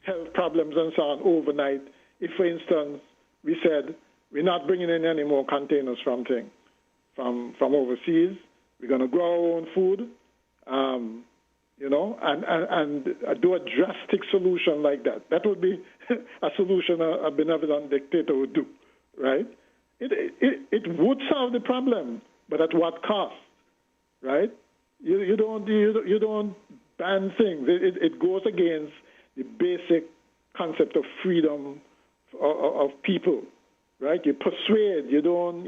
health problems and so on overnight. If, for instance, we said we're not bringing in any more containers from overseas, we're going to grow our own food, and do a drastic solution like that. That would be a solution a benevolent dictator would do, right? It would solve the problem, but at what cost, right? You don't ban things. It goes against the basic concept of freedom of people, right? You persuade. You don't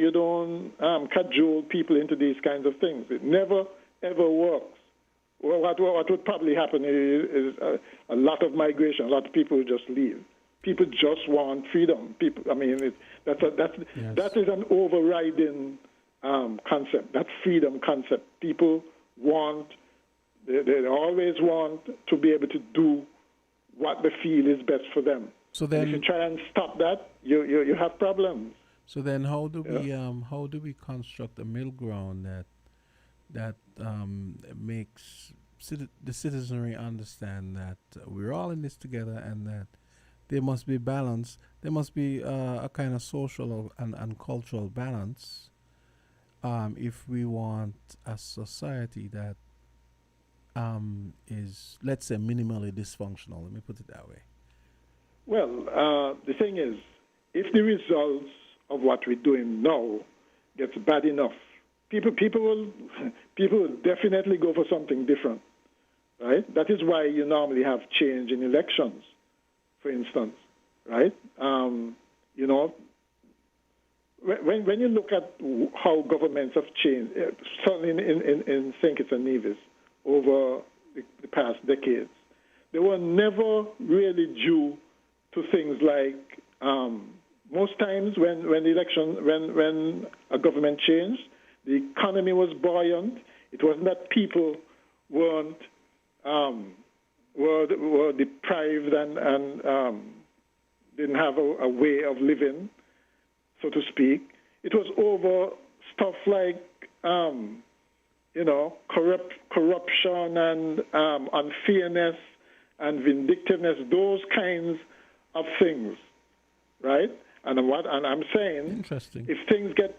cajole people into these kinds of things. It never ever works. Well, what would probably happen is a lot of migration. A lot of people would just leave. People just want freedom. That is an overriding concept. That freedom concept. People want. They always want to be able to do what they feel is best for them. So then, if you try and stop that, you have problems. So then, how do we construct a middle ground that makes the citizenry understand that we're all in this together, and that there must be balance. There must be a kind of social and cultural balance if we want a society that is, let's say, minimally dysfunctional. Let me put it that way. Well, the thing is, if the results of what we're doing now gets bad enough, people will definitely go for something different, right? That is why you normally have change in elections, for instance, right? You know, when you look at how governments have changed, certainly in St. Kitts and Nevis over the past decades, they were never really due to things like most times when a government changed, the economy was buoyant. It wasn't that people were deprived and didn't have a way of living, so to speak. It was over stuff like corruption and unfairness and vindictiveness, those kinds of things, right? And I'm saying, if things get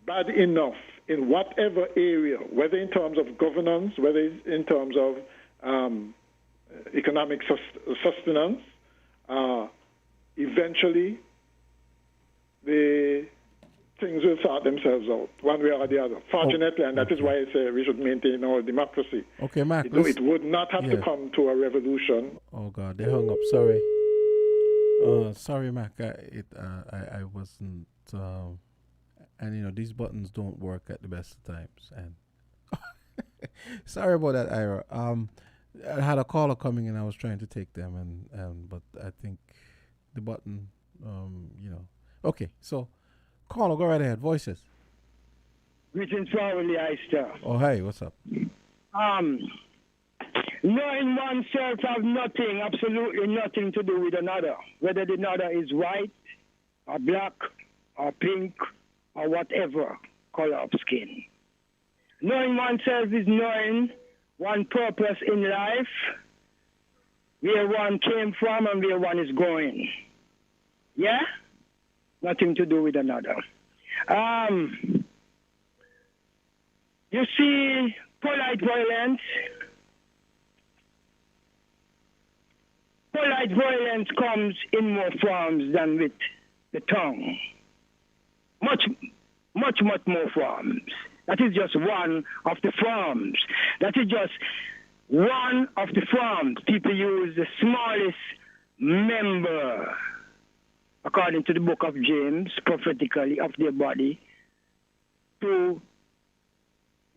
bad enough in whatever area, whether in terms of governance, whether in terms of economic sustenance, eventually the things will sort themselves out, one way or the other. Fortunately, and that is why I say we should maintain our democracy. Okay, Mac. It would not have to come to a revolution. Oh, God, they hung up. Sorry. Sorry, Mac. I wasn't... and, these buttons don't work at the best of times. And sorry about that, Ira. I had a caller coming and I was trying to take them, but I think the button, Okay, so, caller, go right ahead. Voices. Greetings from the Easter. Oh, hey, what's up? Knowing oneself have nothing, absolutely nothing to do with another, whether the other is white or black or pink or whatever color of skin. Knowing oneself is knowing one purpose in life, where one came from and where one is going. Yeah? Nothing to do with another. You see, polite violence. Polite violence comes in more forms than with the tongue. Much more forms. That is just one of the forms. That is just one of the forms. People use the smallest member, according to the book of James, prophetically, of their body, to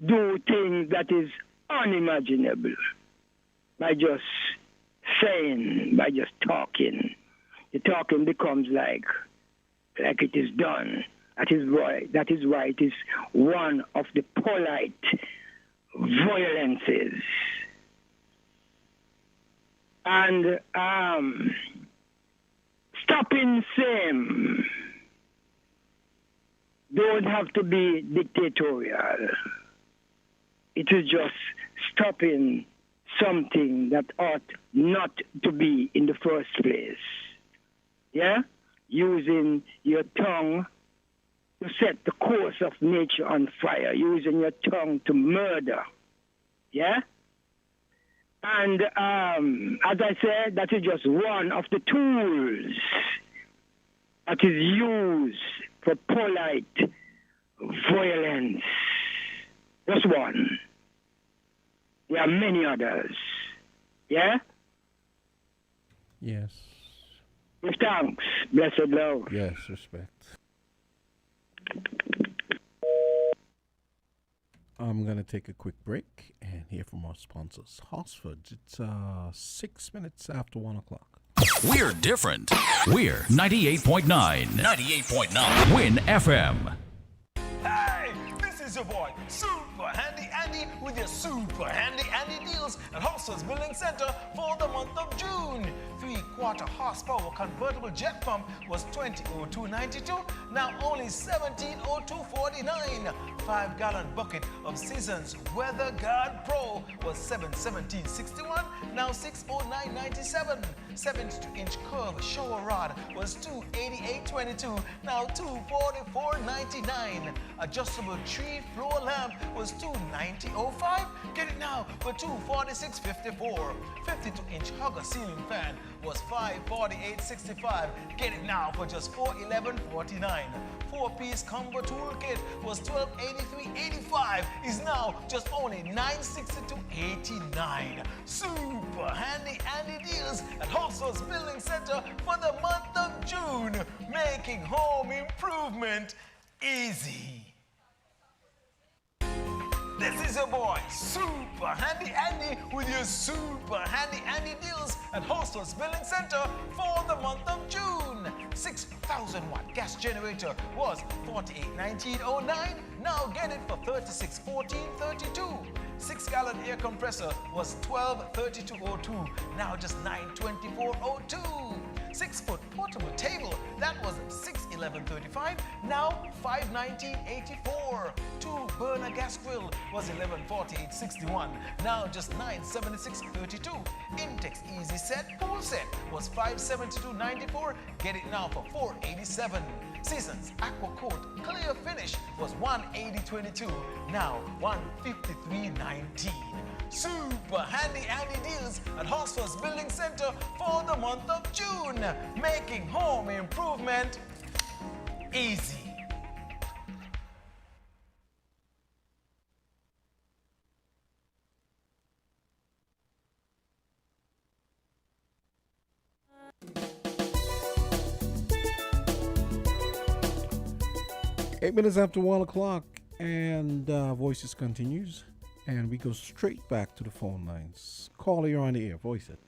do things that is unimaginable by just saying, by just talking. The talking becomes like it is done. That is why it is one of the polite violences. And stopping same don't have to be dictatorial. It is just stopping something that ought not to be in the first place. Yeah? Using your tongue to set the course of nature on fire, using your tongue to murder. Yeah? And as I said, that is just one of the tools that is used for polite violence. Just one. There are many others. Yeah? Yes. With thanks. Blessed love. Yes, respect. I'm going to take a quick break and hear from our sponsors. Hosford, it's 6 minutes after 1 o'clock. We're different. We're 98.9. 98.9. Win FM. Hey, this is your boy, Super Handy Andy, with your Super Handy Andy deals at Hosford's Building Center for the month of June. 3/4 horsepower convertible jet pump was $20,292, now only $17.0249. 5-gallon bucket of Seasons Weather Guard Pro was $717.61, now $609.97. 72-inch curved shower rod was $288.22, now $244.99. Adjustable tree floor lamp was $290.05. Get it now for $246.54. 52-inch hugger ceiling fan was $548.65. Get it now for just $411.49. 4-piece combo toolkit was $1283.85. Is now just only $962.89. Super handy deals at Households Building Center for the month of June, making home improvement easy. This is your boy, Super Handy Andy, with your Super Handy deals at Households Building Center for the month of June. 6,000-watt gas generator was $4819.09. Now get it for $3614.32. 6-gallon air compressor was $1232.02. Now just $924.02. 6-foot portable table, that was $611.35, now $519.84. 2-burner gas grill was $1148.61, now just $976.32. Intex Easy Set pool set was $572.94. Get it now for $487. Seasons Aqua Coat Clear Finish was $180.22, now $153.19. Super handy deals at Households Building Center for the month of June, making home improvement easy. Eight minutes after 1 o'clock, and Voices continues. And we go straight back to the phone lines. Caller, you're on the air. Voice it.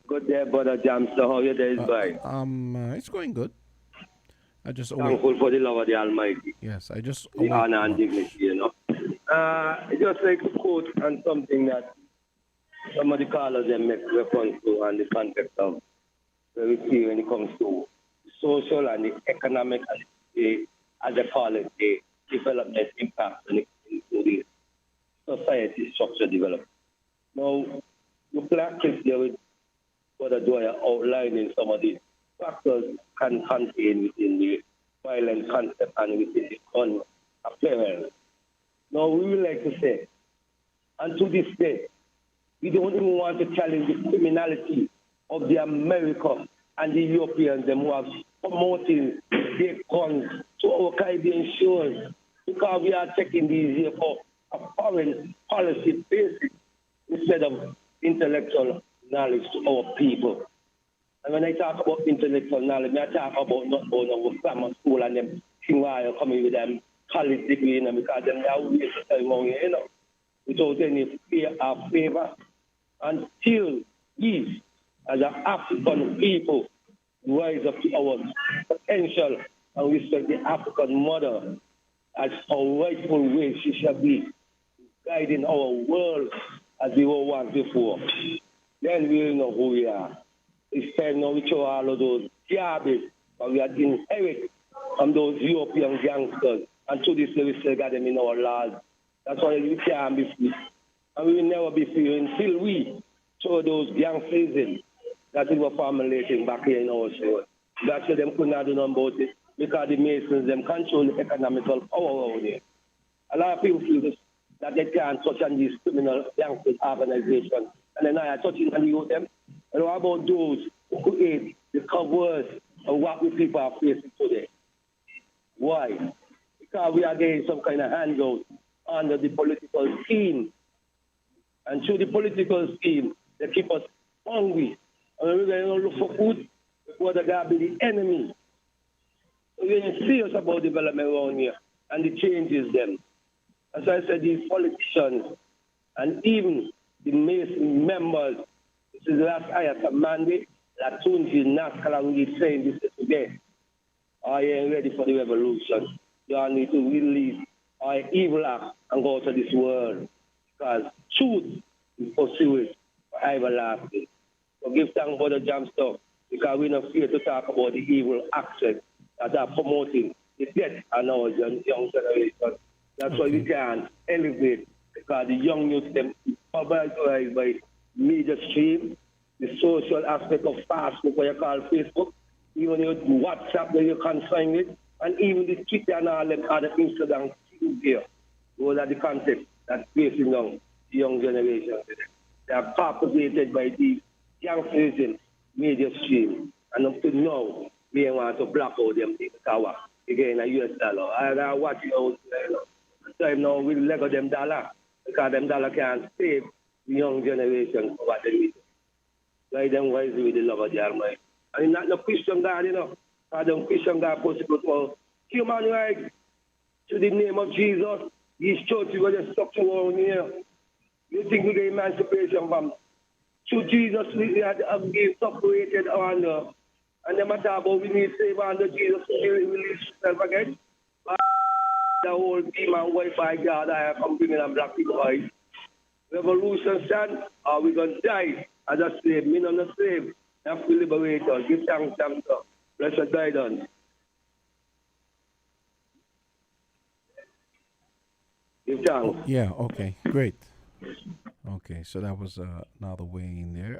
Good day, brother Jamster. How your day is going? It's going good. I just thankful for the love of the Almighty. Yes, I just the honor and dignity, you know. Just like to quote on something that some of the callers them make reference to and the context of where we see when it comes to social and the economic and the, as they call it, the development impact into the society structure development. Now, you practice there with Brother Dwyer outlining some of the factors can contain within the violent concept and within the gun appearance. Now, we would like to say, and to this day, we don't even want to challenge the criminality of the America and the Europeans them who have promoting their guns to our Caribbean shores because we are taking these here for a foreign policy basis instead of intellectual knowledge to our people. And when I talk about intellectual knowledge, I talk about not going over grammar school and them thing why coming with them college degree, you know, because them are waste of time on here, you know, without any fear or favor. Until we, as an African people, rise up to our potential and respect the African mother as our rightful way she shall be, guiding our world as we were once before. Then we will know who we are. It's time now we show all of those garbage that we had inherited from those European gangsters. And to this day we still got them in our laws. That's why we can't be free. And we will never be free until we show those gangsters that we were formulating back here in our shore. That's why them could not do nothing about it because the Masons them control the economical power out there. A lot of people feel this, that they can't touch on these criminal gangster organizations. And then I are touching on the youth them. And what about those who create the covers of what we people are facing today? Why? Because we are getting some kind of handout under the political scheme. And through the political scheme, they keep us hungry. And when we're going to look for food, before the guy be the enemy. So we're serious about development around here and the changes them. As I said, these politicians and even the Mason members, this is the last highest mandate, Latunji, Naskala, we saying this today. I ain't ready for the revolution. You all need to release our evil act and go to this world. Because truth is pursued for everlasting. So give thanks for the jam stuff. Because we're not fear to talk about the evil aspect that are promoting the death and our young generation. That's why we can elevate, because the young youth, them mobilized by media stream, the social aspect of Facebook, what you call Facebook, even your WhatsApp that you can find it, and even the Twitter and all them other Instagram there. Those are the concepts that's facing down the young generation today. They are propagated by these youngsters in media stream. And up to now, we want to block out them things tower again a US dollar. And I watch it out there. So now we let go them dollar, because them dollar can't save the young generation for what they need. Guide them wisely with the love of the Almighty. And it's not no Christian God, you know. Because the Christian God possible for human rights to the name of Jesus. These churches were just stuck around here. You think we get emancipation from? To Jesus, we had been separated under. And then talk about we need to save under Jesus to release yourself again. The whole team and wife by God, I come bringing them black people eyes. Revolution stand, or we going to die as a slave. Me not a slave. Have to liberate us. Give thanks, thanks, sir. Blessed guidance. Give thanks. Yeah, okay, great. Okay, so that was another way in there.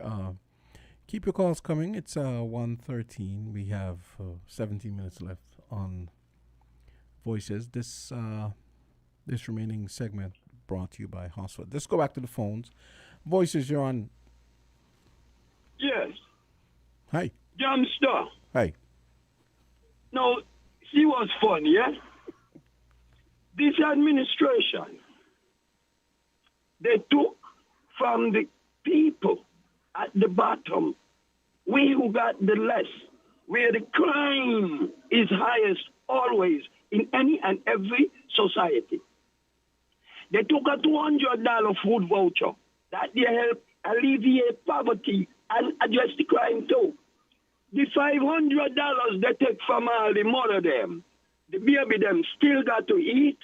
Keep your calls coming. It's 1:13. We have 17 minutes left on Voices. This remaining segment brought to you by Hosford. Let's go back to the phones. Voices, you're on. Yes. Hi. Jamster. Hi. Now, see what's funny, yeah? This administration, they took from the people at the bottom, we who got the less, where the crime is highest always in any and every society. They took a $200 food voucher that they help alleviate poverty and address the crime too. The $500 they take from all the mother them, the baby them still got to eat.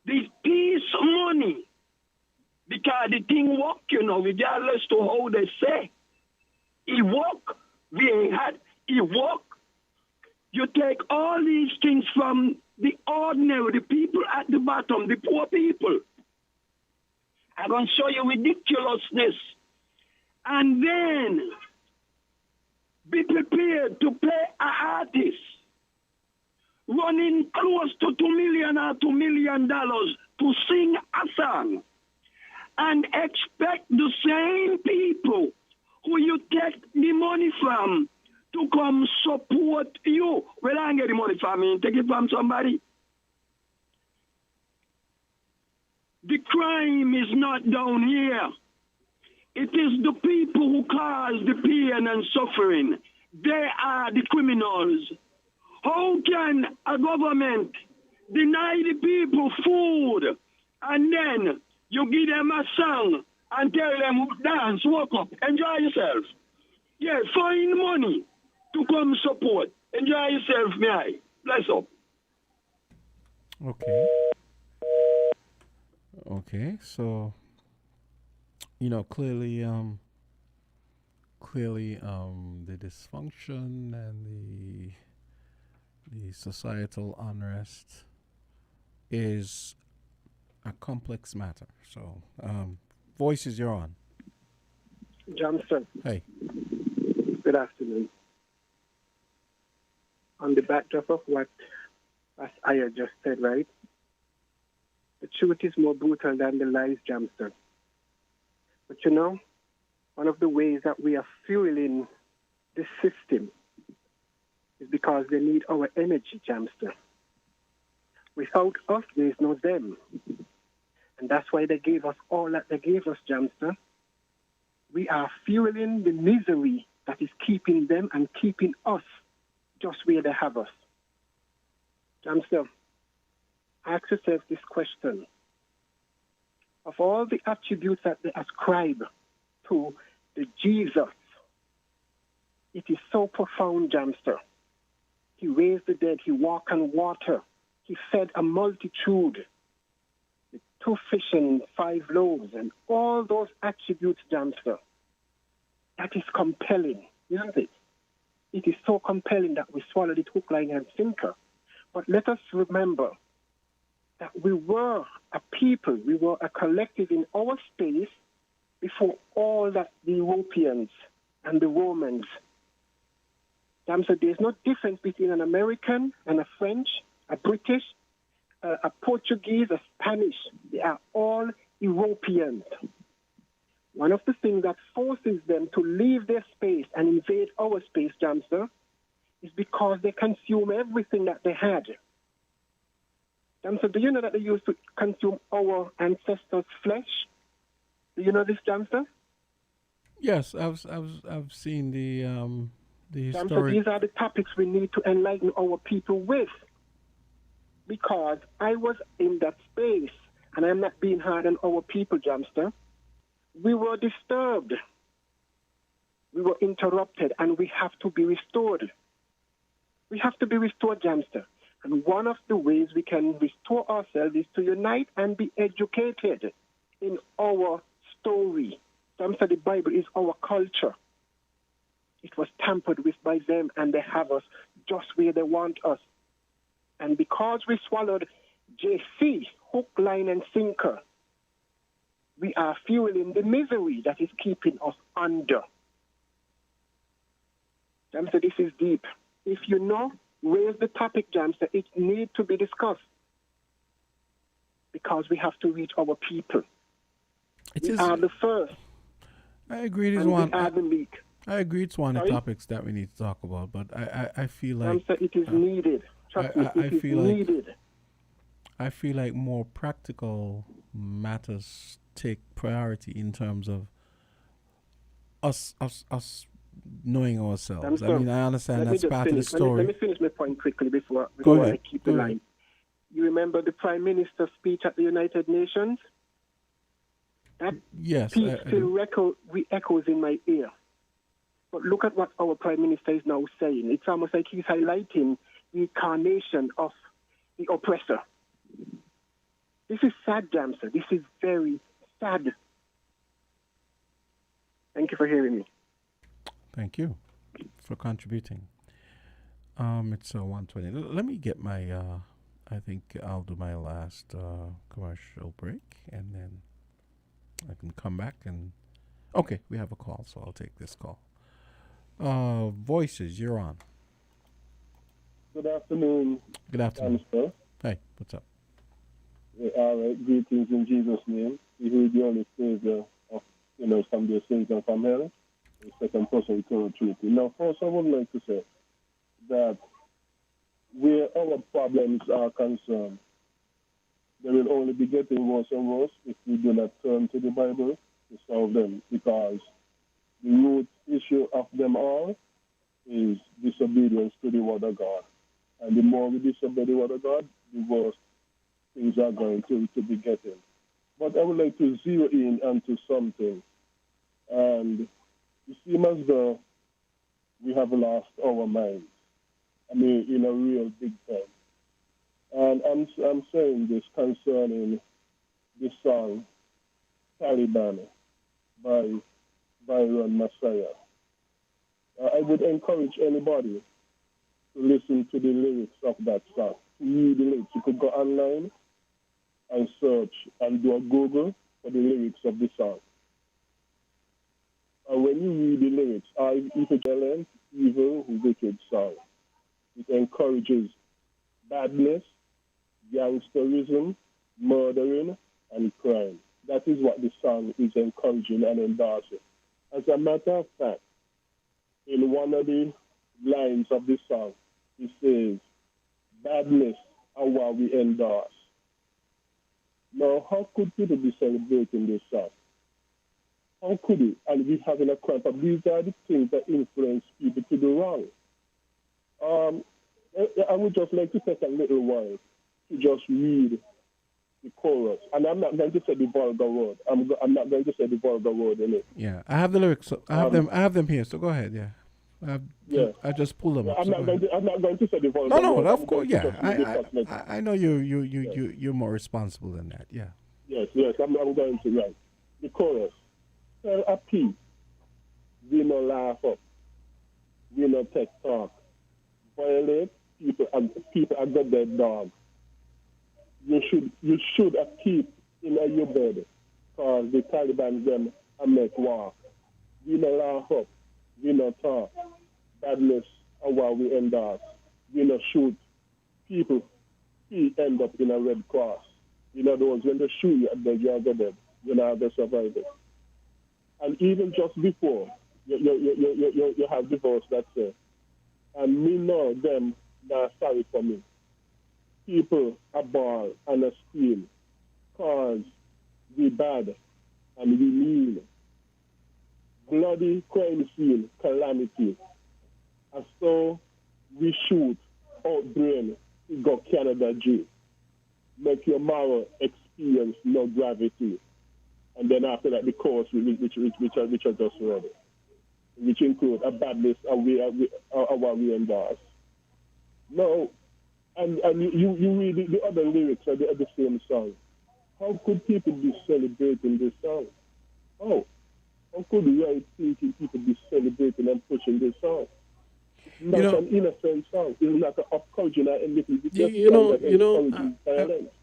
This peace money, because the thing work, you know, regardless to how they say. It work, we ain't had, it work. You take all these things from the ordinary, the people at the bottom, the poor people. I'm going to show you ridiculousness. And then be prepared to pay an artist running close to $2 million or $2 million to sing a song, and expect the same people who you take the money from to come support you. Well, I ain't get the money from me, take it from somebody. The crime is not down here. It is the people who cause the pain and suffering. They are the criminals. How can a government deny the people food and then you give them a song and tell them, dance, walk up, enjoy yourself? Yeah, find money to come support. Enjoy yourself, may I? Bless up. Okay. Okay, so you know, clearly the dysfunction and the societal unrest is a complex matter. So, Voices, you're on. Johnson. Hey. Good afternoon. On the backdrop of what as Aya just said, right? The truth is more brutal than the lies, Jamster. But you know, one of the ways that we are fueling this system is because they need our energy, Jamster. Without us, there is no them. And that's why they gave us all that they gave us, Jamster. We are fueling the misery that is keeping them and keeping us just where they have us. Jamster, ask yourself this question. Of all the attributes that they ascribe to the Jesus, it is so profound, Jamster. He raised the dead, he walked on water, he fed a multitude with 2 fish and 5 loaves, and all those attributes, Jamster. That is compelling, isn't it? it is so compelling that we swallowed it hook, line, and sinker. But let us remember that we were a people, we were a collective in our space before all that the Europeans and the Romans. So there's no difference between an American and a French, a British, a Portuguese, a Spanish. They are all Europeans. One of the things that forces them to leave their space and invade our space, Jamster, is because they consume everything that they had. Jamster, do you know that they used to consume our ancestors' flesh? Do you know this, Jamster? Yes, I've seen the Jamster, historic. these are the topics we need to enlighten our people with. Because I was in that space, and I'm not being hard on our people, Jamster. We were disturbed. We were interrupted, and we have to be restored. We have to be restored, Jamster. And one of the ways we can restore ourselves is to unite and be educated in our story. Jamster, the Bible is our culture. It was tampered with by them, and they have us just where they want us. And because we swallowed JC, hook, line, and sinker, we are fueling the misery that is keeping us under. Jamster, this is deep. If you know, raise the topic, Jamster. It needs to be discussed. Because we have to reach our people. We are the first. I agree. It is and one. We are the leak. I agree. It's one of the topics that we need to talk about. But I feel like Jamster, it is needed. Trust me, it is needed. I feel like more practical matters take priority in terms of us knowing ourselves. I mean, I understand that's part of the story. Let me finish my point quickly before ahead. I keep the line. You remember the Prime Minister's speech at the United Nations? That speech still echoes in my ear. But look at what our Prime Minister is now saying. It's almost like he's highlighting the incarnation of the oppressor. This is sad, Jamster. This is very sad. Thank you for hearing me. Thank you for contributing. It's 1:20. Let me get my. I think I'll do my last commercial break, and then I can come back and. Okay, we have a call, so I'll take this call. Voices, you're on. Good afternoon. Good afternoon. Sir. Hey, what's up? All right, greetings in Jesus' name. We heard the only Savior of from their sins and from hell. The second person, eternal Trinity. Now, first, I would like to say that where our problems are concerned, they will only be getting worse and worse if we do not turn to the Bible to solve them, because the root issue of them all is disobedience to the Word of God. And the more we disobey the Word of God, the worse things are going to be getting. But I would like to zero in onto something. And it seems as though we have lost our minds. I mean, in a real big time. And I'm saying this concerning the song Taliban by Byron Messiah. I would encourage anybody to listen to the lyrics of that song. To read the lyrics. You could go online and search and do a Google for the lyrics of the song. And when you read the lyrics, it's a violent, evil, wicked song. It encourages badness, gangsterism, murdering, and crime. That is what the song is encouraging and endorsing. As a matter of fact, in one of the lines of the song, it says, badness are what we endorse. Now, how could people be celebrating this song? How could it? And we having a crime. But these are the things that influence people to do wrong. I would just like to take a little while to just read the chorus. And I'm not going to say the vulgar word. I'm not going to say the vulgar word in it. Yeah, I have the lyrics. So I have them here. So go ahead. Yeah. I just pull them up. I'm not going to say the vulgar word. No, of course. Yeah, I know you're more responsible than that. Yeah. Yes. I'm going to write the chorus. Tell a peace, we no laugh up. We not take talk. Violate, people are got their dog. You should have keep in your bed because the Taliban them a make walk. We no laugh up. We no talk. Badness are what we endorse. We no shoot. People end up in a red cross. In other words, when they shoot you at the you are dead. You're not the survivor. And even just before, you have divorce that say, and me know them not sorry for me. People are ball and a scream cause we bad and we mean. Bloody crime scene, calamity. And so we shoot out brain to go Canada jail. Make your moral experience no gravity. And then after that, the course which are just read, which include a badness of what we endorse. No, and you read the other lyrics of the same song. How could people be celebrating this song? How could right thinking people be celebrating and pushing this song? It's not an innocent song. It's not an encouraging or anything.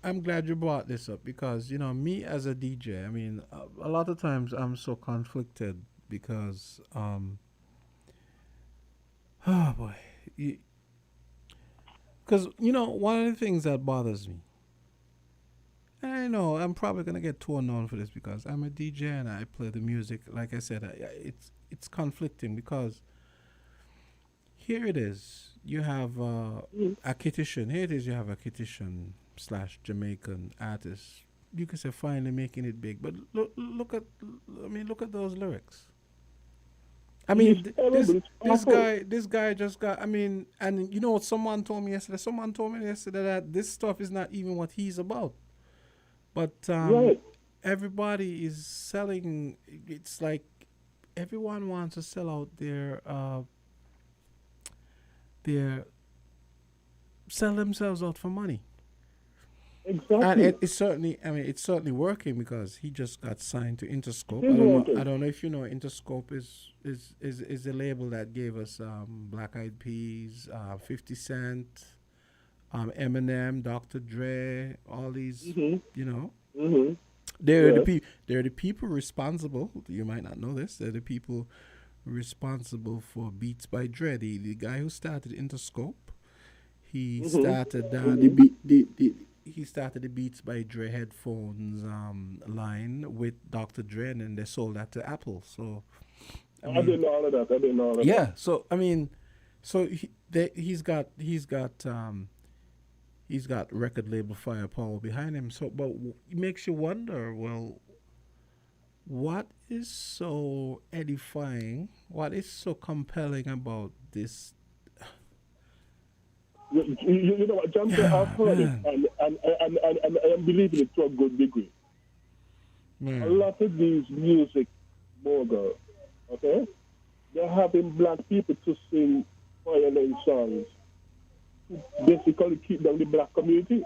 I'm glad you brought this up because, me as a DJ, I mean, a lot of times I'm so conflicted because, oh boy. Because, one of the things that bothers me, I know I'm probably going to get torn down for this because I'm a DJ and I play the music. Like I said, it's conflicting because here it is. You have a Kittian. Here it is. You have a Kittian / Jamaican artist. You could say finally making it big, but look at those lyrics. I mean, this guy just got. I mean, and what someone told me yesterday. Someone told me yesterday that this stuff is not even what he's about. But everybody is selling. It's like everyone wants to sell out sell themselves out for money. Exactly. And it's certainly working because he just got signed to Interscope. I don't know if you know Interscope is the label that gave us Black Eyed Peas, 50 Cent, Eminem, Dr. Dre, all these, They're the people responsible. You might not know this. They're the people responsible for Beats by Dre, the guy who started Interscope. He started he started the Beats by Dre headphones line with Dr. Dre, and then they sold that to Apple. So I didn't know all of that. Yeah. So I mean, so he's got record label firepower behind him. So, but it makes you wonder. Well, what is so edifying? What is so compelling about this? You know what, John? I've heard it, and I'm believing it to a good degree. A lot of these music moguls, okay, they're having black people to sing violent songs to basically keep down the black community.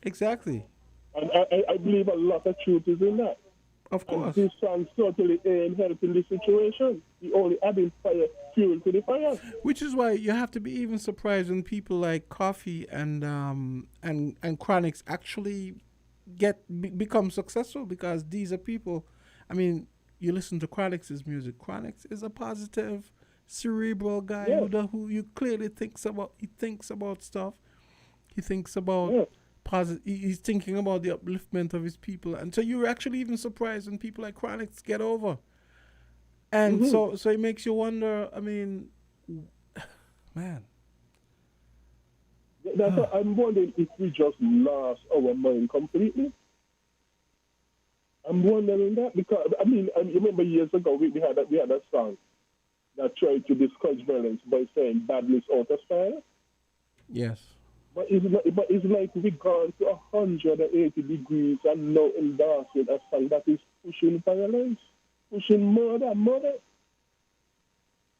Exactly. And I believe a lot of truth is in that. Of course. And this song certainly ain't helping the situation. He only adding fuel to the fire. Which is why you have to be even surprised when people like Coffee and Chronics actually become successful, because these are people. I mean, you listen to Chronics' music. Chronics is a positive, cerebral guy who you clearly thinks about. He thinks about stuff. He thinks about positive. He's thinking about the upliftment of his people, and so you're actually even surprised when people like Chronics get over. And so it makes you wonder. I mean, man. That's what I'm wondering if we just lost our mind completely. I'm wondering that because I mean, you remember years ago we had that song that tried to discourage violence by saying badness out of style. Yes. But it's like we've gone to 180 degrees and now endorsing a song that is pushing violence, pushing murder,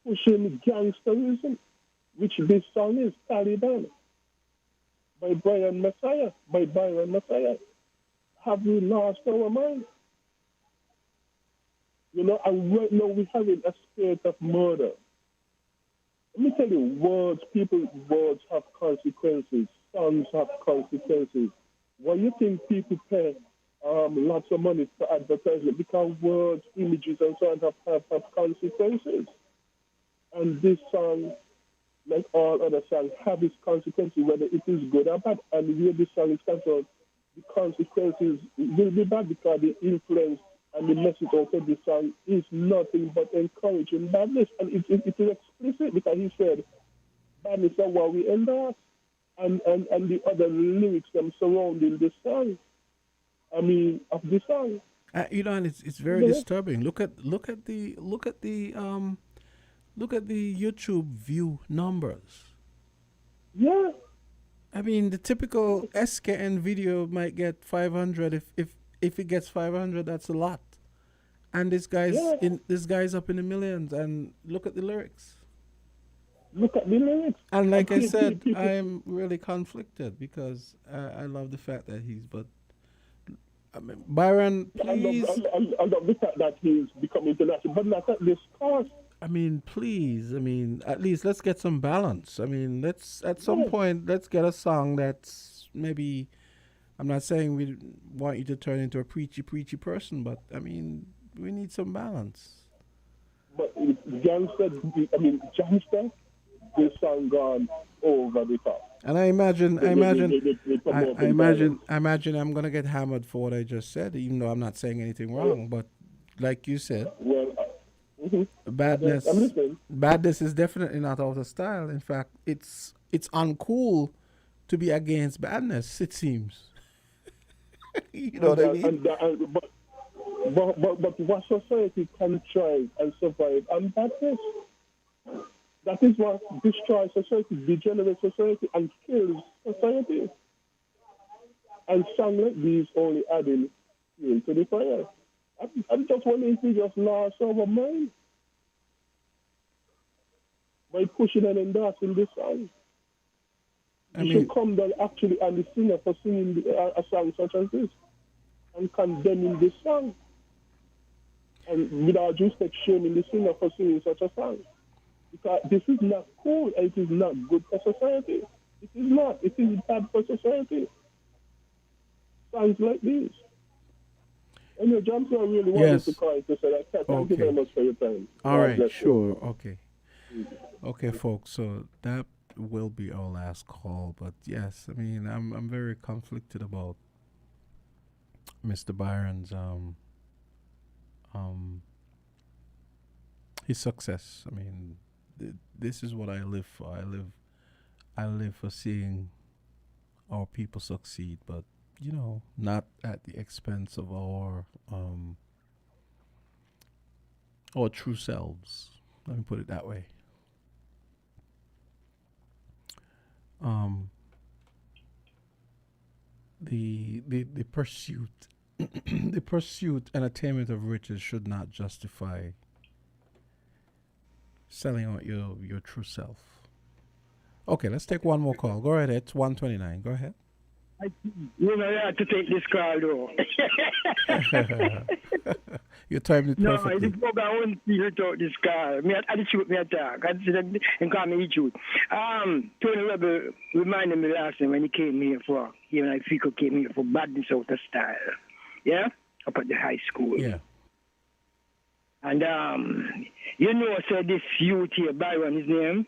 pushing gangsterism, which this song is, Taliban, by Byron Messiah. Have we lost our mind? You know, and right now we're having a spirit of murder. Let me tell you, words have consequences. Songs have consequences. Why you think people pay lots of money for advertisement? Because words, images, and so on have consequences. And this song, like all other songs, have its consequences, whether it is good or bad. And where this song is concerned, the consequences will be bad because the influence and the message of this song is nothing but encouraging badness. And it is explicit because he said, badness is what we endorse. And the other lyrics them surrounding the song. I mean, of the song. And it's very disturbing. Look at the YouTube view numbers. Yeah. I mean, the typical SKN video might get 500. If it gets 500, that's a lot. And this guy's up in the millions. And look at the lyrics. Look at the lyrics. And like I said, I'm really conflicted because I love the fact that but I mean, Byron, please. I love the fact that he's become international, but not at this cost. I mean, please. I mean, at least let's get some balance. I mean, at some point, let's get a song that's maybe. I'm not saying we want you to turn into a preachy person, but I mean, we need some balance. But Johnston, this song gone over the top. And I imagine I'm gonna get hammered for what I just said, even though I'm not saying anything wrong. But like you said, badness is definitely not out of style. In fact, it's uncool to be against badness. It seems. You know what I mean? But what society can thrive and survive on badness? That is what destroys society, degenerates society, and kills society. And songs like these only adding fuel to the fire. I'm just wondering if we just lost our mind by pushing and endorsing this song. You should come down actually on the singer for singing a song such as this and condemning this song. And without respect, shaming the singer for singing such a song. Because this is not cool and it is not good for society. It is not. It is bad for society. Songs like this. Anyway, Johnson, I really wanted to call to say that. Thank you very much for your time. All right, sure. Okay. Okay, folks. So that will be our last call. But yes, I mean, I'm very conflicted about Mr. Byron's his success. I mean, this is what I live for. I live for seeing our people succeed, but not at the expense of our true selves. Let me put it that way. The pursuit the pursuit and attainment of riches should not justify selling out your true self. Okay, let's take one more call. Go ahead. It's 129. Go ahead. You had to take this call, though. You timed it perfectly. No, I just spoke. I want to talk this call. I just shoot me a talk. I just and call me shoot. Tony Rebel reminded me last time when he came here for, even like Fico came here for badness out of style. Yeah? Up at the high school. Yeah. And, so this youth here, Byron, his name,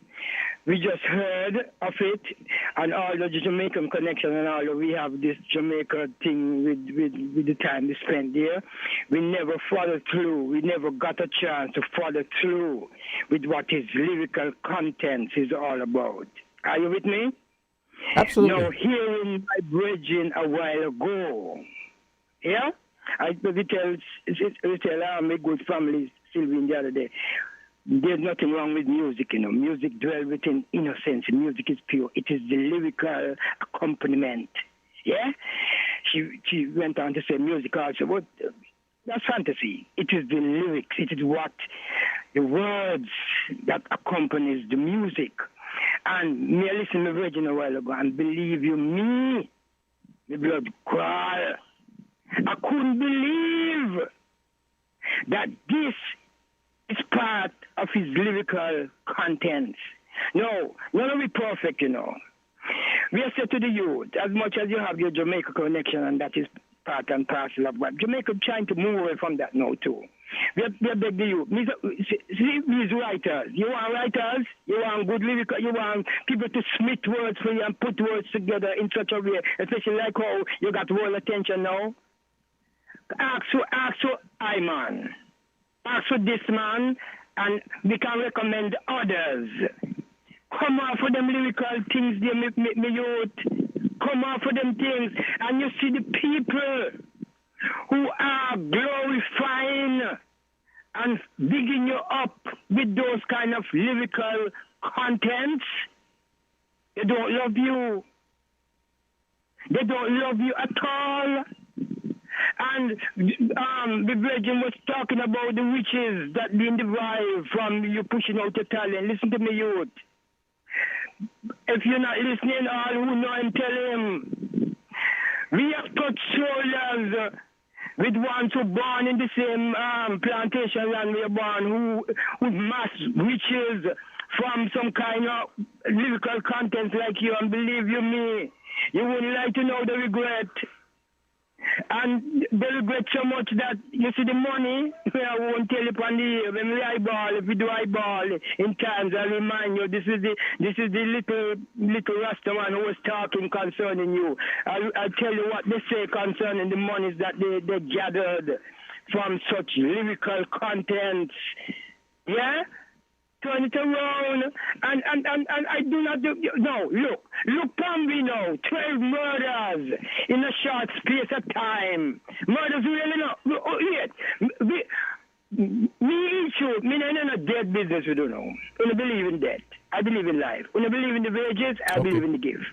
we just heard of it, and all the Jamaican connection and all that. We have this Jamaica thing with the time we spent there. We never followed through. We never got a chance to follow through with what his lyrical content is all about. Are you with me? Absolutely. Now, hearing my brethren a while ago, yeah? I tell my good family, Sylvian, the other day, there's nothing wrong with music, Music dwells within innocence. Music is pure. It is the lyrical accompaniment. Yeah? She went on to say music also, but that's fantasy. It is the lyrics. It is what the words that accompanies the music. And me listen to the Virgin a while ago, and believe you me, the blood crawl. I couldn't believe that this is part of his lyrical contents. No, none of it perfect, you know. We have said to the youth, as much as you have your Jamaica connection, and that is part and parcel of what Jamaica trying to move away from that now too. We have beg the youth. See these writers. You want writers? You want good lyrical? You want people to smith words for you and put words together in such a way, especially like how you got world attention now. Ask for I man. Ask for this man, and we can recommend others. Come on for them lyrical things, they me youth. Come on for them things, and you see the people who are glorifying and digging you up with those kind of lyrical contents. They don't love you. They don't love you at all. And the virgin was talking about the riches that being derived from you pushing out your talent. Listen to me, youth. If you're not listening, all who know him, tell him. We have touched shoulders with ones who born in the same plantation land we are born, who mass riches from some kind of lyrical content like you, and believe you me, you wouldn't like to know the regret. And they regret so much that you see the money, I won't tell you upon the air. When we eyeball, if we do eyeball in times, I remind you, this is the little Rastaman who was talking concerning you. I'll tell you what they say concerning the monies that they gathered from such lyrical contents. Yeah? Turn it around, and I do not do, no, look Palmy now, 12 murders in a short space of time. Murders really not, me issue, me no dead business we don't know. I don't believe in death, I believe in life. I don't believe in the wages, I believe in the gift.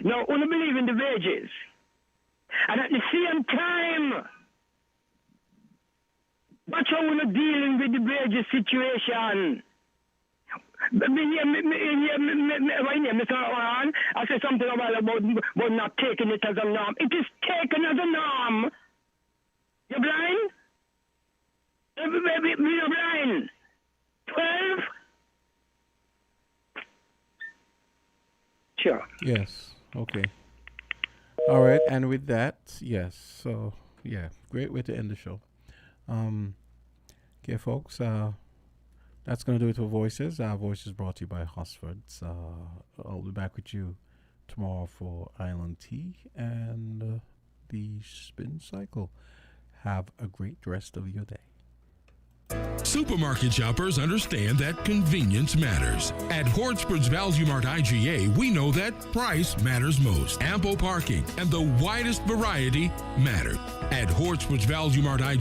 Now, I don't believe in the wages. And at the same time, watch how we're dealing with the wages situation. Mr. Oran, I said something about not taking it as a norm. It is taken as a norm. You're blind? You're blind. 12? Sure. Yes. Okay. All right. And with that, yes. So, yeah, great way to end the show. Okay, folks. That's going to do it for Voices. Our Voices brought to you by Hosford's. I'll be back with you tomorrow for Island Tea and the Spin Cycle. Have a great rest of your day. Supermarket shoppers understand that convenience matters. At Hortsford's Value Mart IGA, we know that price matters most. Ample parking and the widest variety matter. At Hortsford's Value Mart IGA,